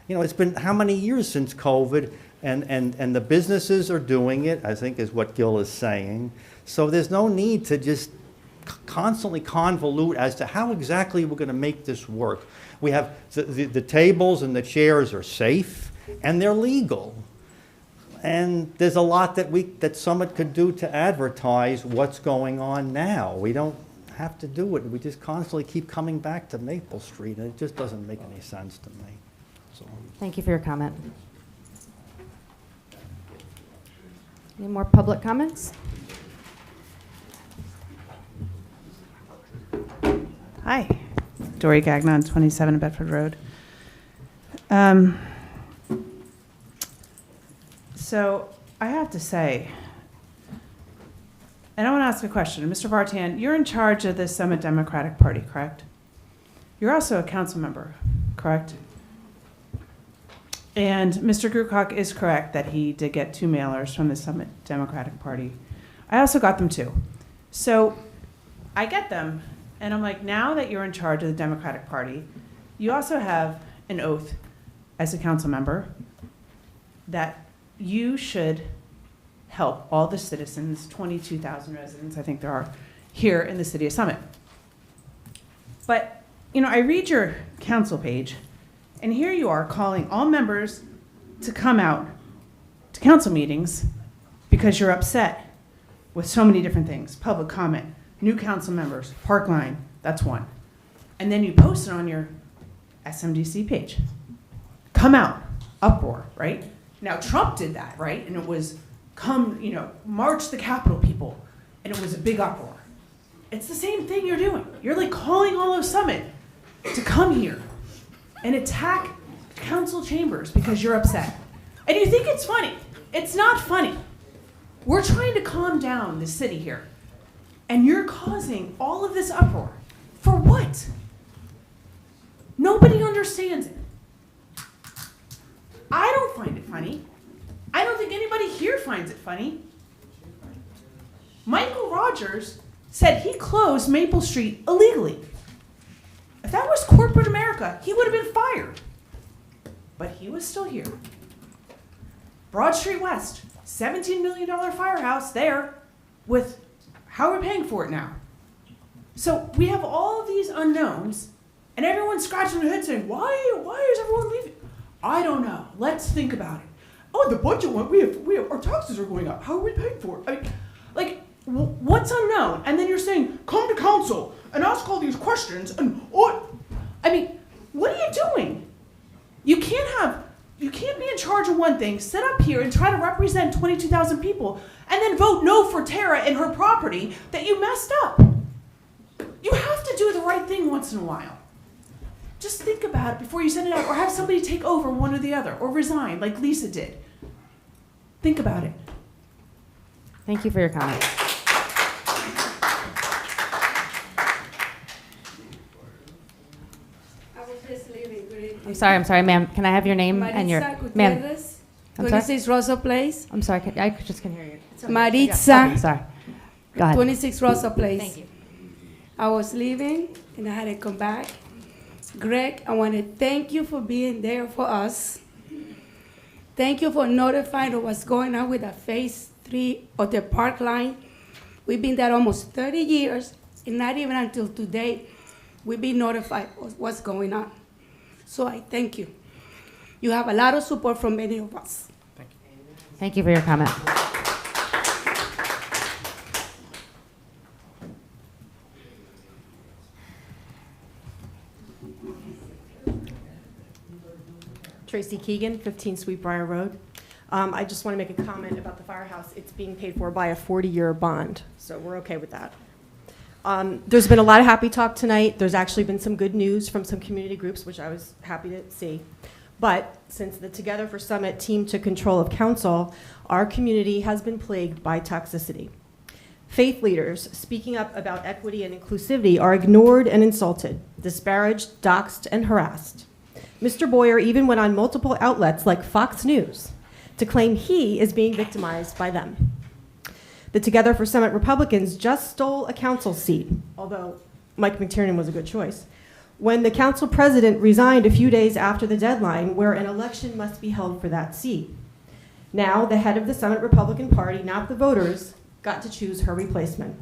You know, it's been how many years since COVID, and the businesses are doing it, I think is what Gil is saying. So there's no need to just constantly convolute as to how exactly we're going to make this work. We have the tables and the chairs are safe and they're legal. And there's a lot that Summit could do to advertise what's going on now. We don't have to do it. We just constantly keep coming back to Maple Street, and it just doesn't make any sense to me. So. Thank you for your comment. Any more public comments? Hi, Dory Gagnon, 27 Bedford Road. So I have to say, and I want to ask a question. Mr. Vartan, you're in charge of the Summit Democratic Party, correct? You're also a council member, correct? And Mr. Grukak is correct that he did get 2 mailers from the Summit Democratic Party. I also got them too. So I get them. And I'm like, now that you're in charge of the Democratic Party, you also have an oath as a council member that you should help all the citizens, 22,000 residents, I think there are, here in the city of Summit. But, you know, I read your council page, and here you are calling all members to come out to council meetings because you're upset with so many different things, public comment, new council members, park line, that's one. And then you post it on your SMDC page. Come out, uproar, right? Now Trump did that, right? And it was march the Capitol people, and it was a big uproar. It's the same thing you're doing. You're like calling all of Summit to come here and attack council chambers because you're upset. And you think it's funny. It's not funny. We're trying to calm down the city here. And you're causing all of this uproar. For what? Nobody understands it. I don't find it funny. I don't think anybody here finds it funny. Michael Rogers said he closed Maple Street illegally. If that was corporate America, he would have been fired. But he was still here. Broad Street West, $17 million firehouse there with, how are we paying for it now? So we have all of these unknowns, and everyone's scratching their head saying, why is everyone leaving? I don't know. Let's think about it. Oh, the budget went, we have, our taxes are going up. How are we paying for it? I mean, what's unknown? And then you're saying, come to council and ask all these questions, and what? I mean, what are you doing? You can't be in charge of one thing, sit up here and try to represent 22,000 people, and then vote no for Tara and her property that you messed up. You have to do the right thing once in a while. Just think about it before you send it out, or have somebody take over one or the other, or resign like Lisa did. Think about it. Thank you for your comment. I was just leaving. Good evening. I'm sorry, ma'am. Can I have your name and your... Maritza Ma'am, Gutierrez, I'm sorry? 26 Rosa Place. I'm sorry, I just can hear you. Maritza, Okay, sorry. Go ahead. 26 Rosa Place. Thank you. I was leaving and I had to come back. Greg, I want to thank you for being there for us. Thank you for notifying of what's going on with the phase 3 of the park line. We've been there almost 30 years, and not even until today we've been notified of what's going on. So I thank you. You have a lot of support from many of us. Thank you for your comment. Tracy Keegan, 15 Sweetbriar Road. I just want to make a comment about the firehouse. It's being paid for by a 40-year bond, so we're okay with that. There's been a lot of happy talk tonight. There's actually been some good news from some community groups, which I was happy to see. But since the Together for Summit team took control of council, our community has been plagued by toxicity. Faith leaders speaking up about equity and inclusivity are ignored and insulted, disparaged, doxxed, and harassed. Mr. Boyer even went on multiple outlets like Fox News to claim he is being victimized by them. The Together for Summit Republicans just stole a council seat, although Mike McTiernan was a good choice, when the council president resigned a few days after the deadline where an election must be held for that seat. Now, the head of the Summit Republican Party, not the voters, got to choose her replacement.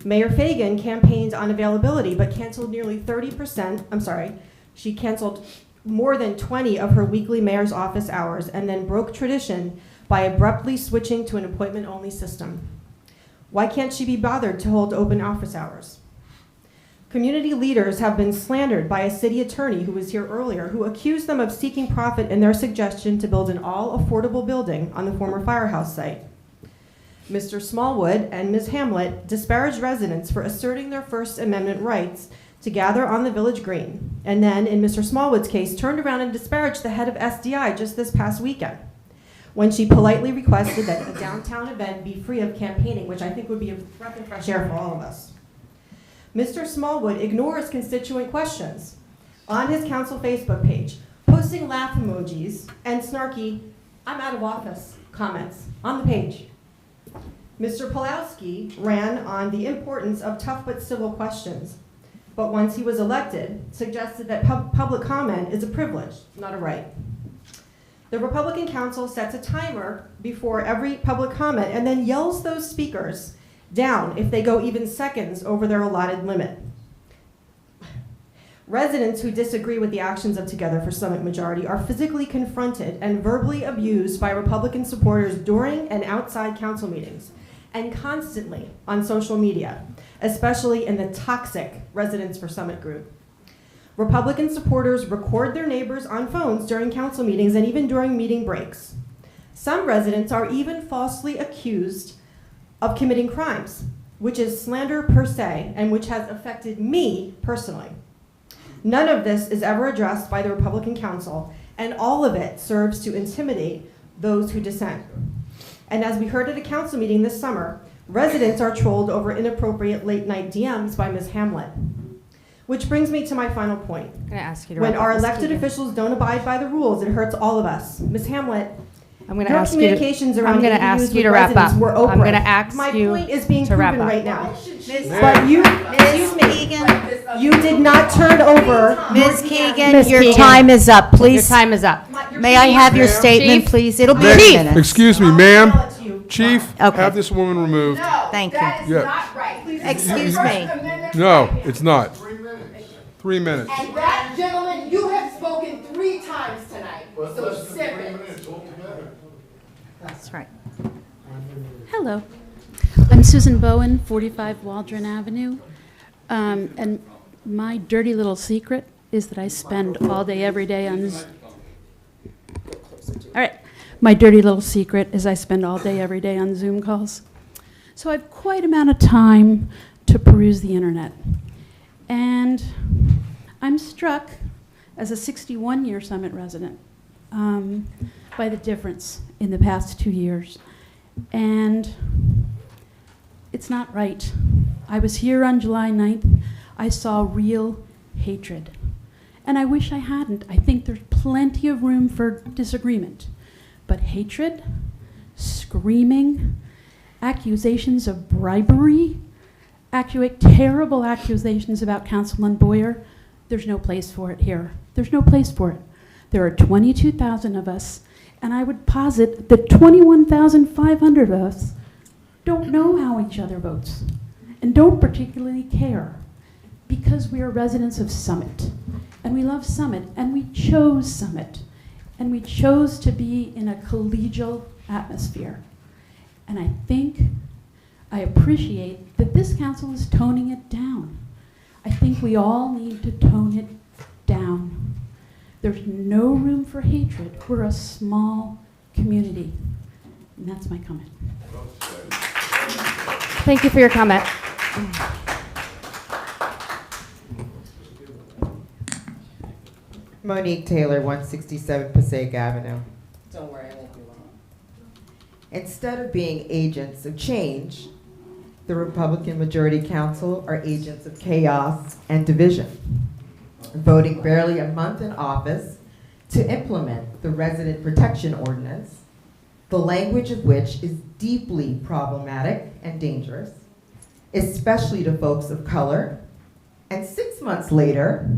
Mayor Fagan campaigned on availability, but canceled nearly 30%, she canceled more than 20 of her weekly mayor's office hours and then broke tradition by abruptly switching to an appointment-only system. Why can't she be bothered to hold open office hours? Community leaders have been slandered by a city attorney who was here earlier, who accused them of seeking profit in their suggestion to build an all-affordable building on the former firehouse site. Mr. Smallwood and Ms. Hamlet disparaged residents for asserting their First Amendment rights to gather on the village green, and then, in Mr. Smallwood's case, turned around and disparaged the head of SDI just this past weekend, when she politely requested that the downtown event be free of campaigning, which I think would be a breath of fresh air for all of us. Mr. Smallwood ignores constituent questions on his council Facebook page, posting laugh emojis and snarky, "I'm out of office" comments on the page. Mr. Pulowski ran on the importance of tough but civil questions, but once he was elected, suggested that public comment is a privilege, not a right. The Republican Council sets a timer before every public comment and then yells those speakers down if they go even seconds over their allotted limit. Residents who disagree with the actions of Together for Summit Majority are physically confronted and verbally abused by Republican supporters during and outside council meetings, and constantly on social media, especially in the toxic Residents for Summit group. Republican supporters record their neighbors on phones during council meetings and even during meeting breaks. Some residents are even falsely accused of committing crimes, which is slander per se, and which has affected me personally. None of this is ever addressed by the Republican Council, and all of it serves to intimidate those who dissent. And as we heard at a council meeting this summer, residents are trolled over inappropriate late-night DMs by Ms. Hamlet. Which brings me to my final point. I'm going to ask you to When wrap up, our Ms. elected Keegan. officials don't abide by the rules, it hurts all of us. Ms. Hamlet, I'm going to your ask you to, communications around I'm going to ADUs ask with you to wrap up. residents were I'm going to Oprah. ask My you point is being to wrap proven up. right now. Ms. But you, you did not turn over. Ms. Keegan, Ms. your Keegan, time is up, Your please. time is up. May I have your statement, Chief? please? It'll be Chief. a minute. Excuse me, ma'am. Chief, Okay. have this woman removed. Thank you. Yeah. Excuse me. No, it's not. 3 minutes. And that gentleman, you have spoken 3 times tonight, so sit. That's right. Hello. I'm Susan Bowen, 45 Waldron Avenue. And my dirty little secret is that I spend all day, every day on All right. My dirty little secret is I spend all day, every day on Zoom calls. So I have quite an amount of time to peruse the internet. And I'm struck, as a 61-year Summit resident, by the difference in the past 2 years. And it's not right. I was here on July 9th. I saw real hatred. And I wish I hadn't. I think there's plenty of room for disagreement. But hatred, screaming, accusations of bribery, terrible accusations about Councilman Boyer, there's no place for it here. There's no place for it. There are 22,000 of us, and I would posit that 21,500 of us don't know how each other votes and don't particularly care because we are residents of Summit, and we love Summit, and we chose Summit, and we chose to be in a collegial atmosphere. And I appreciate that this council is toning it down. I think we all need to tone it down. There's no room for hatred. We're a small community. And that's my comment. Thank you for your comment. Monique Taylor, 167 Passaic Avenue. Don't worry, I won't be long. Instead of being agents of change, the Republican Majority Council are agents of chaos and division, voting barely a month in office to implement the Resident Protection Ordinance, the language of which is deeply problematic and dangerous, especially to folks of color, and 6 months later,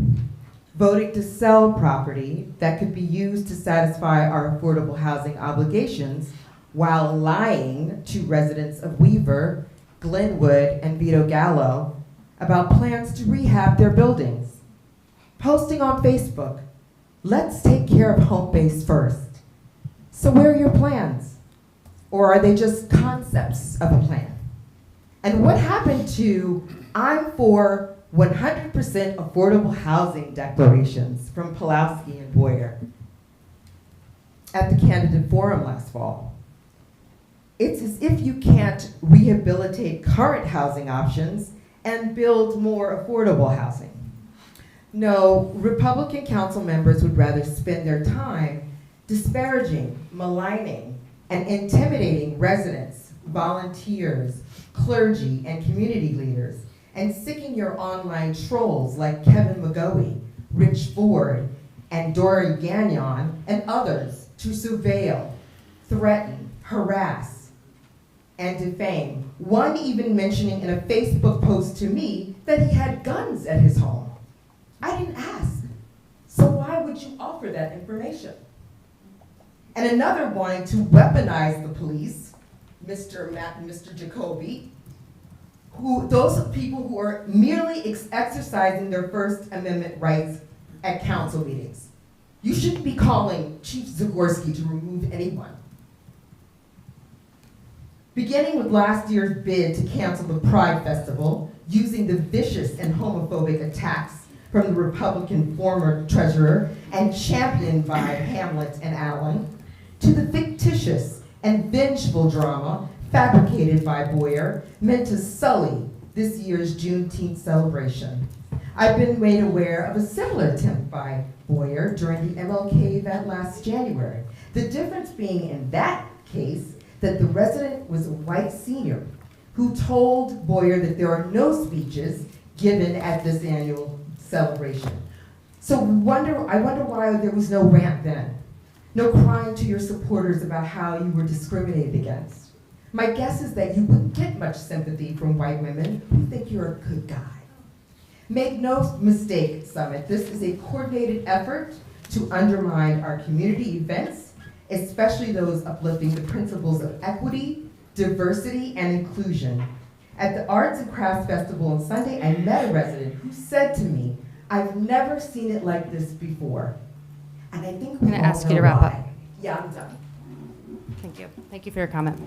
voting to sell property that could be used to satisfy our affordable housing obligations while lying to residents of Weaver, Glenwood, and Vito Gallo about plans to rehab their buildings. Posting on Facebook, let's take care of home base first. So where are your plans? Or are they just concepts of a plan? And what happened to I'm for 100% affordable housing declarations from Pulowski and Boyer at the candidate forum last fall? It's as if you can't rehabilitate current housing options and build more affordable housing. No, Republican council members would rather spend their time disparaging, maligning, and intimidating residents, volunteers, clergy, and community leaders, and sicking your online trolls like Kevin McGoey, Rich Ford, and Dory Gagnon, and others to surveil, threaten, harass, and defame. One even mentioning in a Facebook post to me that he had guns at his home. I didn't ask, so why would you offer that information? And another wanting to weaponize the police, Mr. Jacoby, those people who are merely exercising their First Amendment rights at council meetings. You shouldn't be calling Chief Zagorski to remove anyone. Beginning with last year's bid to cancel the Pride Festival, using the vicious and homophobic attacks from the Republican former treasurer and championed by Hamlet and Allen, to the fictitious and vengeful drama fabricated by Boyer, meant to sully this year's Juneteenth celebration. I've been made aware of a similar attempt by Boyer during the MLK event last January. The difference being in that case that the resident was a white senior who told Boyer that there are no speeches given at this annual celebration. So I wonder why there was no rant then, no crying to your supporters about how you were discriminated against. My guess is that you wouldn't get much sympathy from white women who think you're a good guy. Make no mistake, Summit, this is a coordinated effort to undermine our community events, especially those uplifting the principles of equity, diversity, and inclusion. At the Arts and Crafts Festival on Sunday, I met a resident who said to me, I've never seen it like this before. And I think I'm going to ask you to wrap up. Yeah, I'm done. Thank you. Thank you for your comment.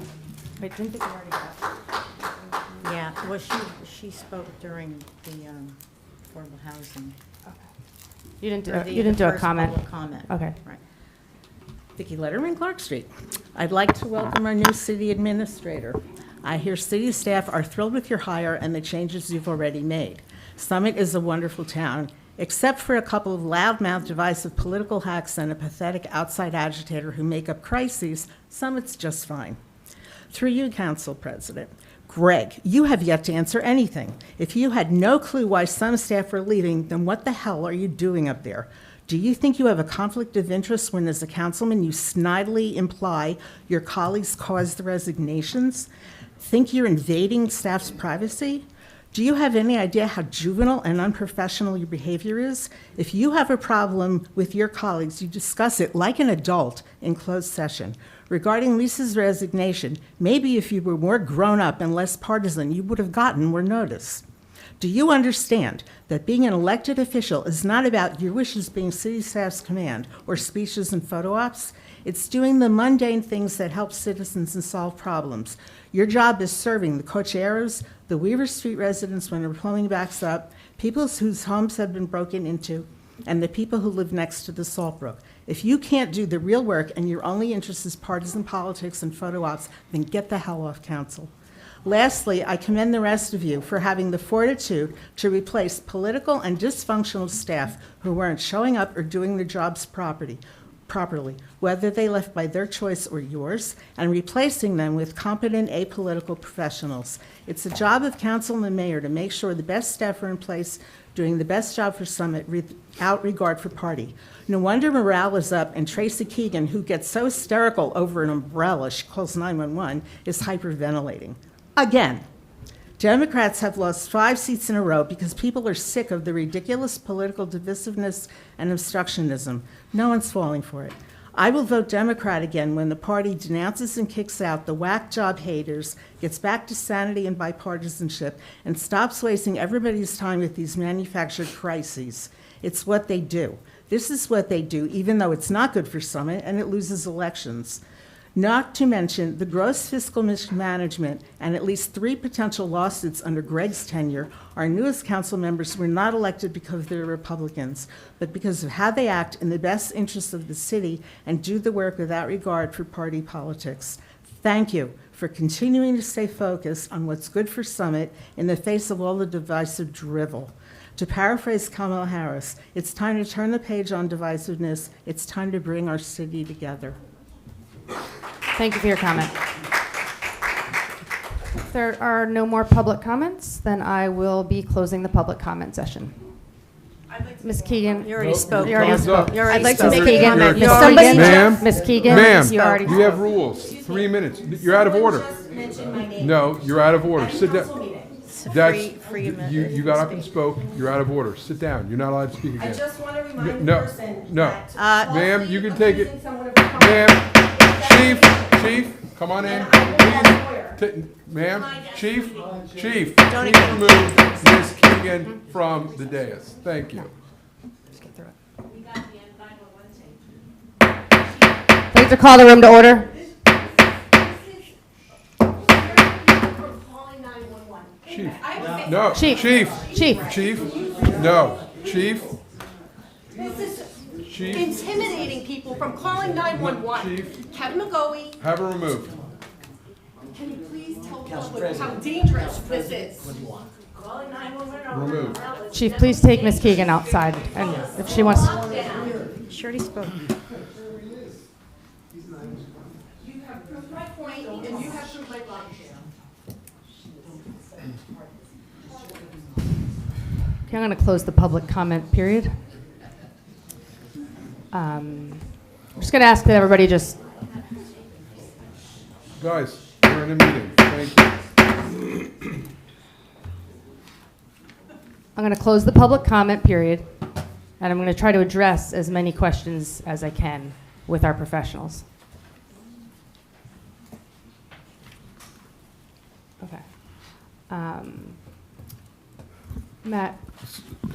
Wait, didn't we already have? Yeah, well, she spoke during the affordable housing. You didn't do, Or the you didn't do a first comment. public comment. Okay. Right. Vicki Letterman, Clark Street. I'd like to welcome our new city administrator. I hear city staff are thrilled with your hire and the changes you've already made. Summit is a wonderful town, except for a couple of loudmouth, divisive political hacks and a pathetic outside agitator who make up crises. Summit's just fine. Through you, Council President, Greg, you have yet to answer anything. If you had no clue why some staff are leaving, then what the hell are you doing up there? Do you think you have a conflict of interest when, as a councilman, you snidely imply your colleagues caused the resignations? Think you're invading staff's privacy? Do you have any idea how juvenile and unprofessional your behavior is? If you have a problem with your colleagues, you discuss it like an adult in closed session. Regarding Lisa's resignation, maybe if you were more grown up and less partisan, you would have gotten more notice. Do you understand that being an elected official is not about your wishes being city staff's command or speeches and photo ops? It's doing the mundane things that help citizens and solve problems. Your job is serving the Cocheros, the Weaver Street residents when their plumbing backs up, people whose homes have been broken into, and the people who live next to the Saltbrook. If you can't do the real work and your only interest is partisan politics and photo ops, then get the hell off council. Lastly, I commend the rest of you for having the fortitude to replace political and dysfunctional staff who weren't showing up or doing their jobs properly, whether they left by their choice or yours, and replacing them with competent apolitical professionals. It's the job of council and the mayor to make sure the best staff are in place doing the best job for Summit without regard for party. No wonder morale is up, and Tracy Keegan, who gets so hysterical over an umbrella she calls 911, is hyperventilating. Again, Democrats have lost 5 seats in a row because people are sick of the ridiculous political divisiveness and obstructionism. No one's falling for it. I will vote Democrat again when the party denounces and kicks out the whack job haters, gets back to sanity and bipartisanship, and stops wasting everybody's time with these manufactured crises. It's what they do. This is what they do, even though it's not good for Summit and it loses elections. Not to mention the gross fiscal mismanagement and at least 3 potential lawsuits under Greg's tenure. Our newest council members were not elected because they're Republicans, but because of how they act in the best interest of the city and do the work without regard for party politics. Thank you for continuing to stay focused on what's good for Summit in the face of all the divisive drivel. To paraphrase Kamala Harris, it's time to turn the page on divisiveness. It's time to bring our city together. Thank you for your comment. If there are no more public comments, then I will be closing the public comment session. Ms. Keegan. You already spoke. You already Time's up. spoke. I'd like to Ms. make a Keegan. comment. Ms. You already Somebody- Ma'am? Ms. Keegan. Ma'am, You already you have spoke. rules. 3 minutes. You're out of order. No, you're out of order. Sit down. You got up and spoke. You're out of order. Sit down. You're not allowed to speak again. I just want to remind the No, person no. that. Ma'am, you can take it. Someone of the public- Ma'am, Chief, come on in. Please. Ma'am, Chief, please remove Ms. Keegan from the dais. Thank you. I'd like to call the room to order. Chief, no, Chief. Chief, no, Chief, This is Chief, intimidating people from calling 911. Chief. Kevin McGoey, have her removed. can you please tell the public how dangerous this is? Calling 911. Removed. Chief, please take Ms. Keegan outside, and if she wants. She already spoke. You have proved my point, and you have proved my point. Okay, I'm going to close the public comment period. I'm just going to ask that everybody just, Guys, we're in a meeting. Thank you. I'm going to close the public comment period, and I'm going to try to address as many questions as I can with our professionals. Okay. Matt,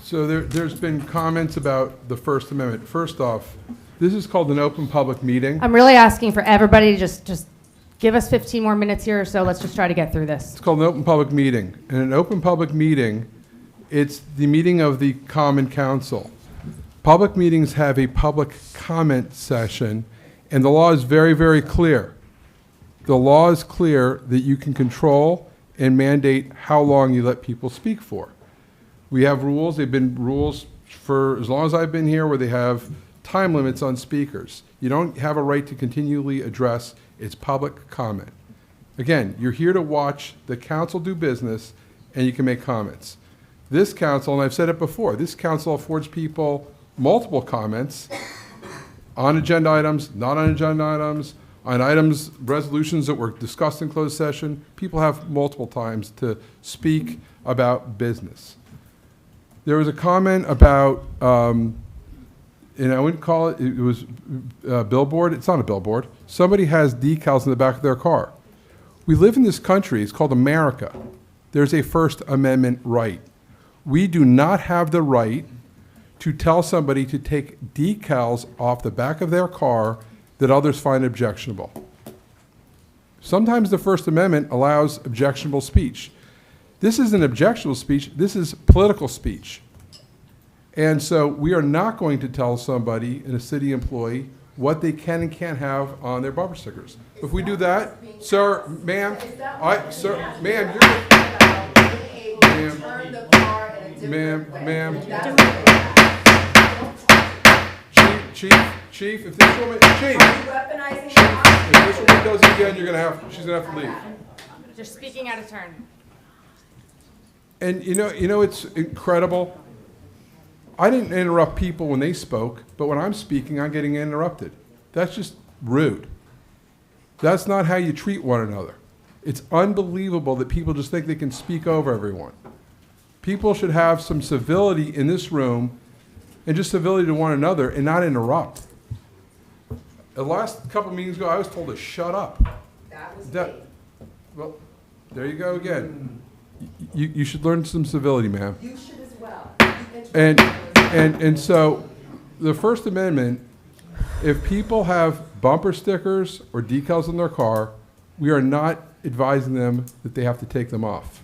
So there's been comments about the First Amendment. First off, this is called an open public meeting. I'm really asking for everybody to just give us 15 more minutes here or so. Let's just try to get through this. It's called an open public meeting. And an open public meeting, it's the meeting of the Common Council. Public meetings have a public comment session, and the law is very, very clear. The law is clear that you can control and mandate how long you let people speak for. We have rules. They've been rules for as long as I've been here where they have time limits on speakers. You don't have a right to continually address. It's public comment. Again, you're here to watch the council do business, and you can make comments. This council, and I've said it before, this council affords people multiple comments on agenda items, not on agenda items, on items, resolutions that were discussed in closed session. People have multiple times to speak about business. There was a comment about, and I wouldn't call it, it was a billboard. It's not a billboard. Somebody has decals in the back of their car. We live in this country. It's called America. There's a First Amendment right. We do not have the right to tell somebody to take decals off the back of their car that others find objectionable. Sometimes the First Amendment allows objectionable speech. This isn't objectionable speech, this is political speech. And so we are not going to tell somebody, a city employee, what they can and can't have on their bumper stickers. If we do that, sir, ma'am, ma'am, Chief, if this woman, Chief, if this woman does it again, she's gonna have to leave. You're speaking out of turn. And you know, it's incredible. I didn't interrupt people when they spoke, but when I'm speaking, I'm getting interrupted. That's just rude. That's not how you treat one another. It's unbelievable that people just think they can speak over everyone. People should have some civility in this room and just civility to one another and not interrupt. The last couple meetings ago, I was told to shut up. That was me. Well, there you go again. You should learn some civility, ma'am. You should as well. And so the First Amendment, if people have bumper stickers or decals on their car, we are not advising them that they have to take them off.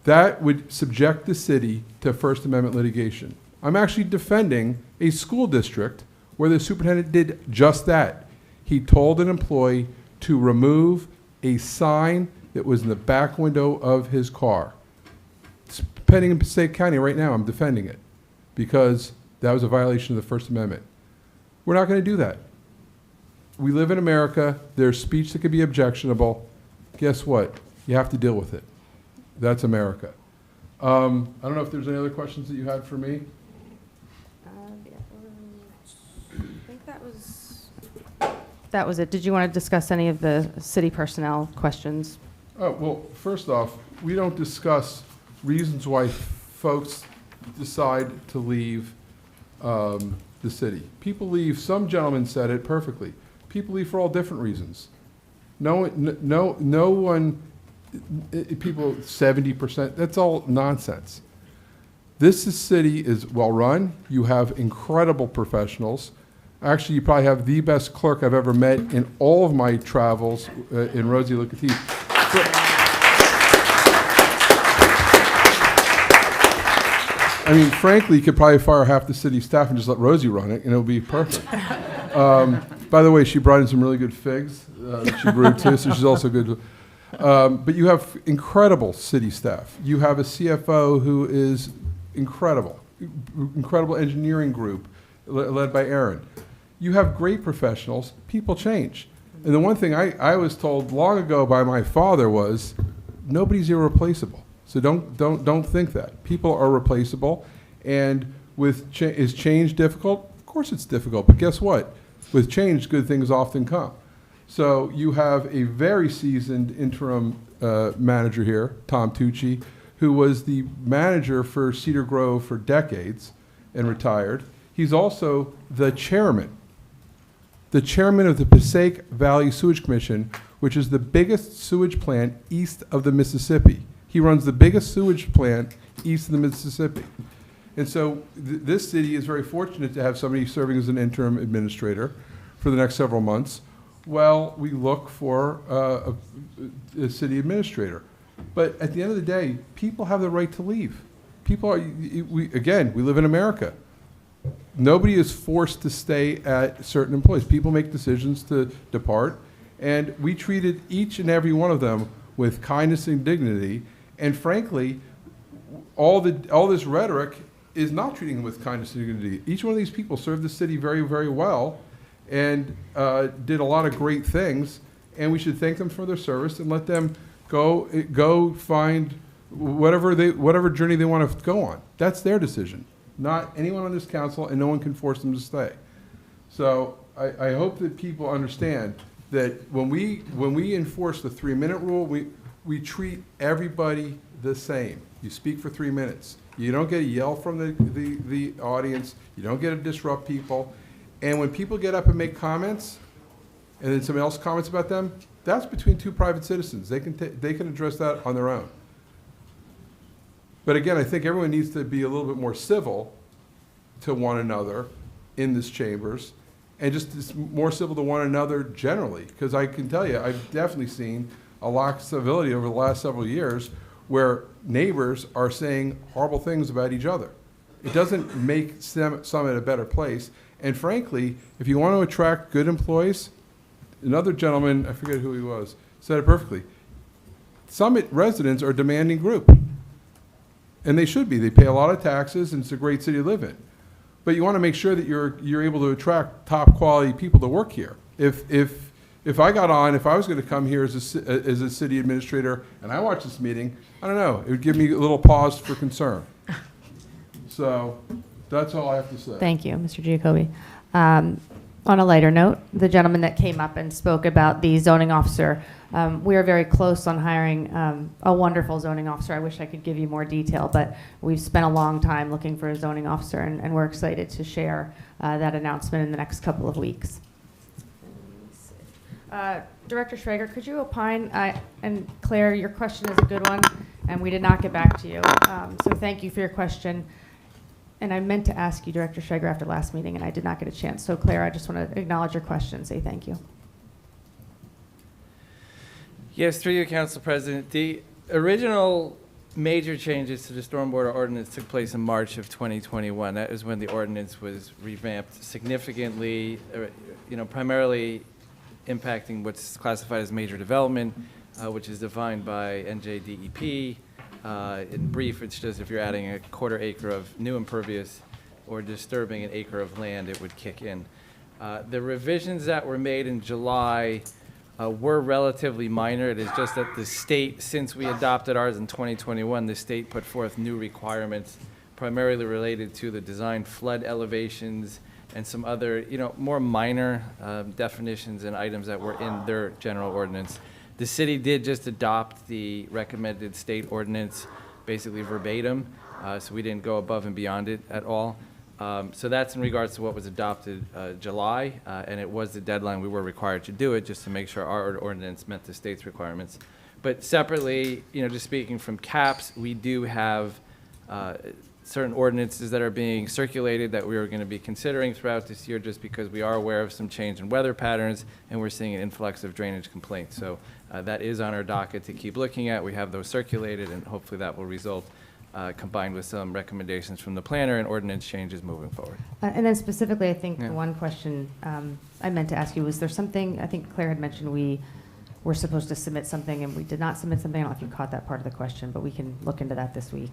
That would subject the city to First Amendment litigation. I'm actually defending a school district where the superintendent did just that. He told an employee to remove a sign that was in the back window of his car. It's pending in Passaic County right now. I'm defending it because that was a violation of the First Amendment. We're not going to do that. We live in America. There's speech that could be objectionable. Guess what? You have to deal with it. That's America. I don't know if there's any other questions that you had for me. I think that was it. Did you want to discuss any of the city personnel questions? Oh, well, first off, we don't discuss reasons why folks decide to leave the city. People leave, some gentleman said it perfectly, people leave for all different reasons. No one, people, 70%, that's all nonsense. This city is well-run. You have incredible professionals. Actually, you probably have the best clerk I've ever met in all of my travels in Rosie Lucatif. I mean, frankly, you could probably fire half the city staff and just let Rosie run it, and it would be perfect. By the way, she brought in some really good figs that she grew too, so she's also good. But you have incredible city staff. You have a CFO who is incredible engineering group led by Aaron. You have great professionals. People change. And the one thing I was told long ago by my father was, nobody's irreplaceable. So don't think that. People are replaceable. And is change difficult? Of course it's difficult. But guess what? With change, good things often come. So you have a very seasoned interim manager here, Tom Tucci, who was the manager for Cedar Grove for decades and retired. He's also the chairman of the Passaic Valley Sewage Commission, which is the biggest sewage plant east of the Mississippi. He runs the biggest sewage plant east of the Mississippi. And so this city is very fortunate to have somebody serving as an interim administrator for the next several months while we look for a city administrator. But at the end of the day, people have the right to leave. People are, we live in America. Nobody is forced to stay at certain employees. People make decisions to depart, and we treated each and every one of them with kindness and dignity. And frankly, all this rhetoric is not treating them with kindness and dignity. Each one of these people served the city very, very well and did a lot of great things. and we should thank them for their service and let them go find whatever journey they want to go on. That's their decision, not anyone on this council, and no one can force them to stay. So I hope that people understand that when we enforce the 3-minute rule, we treat everybody the same. You speak for 3 minutes. You don't get a yell from the audience. You don't get to disrupt people. And when people get up and make comments, and then somebody else comments about them, that's between two private citizens. They can address that on their own. But again, I think everyone needs to be a little bit more civil to one another in this chambers, and just more civil to one another generally. Because I can tell you, I've definitely seen a lack of civility over the last several years where neighbors are saying horrible things about each other. It doesn't make Summit a better place. And frankly, if you want to attract good employees, another gentleman, I forget who he was, said it perfectly. Summit residents are a demanding group. And they should be. They pay a lot of taxes, and it's a great city to live in. But you want to make sure that you're able to attract top quality people to work here. If I was going to come here as a city administrator and I watched this meeting, I don't know, it would give me a little pause for concern. So that's all I have to say. Thank you, Mr. Giacobbe. On a lighter note, the gentleman that came up and spoke about the zoning officer, we are very close on hiring a wonderful zoning officer. I wish I could give you more detail, but we've spent a long time looking for a zoning officer, and we're excited to share that announcement in the next couple of weeks. Director Schrager, could you opine, and Claire, your question is a good one, and we did not get back to you. So thank you for your question. And I meant to ask you, Director Schrager, after last meeting, and I did not get a chance. So Claire, I just want to acknowledge your question and say thank you. Yes, through you, Council President. The original major changes to the stormwater ordinance took place in March of 2021. That is when the ordinance was revamped significantly, primarily impacting what's classified as major development, which is defined by NJDEP. In brief, it's just if you're adding a 1/4 acre of new impervious or disturbing an acre of land, it would kick in. The revisions that were made in July were relatively minor. It is just that the state, since we adopted ours in 2021, the state put forth new requirements primarily related to the design flood elevations and some other, more minor definitions and items that were in their general ordinance. The city did just adopt the recommended state ordinance basically verbatim, so we didn't go above and beyond it at all. So that's in regards to what was adopted July, and it was the deadline we were required to do it just to make sure our ordinance met the state's requirements. But separately, just speaking from CAPS, we do have certain ordinances that are being circulated that we are going to be considering throughout this year just because we are aware of some change in weather patterns and we're seeing an influx of drainage complaints. So that is on our docket to keep looking at. We have those circulated, and hopefully that will result combined with some recommendations from the planner and ordinance changes moving forward. And then specifically, I think the one question I meant to ask you, was there something, I think Claire had mentioned we were supposed to submit something and we did not submit something. I don't know if you caught that part of the question, but we can look into that this week.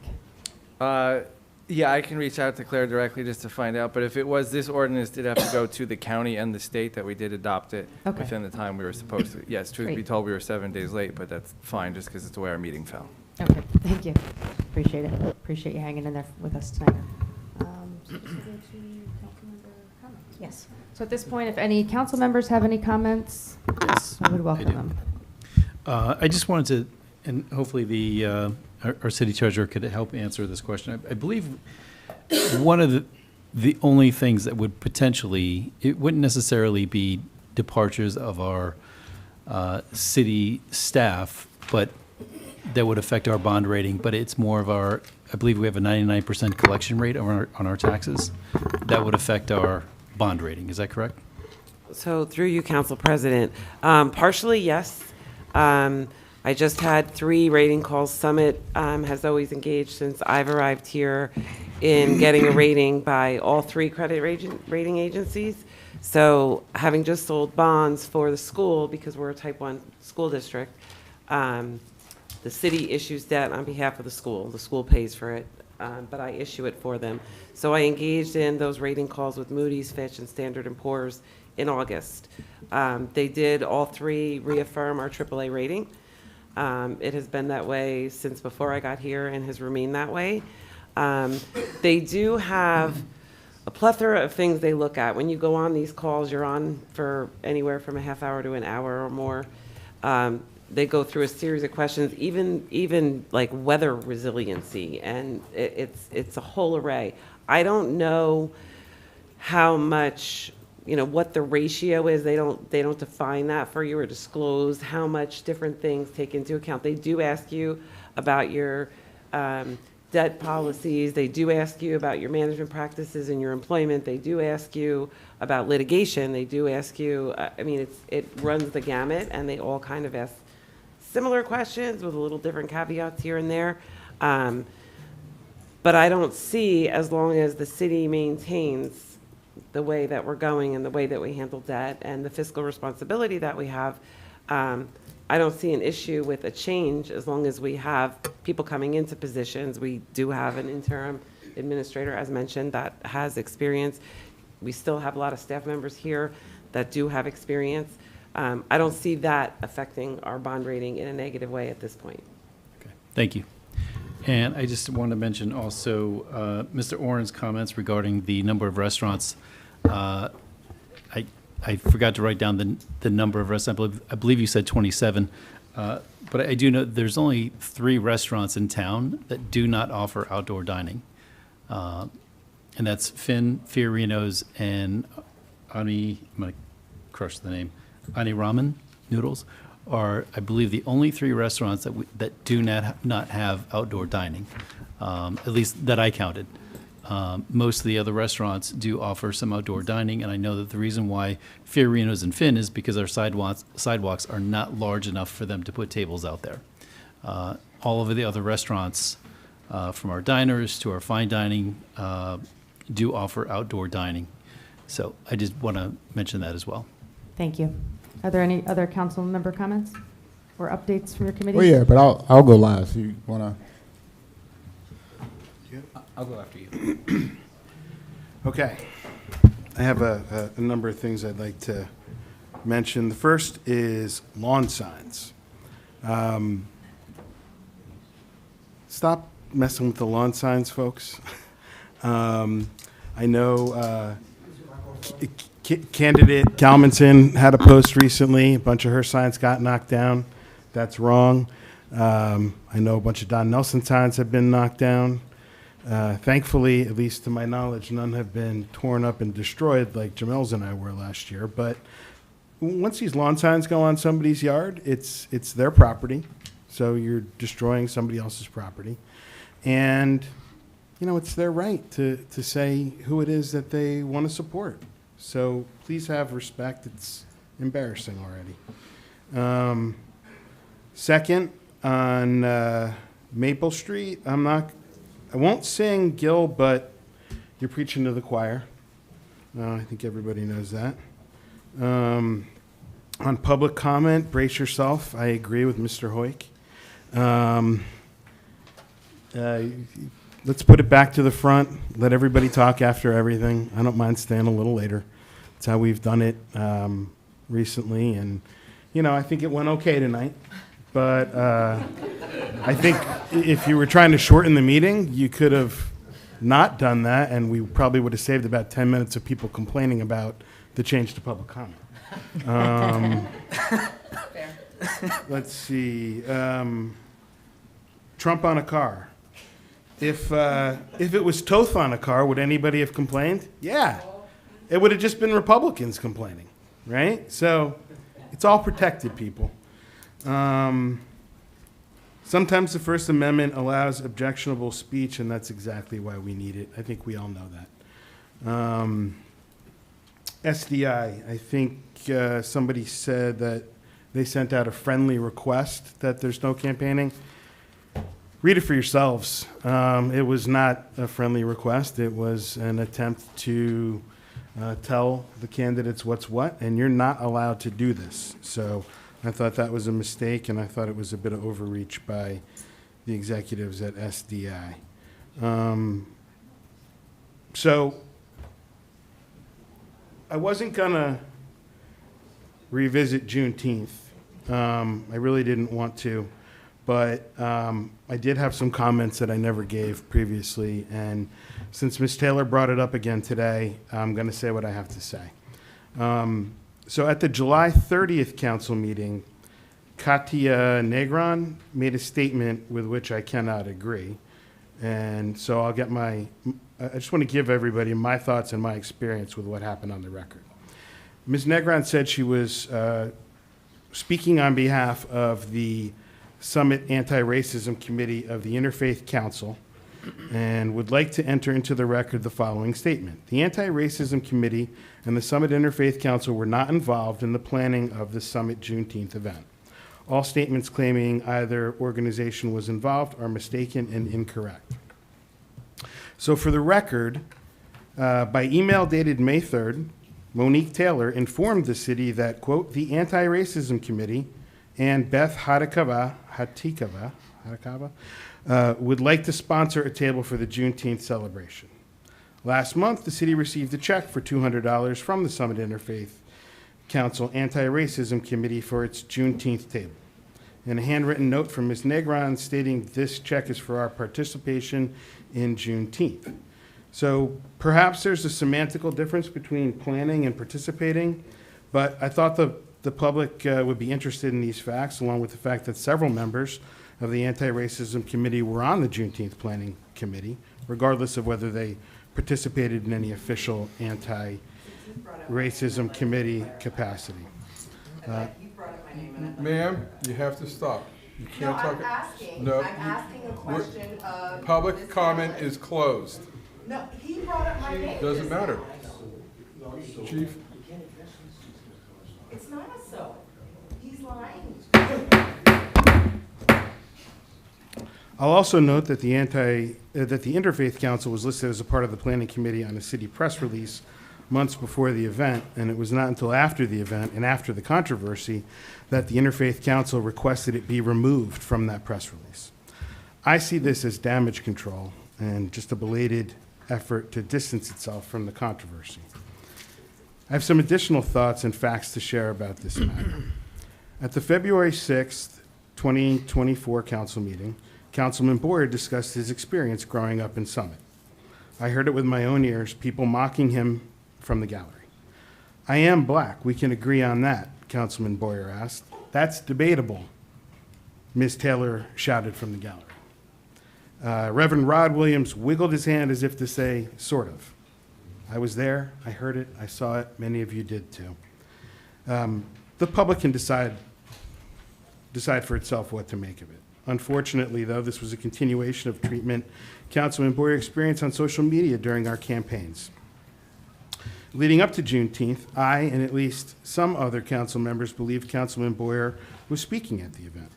Yeah, I can reach out to Claire directly just to find out, but if it was, this ordinance did have to go to the county and the state that we did adopt it within the time we were supposed to. Yes, truth be told, we were 7 days late, but that's fine just because it's the way our meeting fell. Okay, thank you. Appreciate it. Appreciate you hanging in there with us tonight. Yes. So at this point, if any council members have any comments, yes, I would welcome them. I just wanted to, and hopefully our city treasurer could help answer this question. I believe one of the only things that would potentially, it wouldn't necessarily be departures of our city staff, but that would affect our bond rating, but it's more of our, I believe we have a 99% collection rate on our taxes. That would affect our bond rating. Is that correct? So through you, Council President, partially, yes. I just had 3 rating calls. Summit has always engaged since I've arrived here in getting a rating by all 3 credit rating agencies. So having just sold bonds for the school, because we're a type 1 school district, the city issues debt on behalf of the school. The school pays for it, but I issue it for them. So I engaged in those rating calls with Moody's, Fitch, and Standard & Poor's in August. They did all three reaffirm our AAA rating. It has been that way since before I got here and has remained that way. They do have a plethora of things they look at. When you go on these calls, you're on for anywhere from a half hour to an hour or more. They go through a series of questions, even like weather resiliency, and it's a whole array. I don't know how much, what the ratio is. They don't define that for you or disclose how much different things take into account. They do ask you about your debt policies. They do ask you about your management practices and your employment. They do ask you about litigation. They do ask you, it runs the gamut, and they all kind of ask similar questions with a little different caveats here and there. But I don't see, as long as the city maintains the way that we're going and the way that we handle debt and the fiscal responsibility that we have, I don't see an issue with a change as long as we have people coming into positions. We do have an interim administrator, as mentioned, that has experience. We still have a lot of staff members here that do have experience. I don't see that affecting our bond rating in a negative way at this point. Okay, thank you. And I just want to mention also Mr. Oren's comments regarding the number of restaurants. I forgot to write down the number of restaurants. I believe you said 27. But I do know there's only 3 restaurants in town that do not offer outdoor dining. And that's Fiorino's and Ani, I'm going to crush the name, Ani Ramen Noodles are, I believe, the only 3 restaurants that do not have outdoor dining, at least that I counted. Most of the other restaurants do offer some outdoor dining, and I know that the reason why Fiorino's and Finn is because our sidewalks are not large enough for them to put tables out there. All of the other restaurants, from our diners to our fine dining, do offer outdoor dining. So I just want to mention that as well. Thank you. Are there any other council member comments or updates from your committee? Well, yeah, but I'll go last. You want to? I'll go after you. Okay. I have a number of things I'd like to mention. The first is lawn signs. Stop messing with the lawn signs, folks. I know candidate Kalmanson had a post recently. A bunch of her signs got knocked down. That's wrong. I know a bunch of Don Nelson signs have been knocked down. Thankfully, at least to my knowledge, none have been torn up and destroyed like Jamel's and I were last year. But once these lawn signs go on somebody's yard, it's their property. So you're destroying somebody else's property. And, it's their right to say who it is that they want to support. So please have respect. It's embarrassing already. Second, on Maple Street, I won't sing, Gil, but you're preaching to the choir. I think everybody knows that. On public comment, brace yourself. I agree with Mr. Hoyk. Let's put it back to the front. Let everybody talk after everything. I don't mind staying a little later. That's how we've done it recently. And, I think it went okay tonight. But I think if you were trying to shorten the meeting, you could have not done that, and we probably would have saved about 10 minutes of people complaining about the change to public comment. Let's see. Trump on a car. If it was Toth on a car, would anybody have complained? Yeah. It would have just been Republicans complaining, right? So it's all protected, people. Sometimes the First Amendment allows objectionable speech, and that's exactly why we need it. I think we all know that. SDI, I think somebody said that they sent out a friendly request that there's no campaigning. Read it for yourselves. It was not a friendly request. It was an attempt to tell the candidates what's what, and you're not allowed to do this. So I thought that was a mistake, and I thought it was a bit of overreach by the executives at SDI. So I wasn't going to revisit Juneteenth. I really didn't want to, but I did have some comments that I never gave previously, and since Ms. Taylor brought it up again today, I'm going to say what I have to say. So at the July 30th council meeting, Katia Negron made a statement with which I cannot agree. And so I just want to give everybody my thoughts and my experience with what happened on the record. Ms. Negron said she was speaking on behalf of the Summit Anti-Racism Committee of the Interfaith Council and would like to enter into the record the following statement. The Anti-Racism Committee and the Summit Interfaith Council were not involved in the planning of the Summit Juneteenth event. All statements claiming either organization was involved are mistaken and incorrect. So for the record, by email dated May 3rd, Monique Taylor informed the city that, quote, the Anti-Racism Committee and Beth Hatikava would like to sponsor a table for the Juneteenth celebration. Last month, the city received a check for $200 from the Summit Interfaith Council Anti-Racism Committee for its Juneteenth table. And a handwritten note from Ms. Negron stating this check is for our participation in Juneteenth. So perhaps there's a semantical difference between planning and participating, but I thought the public would be interested in these facts, along with the fact that several members of the Anti-Racism Committee were on the Juneteenth Planning Committee, regardless of whether they participated in any official Anti-Racism Committee capacity. Ma'am, you have to stop. You can't talk. I'm asking. No, I'm asking a question of. Public Ms. comment Taylor. is closed. No, he brought up my name. Doesn't matter. Chief? It's not so. He's lying. I'll also note that the Interfaith Council was listed as a part of the Planning Committee on a city press release months before the event, and it was not until after the event and after the controversy that the Interfaith Council requested it be removed from that press release. I see this as damage control and just a belated effort to distance itself from the controversy. I have some additional thoughts and facts to share about this matter. At the February 6th, 2024 council meeting, Councilman Boyer discussed his experience growing up in Summit. I heard it with my own ears, people mocking him from the gallery. I am black, we can agree on that, Councilman Boyer asked. That's debatable, Ms. Taylor shouted from the gallery. Reverend Rod Williams wiggled his hand as if to say, sort of. I was there, I heard it, I saw it, many of you did too. The public can decide for itself what to make of it. Unfortunately, though, this was a continuation of treatment Councilman Boyer experienced on social media during our campaigns. Leading up to Juneteenth, I and at least some other council members believed Councilman Boyer was speaking at the event.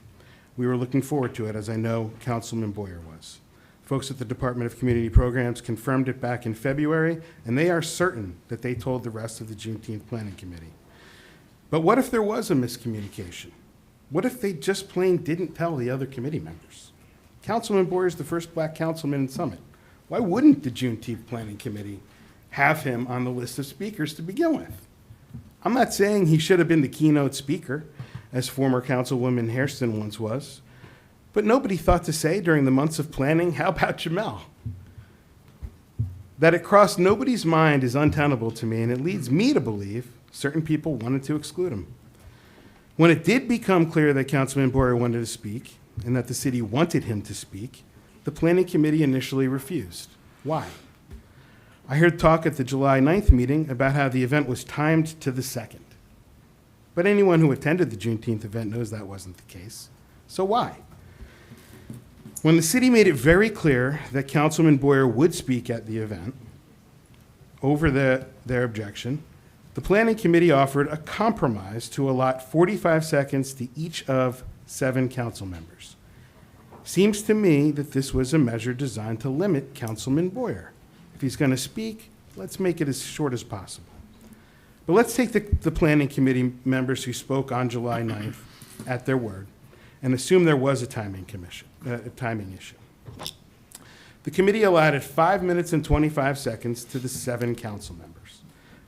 We were looking forward to it, as I know Councilman Boyer was. Folks at the Department of Community Programs confirmed it back in February, and they are certain that they told the rest of the Juneteenth Planning Committee. But what if there was a miscommunication? What if they just plain didn't tell the other committee members? Councilman Boyer is the first black councilman in Summit. Why wouldn't the Juneteenth Planning Committee have him on the list of speakers to begin with? I'm not saying he should have been the keynote speaker, as former Councilwoman Hairston once was, but nobody thought to say during the months of planning, how about Jamel? That it crossed nobody's mind is untenable to me, and it leads me to believe certain people wanted to exclude him. When it did become clear that Councilman Boyer wanted to speak and that the city wanted him to speak, the Planning Committee initially refused. Why? I heard talk at the July 9th meeting about how the event was timed to the second. But anyone who attended the Juneteenth event knows that wasn't the case. So why? When the city made it very clear that Councilman Boyer would speak at the event over their objection, the Planning Committee offered a compromise to allot 45 seconds to each of 7 council members. Seems to me that this was a measure designed to limit Councilman Boyer. If he's going to speak, let's make it as short as possible. But let's take the Planning Committee members who spoke on July 9th at their word and assume there was a timing issue. The committee allotted 5 minutes and 25 seconds to the 7 council members.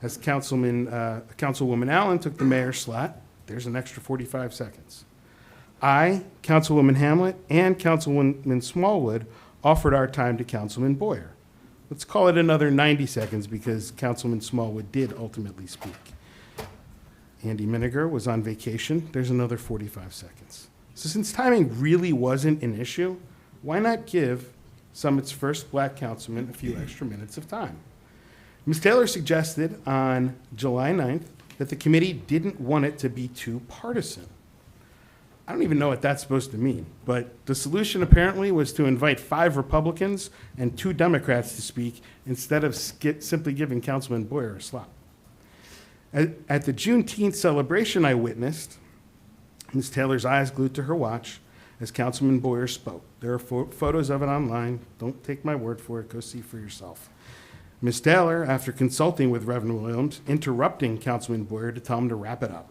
As Councilwoman Allen took the mayor's slot, there's an extra 45 seconds. I, Councilwoman Hamlet, and Councilwoman Smallwood offered our time to Councilman Boyer. Let's call it another 90 seconds because Councilman Smallwood did ultimately speak. Andy Miniger was on vacation. There's another 45 seconds. So since timing really wasn't an issue, why not give Summit's first black councilman a few extra minutes of time? Ms. Taylor suggested on July 9th that the committee didn't want it to be too partisan. I don't even know what that's supposed to mean, but the solution apparently was to invite 5 Republicans and 2 Democrats to speak instead of simply giving Councilman Boyer a slot. At the Juneteenth celebration I witnessed, Ms. Taylor's eyes glued to her watch as Councilman Boyer spoke. There are photos of it online. Don't take my word for it. Go see for yourself. Ms. Taylor, after consulting with Reverend Williams, interrupting Councilman Boyer to tell him to wrap it up.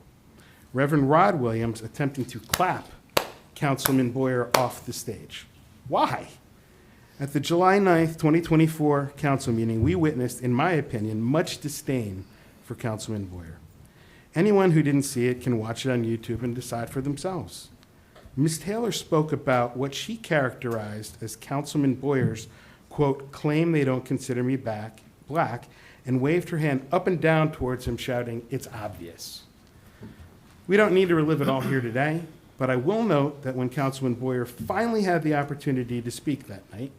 Reverend Rod Williams attempting to clap Councilman Boyer off the stage. Why? At the July 9th, 2024 council meeting, we witnessed, in my opinion, much disdain for Councilman Boyer. Anyone who didn't see it can watch it on YouTube and decide for themselves. Ms. Taylor spoke about what she characterized as Councilman Boyer's, quote, claim they don't consider me black, and waved her hand up and down towards him, shouting, "It's obvious." We don't need to relive it all here today, but I will note that when Councilman Boyer finally had the opportunity to speak that night,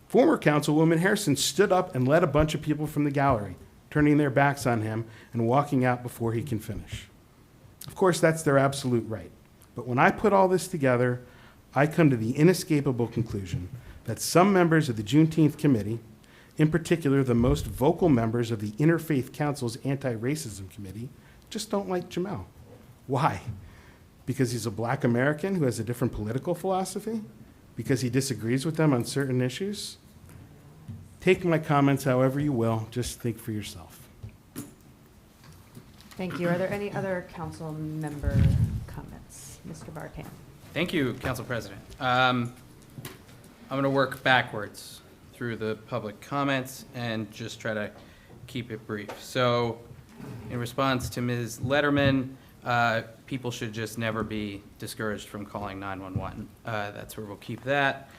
former Councilwoman Harrison stood up and led a bunch of people from the gallery, turning their backs on him and walking out before he can finish. Of course, that's their absolute right. But when I put all this together, I come to the inescapable conclusion that some members of the Juneteenth Committee, in particular the most vocal members of the Interfaith Council's Anti-Racism Committee, just don't like Jamel. Why? Because he's a black American who has a different political philosophy? Because he disagrees with them on certain issues? Take my comments however you will, just think for yourself. Thank you. Are there any other council member comments? Mr. Barkan. Thank you, Council President. I'm going to work backwards through the public comments and just try to keep it brief. So, in response to Ms. Letterman, people should just never be discouraged from calling 911. That's where we'll keep that.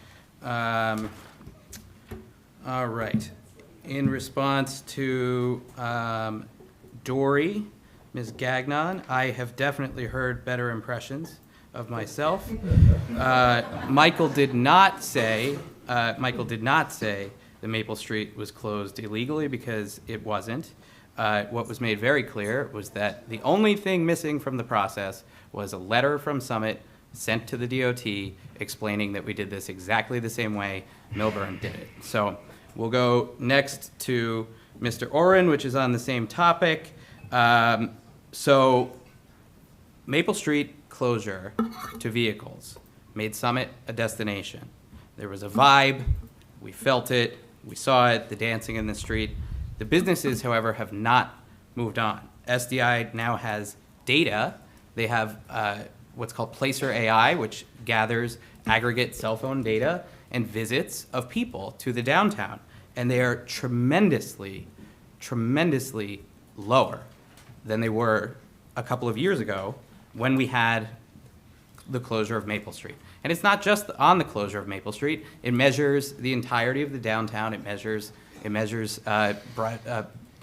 All right. In response to Dory, Ms. Gagnon, I have definitely heard better impressions of myself. Michael did not say the Maple Street was closed illegally, because it wasn't. What was made very clear was that the only thing missing from the process was a letter from Summit sent to the DOT explaining that we did this exactly the same way Milburn did it. So we'll go next to Mr. Oren, which is on the same topic. So Maple Street closure to vehicles made Summit a destination. There was a vibe, we felt it, we saw it, the dancing in the street. The businesses, however, have not moved on. SDI now has data. They have what's called Placer AI, which gathers aggregate cell phone data and visits of people to the downtown. And they are tremendously, tremendously lower than they were a couple of years ago when we had the closure of Maple Street. And it's not just on the closure of Maple Street. It measures the entirety of the downtown. It measures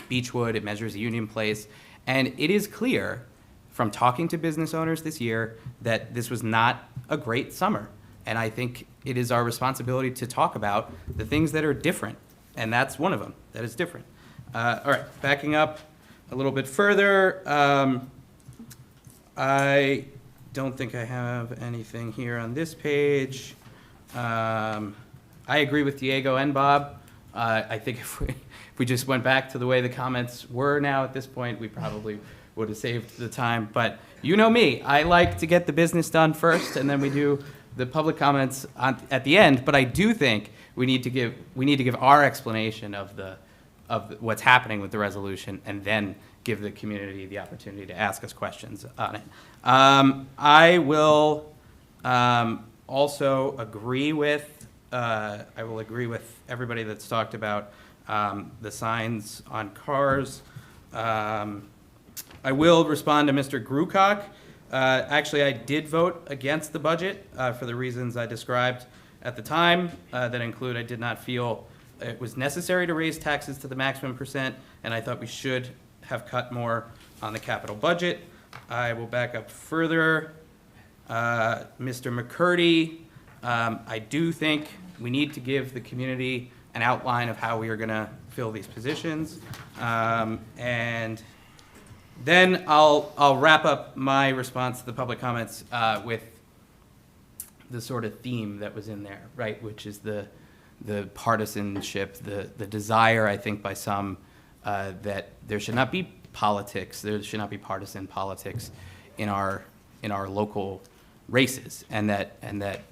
Beechwood. It measures Union Place. And it is clear from talking to business owners this year that this was not a great summer. And I think it is our responsibility to talk about the things that are different. And that's one of them that is different. All right, backing up a little bit further. I don't think I have anything here on this page. I agree with Diego and Bob. I think if we just went back to the way the comments were now at this point, we probably would have saved the time. But you know me, I like to get the business done first, and then we do the public comments at the end. But I do think we need to give our explanation of what's happening with the resolution, and then give the community the opportunity to ask us questions on it. I will also agree with everybody that's talked about the signs on cars. I will respond to Mr. Grucock. Actually, I did vote against the budget for the reasons I described at the time. That include I did not feel it was necessary to raise taxes to the maximum percent, and I thought we should have cut more on the capital budget. I will back up further. Mr. McCurdy, I do think we need to give the community an outline of how we are going to fill these positions. And then I'll wrap up my response to the public comments with the sort of theme that was in there, right, which is the partisanship, the desire, I think, by some that there should not be politics, there should not be partisan politics in our local races, and that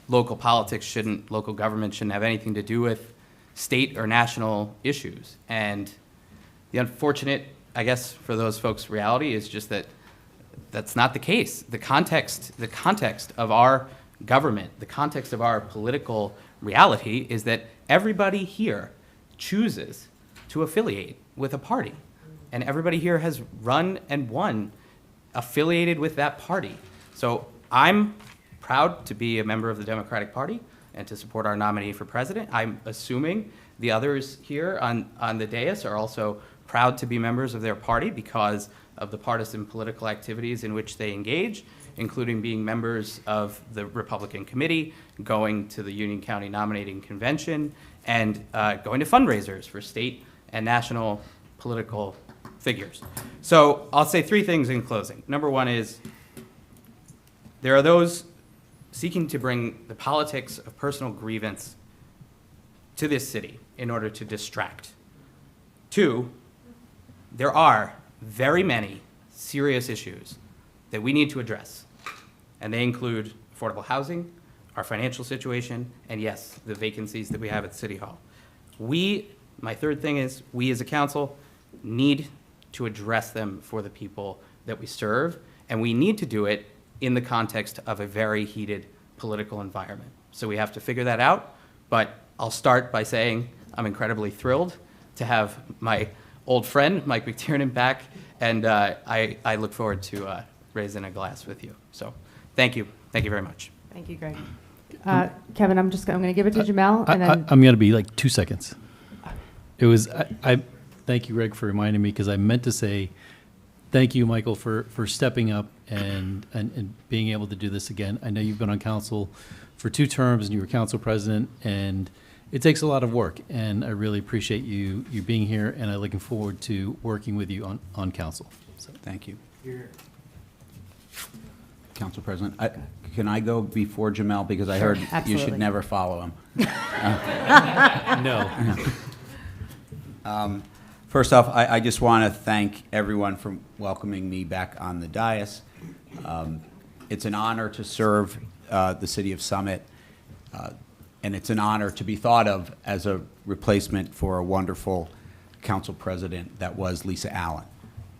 local politics local government shouldn't have anything to do with state or national issues. And the unfortunate, I guess, for those folks' reality is just that that's not the case. The context of our government, the context of our political reality is that everybody here chooses to affiliate with a party. And everybody here has run and won affiliated with that party. So I'm proud to be a member of the Democratic Party and to support our nominee for president. I'm assuming the others here on the dais are also proud to be members of their party because of the partisan political activities in which they engage, including being members of the Republican committee, going to the Union County nominating convention, and going to fundraisers for state and national political figures. So I'll say three things in closing. Number one is there are those seeking to bring the politics of personal grievance to this city in order to distract. Two, there are very many serious issues that we need to address, and they include affordable housing, our financial situation, and yes, the vacancies that we have at City Hall. My third thing is, we as a council need to address them for the people that we serve, and we need to do it in the context of a very heated political environment. So we have to figure that out, but I'll start by saying I'm incredibly thrilled to have my old friend, Mike McTiernan, back, and I look forward to raising a glass with you. So thank you. Thank you very much. Thank you, Greg. Kevin, I'm going to give it to Jamel, and then I'm going to be like 2 seconds. It was, I thank you, Greg, for reminding me, because I meant to say thank you, Michael, for stepping up and being able to do this again. I know you've been on council for 2 terms, and you were council president, and it takes a lot of work, and I really appreciate you being here, and I'm looking forward to working with you on council. So. Thank you. Council President, can I go before Jamel, because I heard Absolutely. you should never follow him? No. First off, I just want to thank everyone for welcoming me back on the dais. It's an honor to serve the city of Summit, and it's an honor to be thought of as a replacement for a wonderful council president that was Lisa Allen.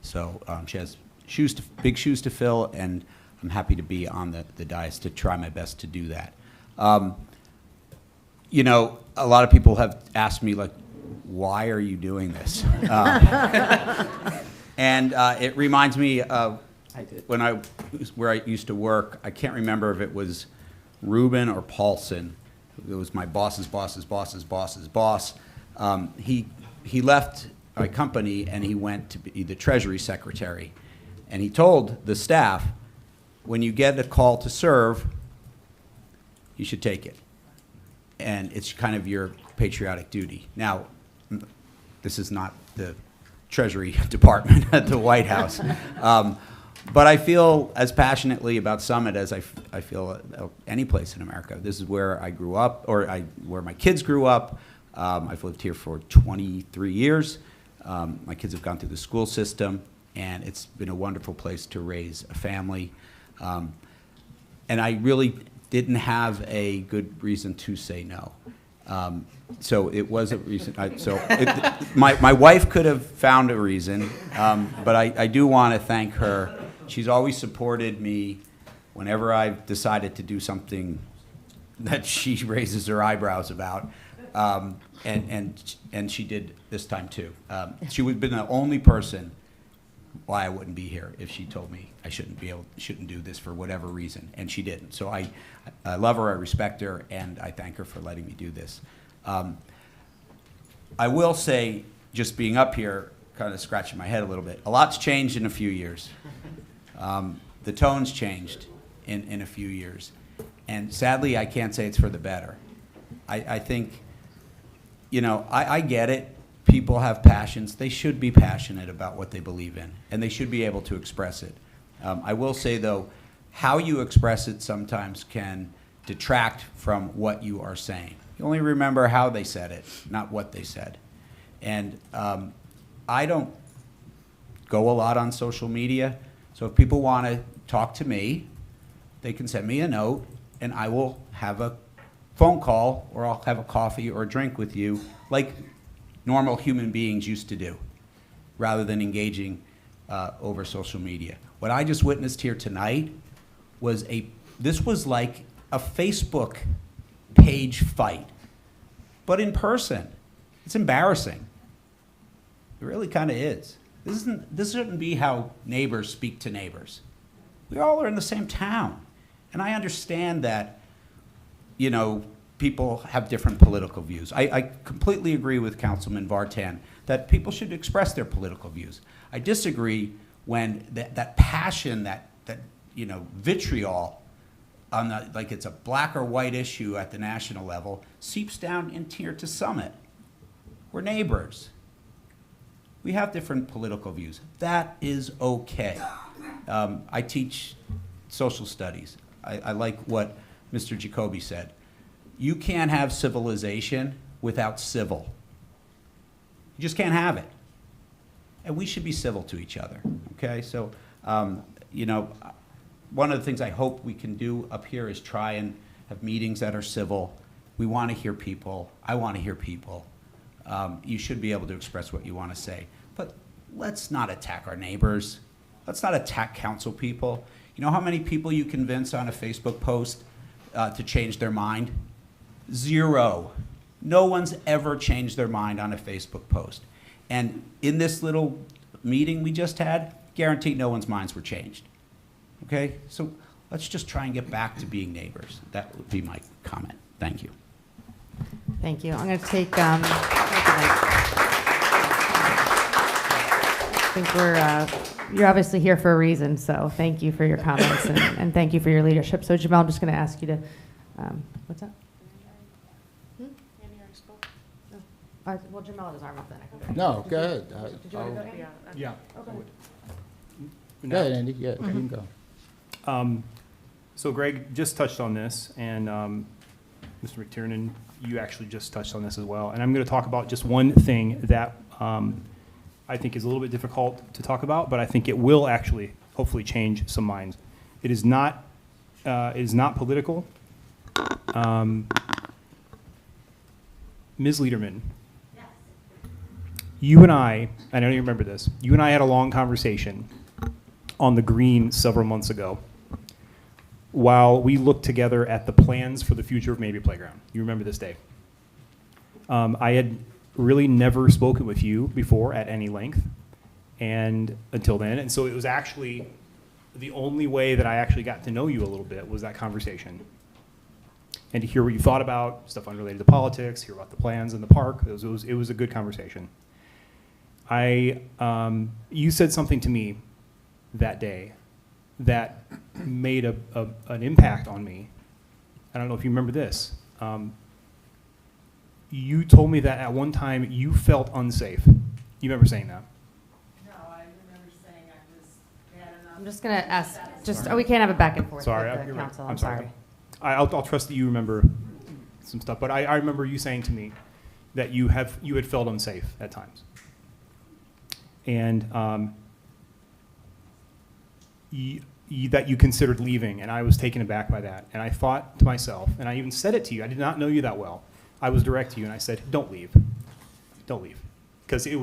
So she has big shoes to fill, and I'm happy to be on the dais to try my best to do that. You know, a lot of people have asked me, like, why are you doing this? And it reminds me of where I used to work. I can't remember if it was Rubin or Paulson. It was my boss's boss's boss's boss's boss. He left my company and he went to be the Treasury Secretary. And he told the staff, when you get a call to serve, you should take it. And it's kind of your patriotic duty. Now, this is not the Treasury Department at the White House. But I feel as passionately about Summit as I feel any place in America. This is where I grew up, or where my kids grew up. I've lived here for 23 years. My kids have gone through the school system, and it's been a wonderful place to raise a family. And I really didn't have a good reason to say no. So it was a reason. My wife could have found a reason, but I do want to thank her. She's always supported me whenever I've decided to do something that she raises her eyebrows about. And she did this time too. She would have been the only person why I wouldn't be here if she told me I shouldn't do this for whatever reason, and she didn't. So I love her, I respect her, and I thank her for letting me do this. I will say, just being up here, kind of scratching my head a little bit, a lot's changed in a few years. The tone's changed in a few years. And sadly, I can't say it's for the better. I think, I get it. People have passions. They should be passionate about what they believe in, and they should be able to express it. I will say, though, how you express it sometimes can detract from what you are saying. You only remember how they said it, not what they said. And I don't go a lot on social media, so if people want to talk to me, they can send me a note, and I will have a phone call, or I'll have a coffee or a drink with you, like normal human beings used to do, rather than engaging over social media. What I just witnessed here tonight was this was like a Facebook page fight, but in person. It's embarrassing. It really kind of is. This shouldn't be how neighbors speak to neighbors. We all are in the same town. And I understand that, people have different political views. I completely agree with Councilman Vartan that people should express their political views. I disagree when that passion, that vitriol on like it's a black or white issue at the national level seeps down in here to Summit. We're neighbors. We have different political views. That is okay. I teach social studies. I like what Mr. Jacoby said. You can't have civilization without civil. You just can't have it. And we should be civil to each other, okay? So, one of the things I hope we can do up here is try and have meetings that are civil. We want to hear people. I want to hear people. You should be able to express what you want to say. But let's not attack our neighbors. Let's not attack council people. You know how many people you convince on a Facebook post to change their mind? 0. No one's ever changed their mind on a Facebook post. And in this little meeting we just had, guaranteed no one's minds were changed. Okay? So let's just try and get back to being neighbors. That would be my comment. Thank you. Thank you. I'm going to take, I think you're obviously here for a reason, so thank you for your comments and thank you for your leadership. So Jamal, I'm just going to ask you to, what's that? Well, Jamal has his arm up then. I can go. No, go ahead. Did you want to go? Yeah. Okay. Go ahead, Andy. Yeah, you can go. So Greg just touched on this, and Mr. McTiernan, you actually just touched on this as well. And I'm going to talk about just one thing that I think is a little bit difficult to talk about, but I think it will actually hopefully change some minds. It is not political. Ms. Liederman, you and I know you remember this, you and I had a long conversation on the green several months ago while we looked together at the plans for the future of Maybe Playground. You remember this day. I had really never spoken with you before at any length and until then, and so it was actually the only way that I actually got to know you a little bit was that conversation. And to hear what you thought about stuff unrelated to politics, hear about the plans in the park, it was a good conversation. You said something to me that day that made an impact on me. I don't know if you remember this. You told me that at one time you felt unsafe. You remember saying that? No, I remember saying I was bad enough. I'm just going to ask, we can't have a back and forth Sorry, with the you're right. council. I'm I'm sorry. sorry. I'll trust that you remember some stuff, but I remember you saying to me that you had felt unsafe at times. And that you considered leaving, and I was taken aback by that. And I thought to myself, and I even said it to you, I did not know you that well. I was direct to you, and I said, don't leave. Don't leave. Because it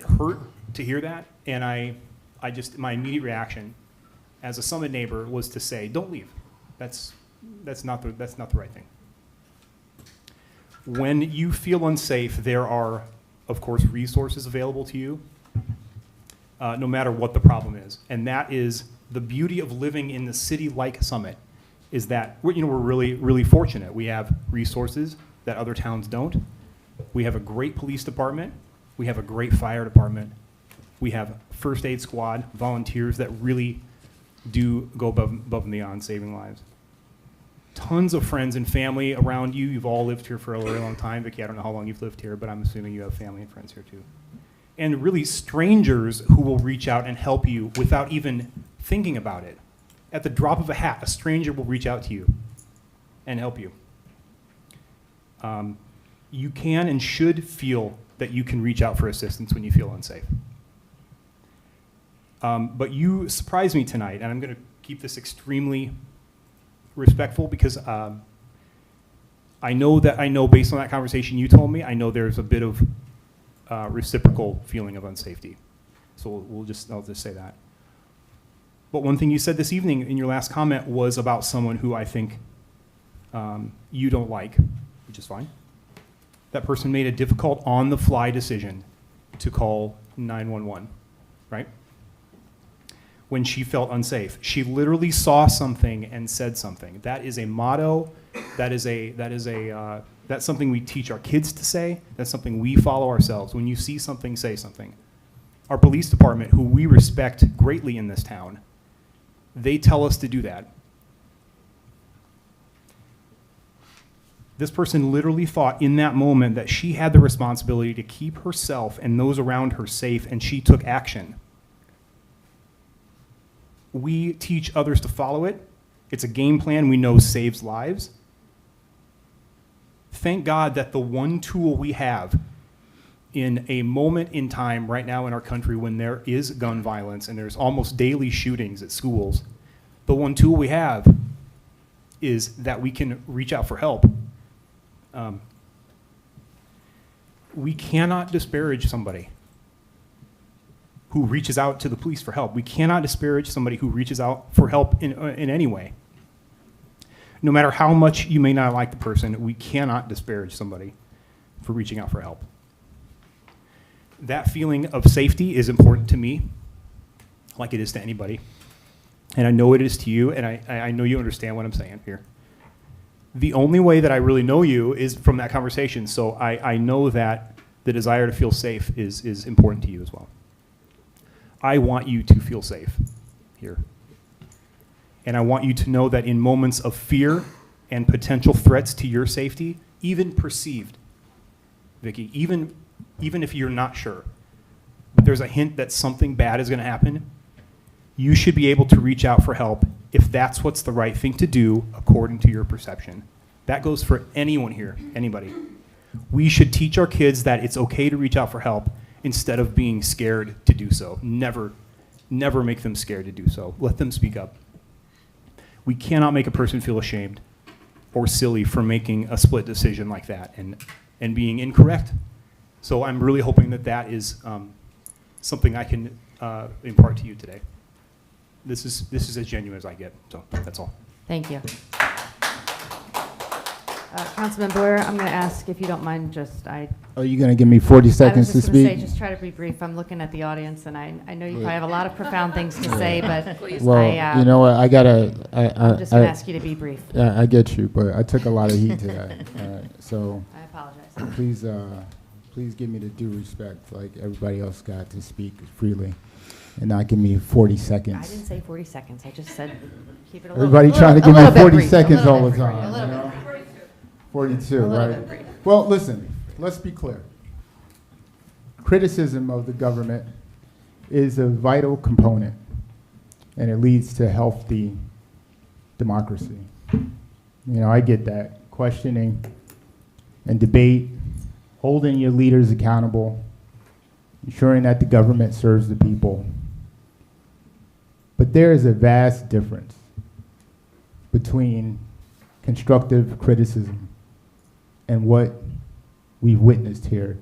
hurt to hear that, and my immediate reaction as a Summit neighbor was to say, don't leave. That's not the right thing. When you feel unsafe, there are, of course, resources available to you, no matter what the problem is. And that is the beauty of living in the city like Summit, is that we're really, really fortunate. We have resources that other towns don't. We have a great police department. We have a great fire department. We have first aid squad, volunteers that really do go above and beyond saving lives. Tons of friends and family around you. You've all lived here for a very long time. Vicki, I don't know how long you've lived here, but I'm assuming you have family and friends here too. And really strangers who will reach out and help you without even thinking about it. At the drop of a hat, a stranger will reach out to you and help you. You can and should feel that you can reach out for assistance when you feel unsafe. But you surprised me tonight, and I'm going to keep this extremely respectful because I know based on that conversation you told me, I know there's a bit of reciprocal feeling of unsafety. So I'll just say that. But one thing you said this evening in your last comment was about someone who I think you don't like, which is fine. That person made a difficult on-the-fly decision to call 911, right? When she felt unsafe. She literally saw something and said something. That is a motto. That's something we teach our kids to say. That's something we follow ourselves. When you see something, say something. Our police department, who we respect greatly in this town, they tell us to do that. This person literally thought in that moment that she had the responsibility to keep herself and those around her safe, and she took action. We teach others to follow it. It's a game plan we know saves lives. Thank God that the one tool we have in a moment in time right now in our country when there is gun violence and there's almost daily shootings at schools, the one tool we have is that we can reach out for help. We cannot disparage somebody who reaches out to the police for help. We cannot disparage somebody who reaches out for help in any way. No matter how much you may not like the person, we cannot disparage somebody for reaching out for help. That feeling of safety is important to me, like it is to anybody. And I know it is to you, and I know you understand what I'm saying here. The only way that I really know you is from that conversation, so I know that the desire to feel safe is important to you as well. I want you to feel safe here. And I want you to know that in moments of fear and potential threats to your safety, even perceived, Vicki, even if you're not sure, but there's a hint that something bad is going to happen, you should be able to reach out for help if that's what's the right thing to do according to your perception. That goes for anyone here, anybody. We should teach our kids that it's okay to reach out for help instead of being scared to do so. Never make them scared to do so. Let them speak up. We cannot make a person feel ashamed or silly for making a split decision like that and being incorrect. So I'm really hoping that is something I can impart to you today. This is as genuine as I get, so that's all. Thank you. Councilman Boyer, I'm going to ask if you don't mind Are you going to give me 40 seconds to I was just going to say, speak? just try to be brief. I'm looking at the audience, and I know you probably have a lot of profound things to say, but Well, you know what, I gotta, I'm just going to ask you to be brief. I get you, but I took a lot of heat today. So I apologize. please give me the due respect, like everybody else got to speak freely, and not give me 40 seconds. I didn't say 40 seconds. I just said keep it a Everybody little, trying to give me little bit 40 brief, seconds a little all bit the brief, time. a little You know? bit brief. 42, A little right? bit brief. Well, listen, let's be clear. Criticism of the government is a vital component, and it leads to healthy democracy. You know, I get that. Questioning and debate, holding your leaders accountable, ensuring that the government serves the people. But there is a vast difference between constructive criticism and what we've witnessed here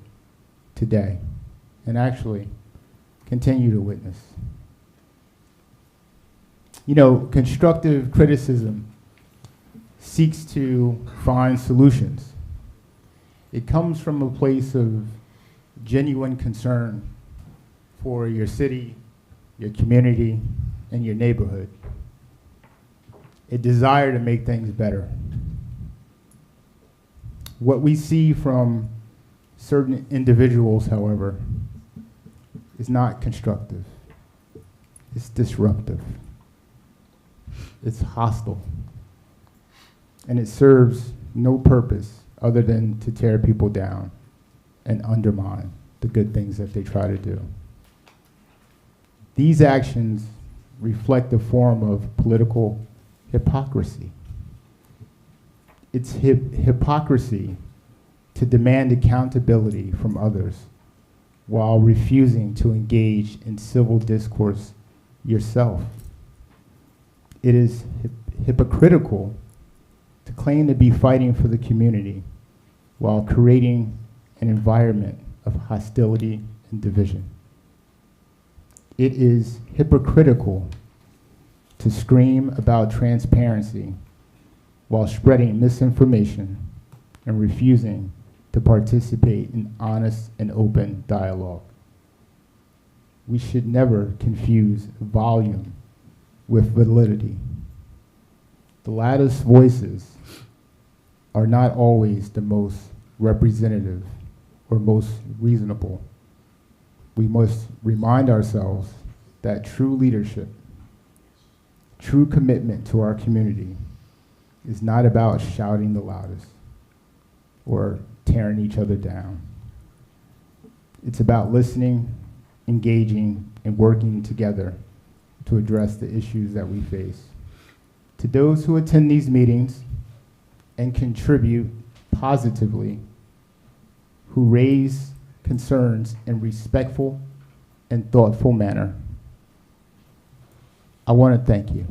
today, and actually continue to witness. You know, constructive criticism seeks to find solutions It comes from a place of genuine concern for your city, your community, and your neighborhood. A desire to make things better. What we see from certain individuals, however, is not constructive. It's disruptive. It's hostile. And it serves no purpose other than to tear people down and undermine the good things that they try to do. These actions reflect a form of political hypocrisy. It's hypocrisy to demand accountability from others while refusing to engage in civil discourse yourself. It is hypocritical to claim to be fighting for the community while creating an environment of hostility and division. It is hypocritical to scream about transparency while spreading misinformation and refusing to participate in honest and open dialogue. We should never confuse volume with validity. The loudest voices are not always the most representative or most reasonable. We must remind ourselves that true leadership, true commitment to our community is not about shouting the loudest or tearing each other down. It's about listening, engaging, and working together to address the issues that we face. To those who attend these meetings and contribute positively, who raise concerns in respectful and thoughtful manner, I want to thank you.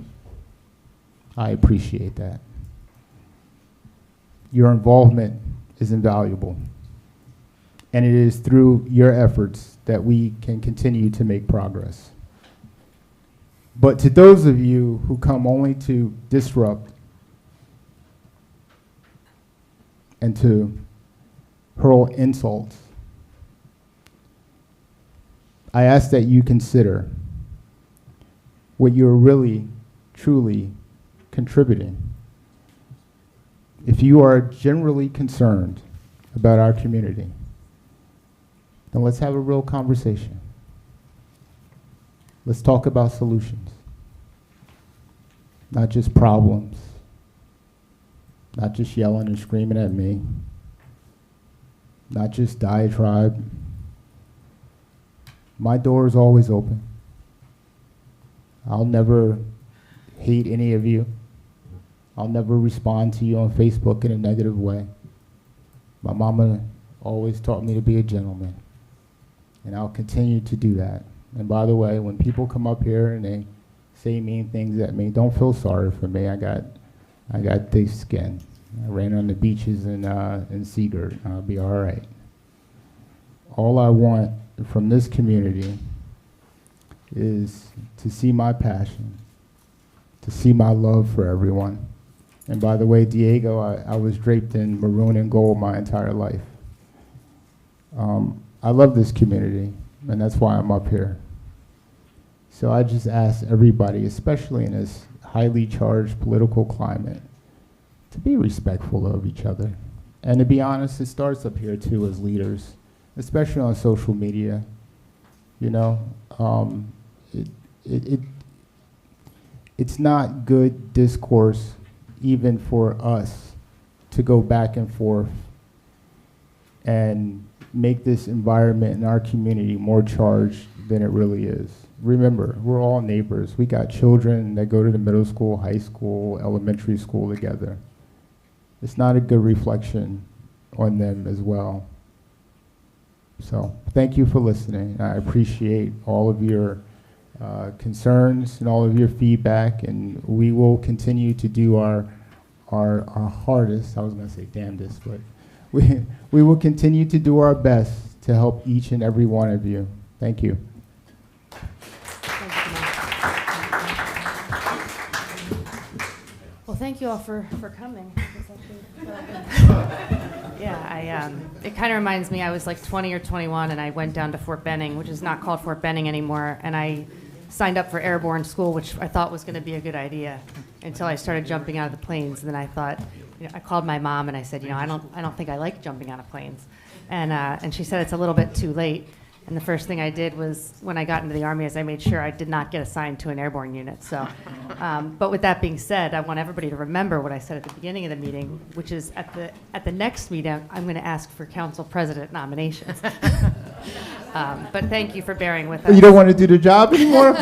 I appreciate that. Your involvement is invaluable, and it is through your efforts that we can continue to make progress. But to those of you who come only to disrupt and to hurl insults, I ask that you consider what you're really, truly contributing. If you are generally concerned about our community, then let's have a real conversation. Let's talk about solutions, not just problems, not just yelling and screaming at me, not just diatribe. My door is always open. I'll never hate any of you. I'll never respond to you on Facebook in a negative way. My mama always taught me to be a gentleman, and I'll continue to do that. And by the way, when people come up here and they say mean things at me, don't feel sorry for me. I got thick skin. I ran on the beaches in Seagirt. I'll be all right. All I want from this community is to see my passion, to see my love for everyone. And by the way, Diego, I was draped in maroon and gold my entire life. I love this community, and that's why I'm up here. So I just ask everybody, especially in this highly charged political climate, to be respectful of each other. And to be honest, it starts up here too as leaders, especially on social media. You know, it's not good discourse even for us to go back and forth and make this environment in our community more charged than it really is. Remember, we're all neighbors. We got children that go to the middle school, high school, elementary school together. It's not a good reflection on them as well. So thank you for listening. I appreciate all of your concerns and all of your feedback, and we will continue to do our hardest. I was going to say damnedest, but we will continue to do our best to help each and every one of you. Thank you. Well, thank you all for coming. Yeah, it kind of reminds me, I was like 20 or 21, and I went down to Fort Benning, which is not called Fort Benning anymore, and I signed up for airborne school, which I thought was going to be a good idea, until I started jumping out of the planes. And then I thought, I called my mom and I said, I don't think I like jumping out of planes, and she said it's a little bit too late. And the first thing I did was, when I got into the Army, is I made sure I did not get assigned to an airborne unit. So, but with that being said, I want everybody to remember what I said at the beginning of the meeting, which is at the next meeting, I'm going to ask for council president nominations. But thank you for bearing with us. You don't want to do the job anymore?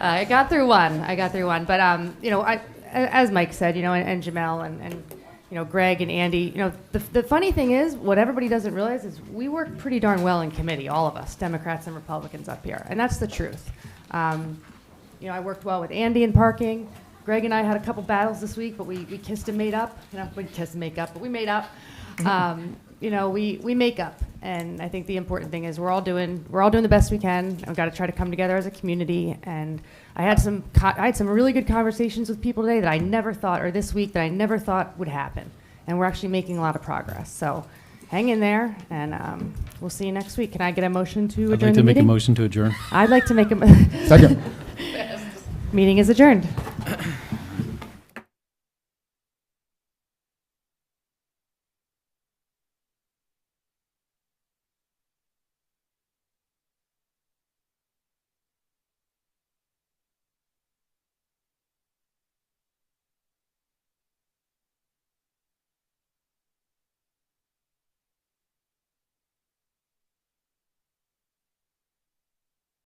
I got through one. But as Mike said, and Jamel and Greg and Andy, the funny thing is, what everybody doesn't realize is we work pretty darn well in committee, all of us, Democrats and Republicans up here, and that's the truth. I worked well with Andy in parking. Greg and I had a couple battles this week, but we kissed and made up. We didn't kiss and make up, but we made up. We make up, and I think the important thing is we're all doing the best we can. We've got to try to come together as a community. And I had some really good conversations with people today this week that I never thought would happen, and we're actually making a lot of progress. So hang in there, and we'll see you next week. Can I get a motion to adjourn the meeting? I'd like to make a motion to adjourn. I'd like to make a Second. meeting is adjourned.